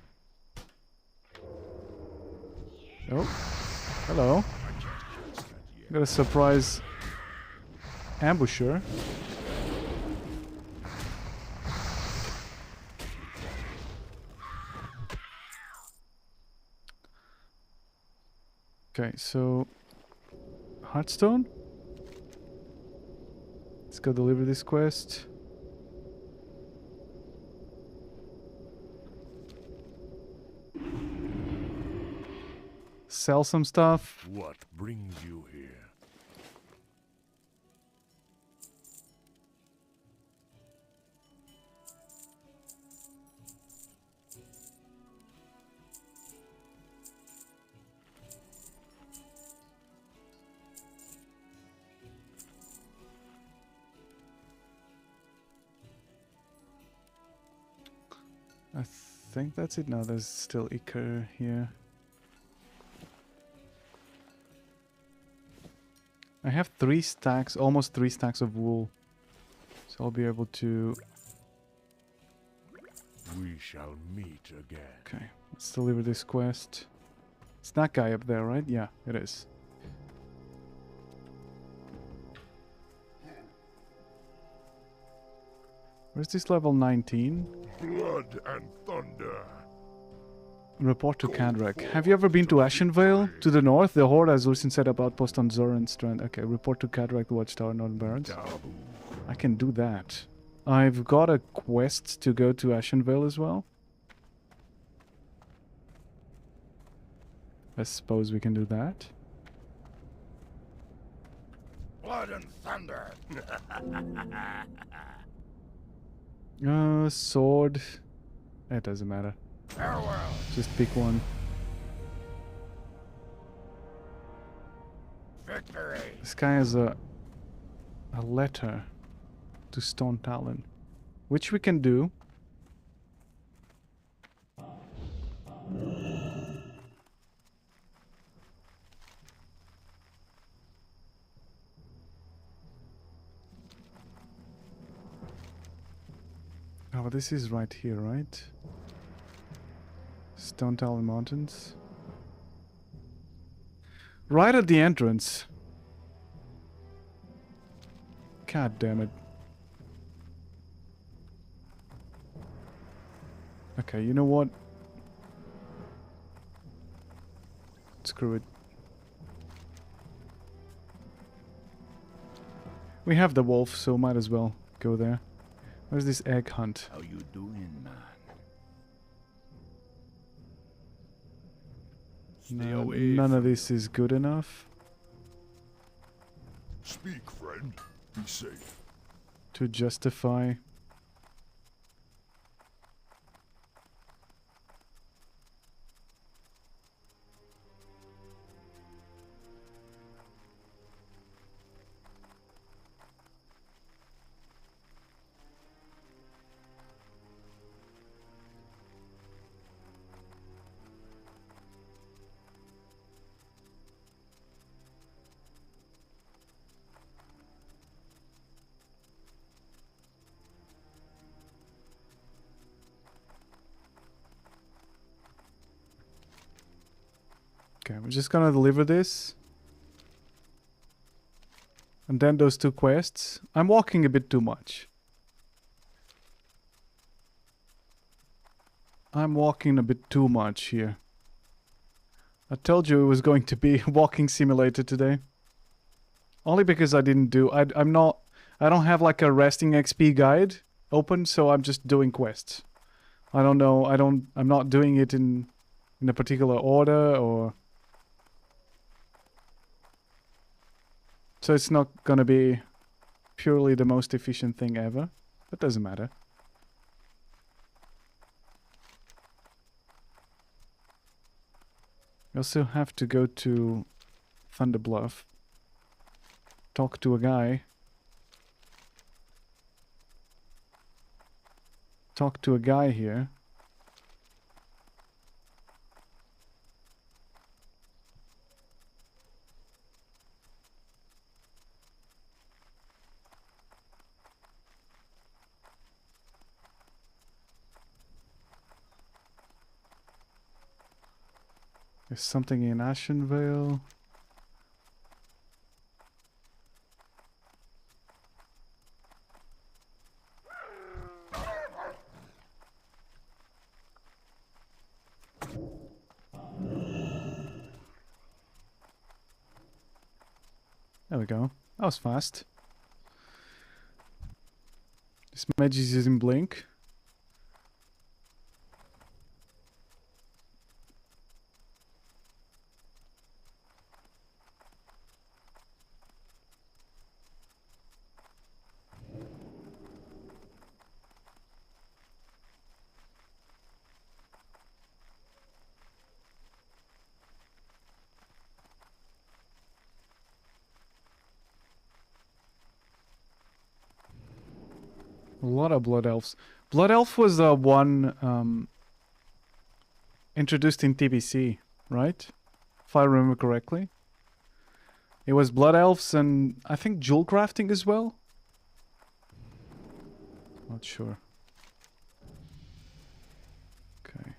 Oh. Hello. Got a surprise ambusher. Okay, so Hearthstone. Let's go deliver this quest. Sell some stuff. What brings you here? I think that's it. No, there's still Iker here. I have 3 stacks, almost 3 stacks of wool. So I'll be able to... We shall meet again. Okay, let's deliver this quest. It's that guy up there, right? Yeah, it is. Where's this level 19? Blood and thunder. Report to Cadrak. Have you ever been to Ashenvale? To the north, the Horde has recently set up outpost on Zoran Strand. Okay, report to Cadrak, the Watchtower, Northern Barrens. I can do that. I've got a quest to go to Ashenvale as well. I suppose we can do that. Blood and thunder. Sword. It doesn't matter. Farewell. Just pick one. Victory. This guy has a letter to Stone Talon, which we can do. Oh, this is right here, right? Stone Talon Mountains. Right at the entrance. God damn it. Okay, you know what? Screw it. We have the wolf, so might as well go there. Where's this egg hunt? How you doing, man? No, none of this is good enough Speak, friend. Be safe. to justify. Okay, we're just gonna deliver this. And then those two quests. I'm walking a bit too much. I'm walking a bit too much here. I told you it was going to be a walking simulator today. Only because I didn't do... I don't have like a resting XP guide open, so I'm just doing quests. I don't know, I'm not doing it in a particular order or... So it's not gonna be purely the most efficient thing ever. But doesn't matter. You also have to go to Thunder Bluff. Talk to a guy. Talk to a guy here. There's something in Ashenvale. There we go. That was fast. This mage is using Blink. A lot of Blood Elves. Blood Elf was one introduced in TBC, right? If I remember correctly. It was Blood Elves and I think jewel crafting as well? Not sure. Okay.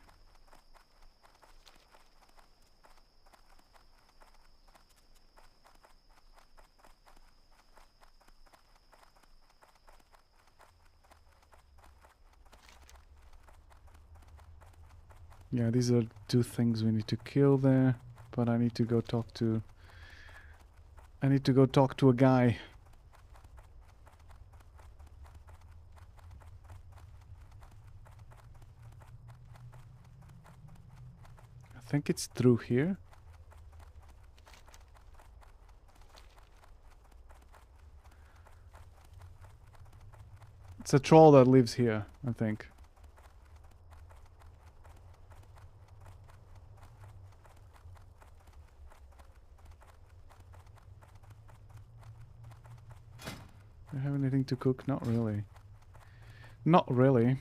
Yeah, these are two things we need to kill there, but I need to go talk to... I need to go talk to a guy. I think it's through here. It's a troll that lives here, I think. Do you have anything to cook? Not really. Not really.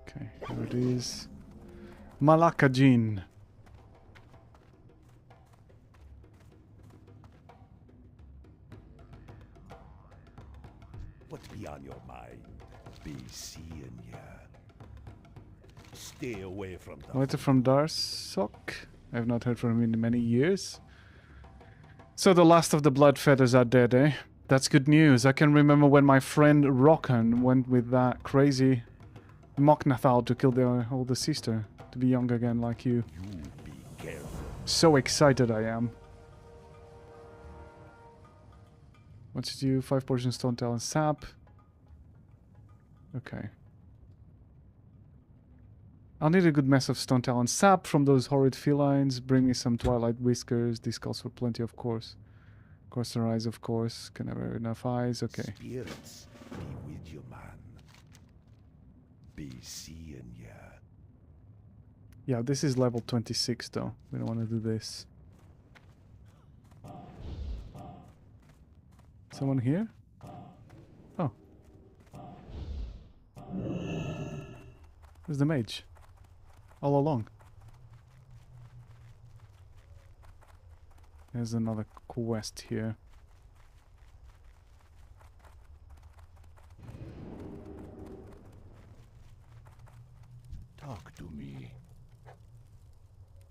Okay, here it is. Malakajin. What be on your mind? Be seeing ya. Stay away from the Letter from Darsok. I have not heard from him in many years. So the last of the blood feathers are dead, eh? That's good news. I can remember when my friend Rokhan went with that crazy Moknathal to kill their older sister. To be young again like you. You be careful. So excited I am. What did you do? 5 portions stone talent sap. Okay. I'll need a good mess of stone talent sap from those horrid felines. Bring me some twilight whiskers. These calls for plenty, of course. Coarser eyes, of course. Can never have enough eyes. Okay. Spirits be with you, man. Be seeing ya. Yeah, this is level 26 though. We don't want to do this. Someone here? Oh. Where's the mage? All along. There's another quest here. Talk to me.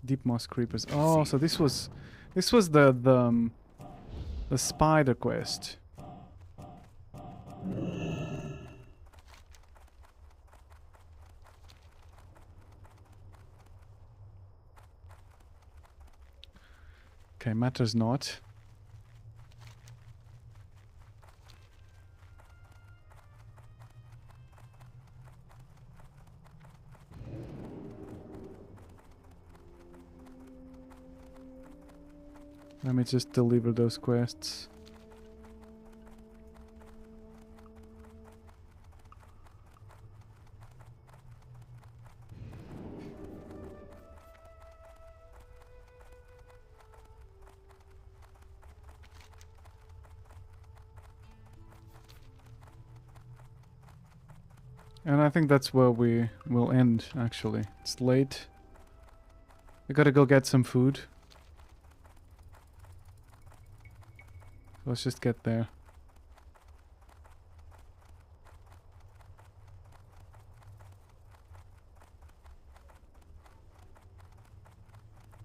Deep moss creepers. Oh, so this was the spider quest. Okay, matters not. Let me just deliver those quests. And I think that's where we will end, actually. It's late. We gotta go get some food. Let's just get there.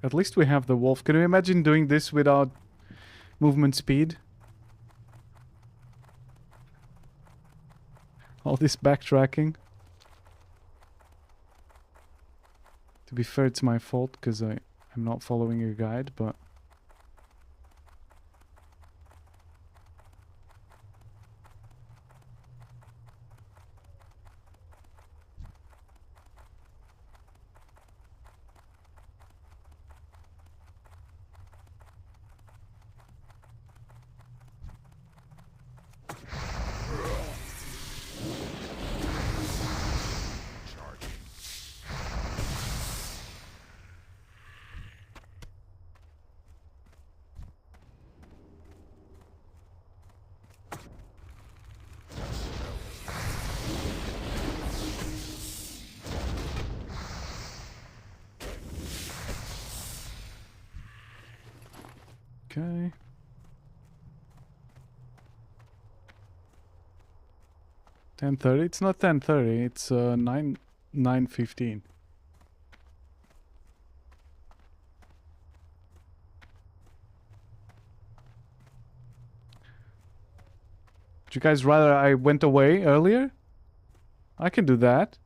At least we have the wolf. Can you imagine doing this without movement speed? All this backtracking. To be fair, it's my fault because I'm not following a guide, but... Okay. $10:30? It's not 10:30, it's 9:15. Would you guys rather I went away earlier? I can do that.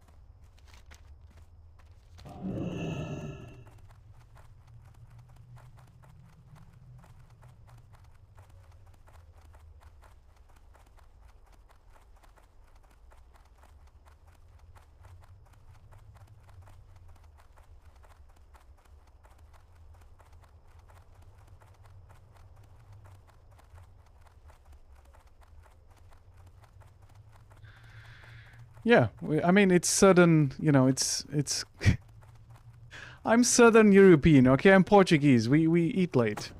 Yeah, I mean, it's southern, you know, it's I'm Southern European, okay? I'm Portuguese. We eat late.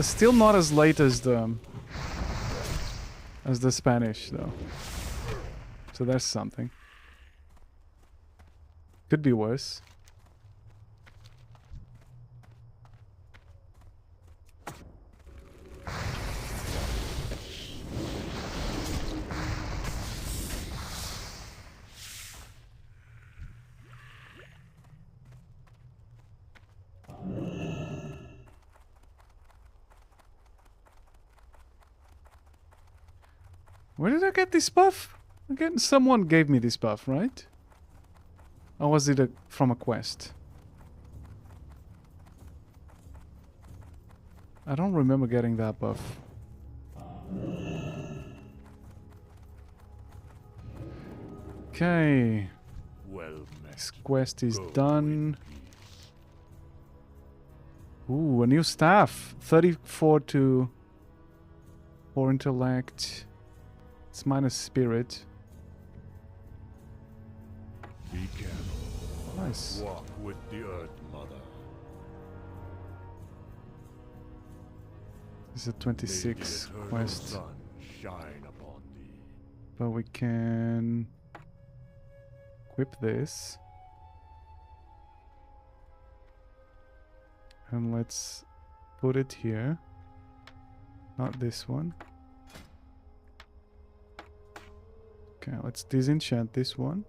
Still not as late as the Spanish, though. So that's something. Could be worse. Where did I get this buff? Again, someone gave me this buff, right? Or was it from a quest? I don't remember getting that buff. Okay. Well met. This quest is Go done. in peace. Ooh, a new staff. 34 to 4 intellect. It's minus spirit. Be careful. Nice. Walk with the Earth Mother. This is a May 26 the eternal quest. sun shine upon thee. But we can equip this. And let's put it here. Not this one. Okay, let's disenchant this one.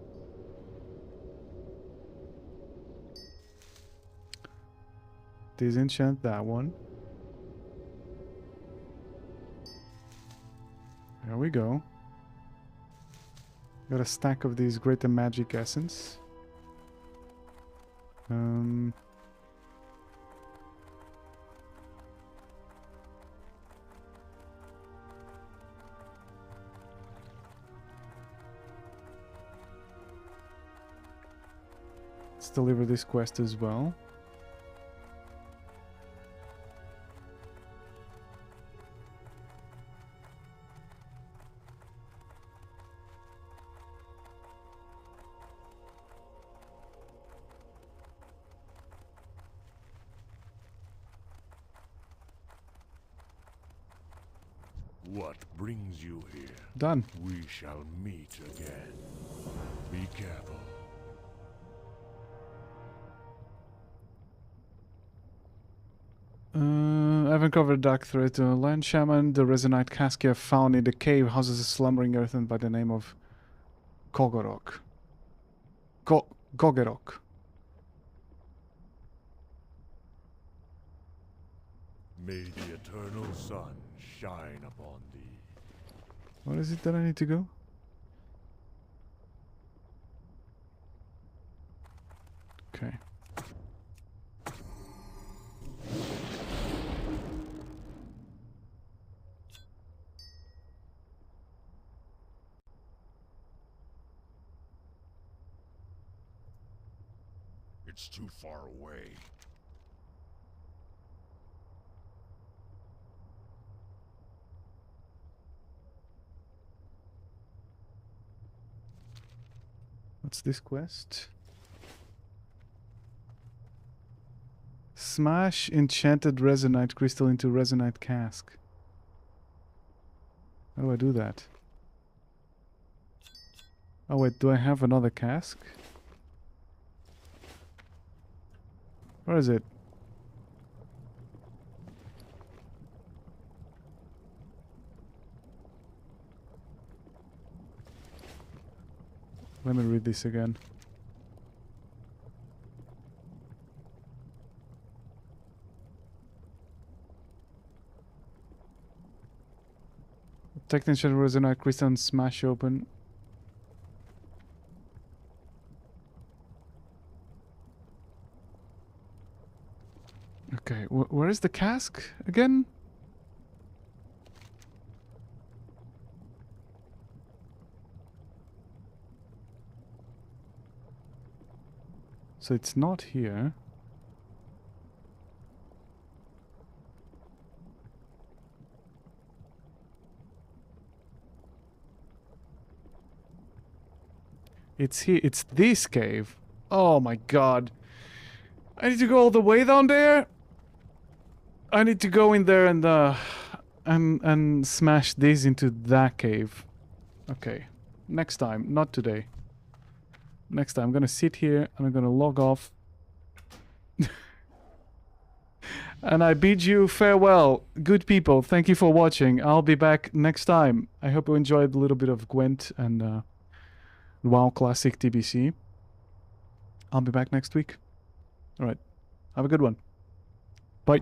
Disenchant that one. There we go. Got a stack of these greater magic essence. Let's deliver this quest as well. What brings you here? Done. We shall meet again. Be careful. I haven't covered Dark Threat. Land Shaman, the Resonite cask you have found in the cave houses a slumbering earthen by the name of Kogorok. Gogorok. May the eternal sun shine upon thee. What is it that I need to go? Okay. It's too far away. What's this quest? Smash enchanted resonite crystal into resonite cask. How do I do that? Oh wait, do I have another cask? Where is it? Let me read this again. Technician resonite crystal and smash open. Okay, where is the cask again? So it's not here. It's here. It's this cave. Oh my god. I need to go all the way down there? I need to go in there and smash this into that cave. Okay. Next time, not today. Next time I'm gonna sit here and I'm gonna log off. And I bid you farewell. Good people, thank you for watching. I'll be back next time. I hope you enjoyed a little bit of Gwent and WoW Classic TBC. I'll be back next week. Alright. Have a good one. Bye.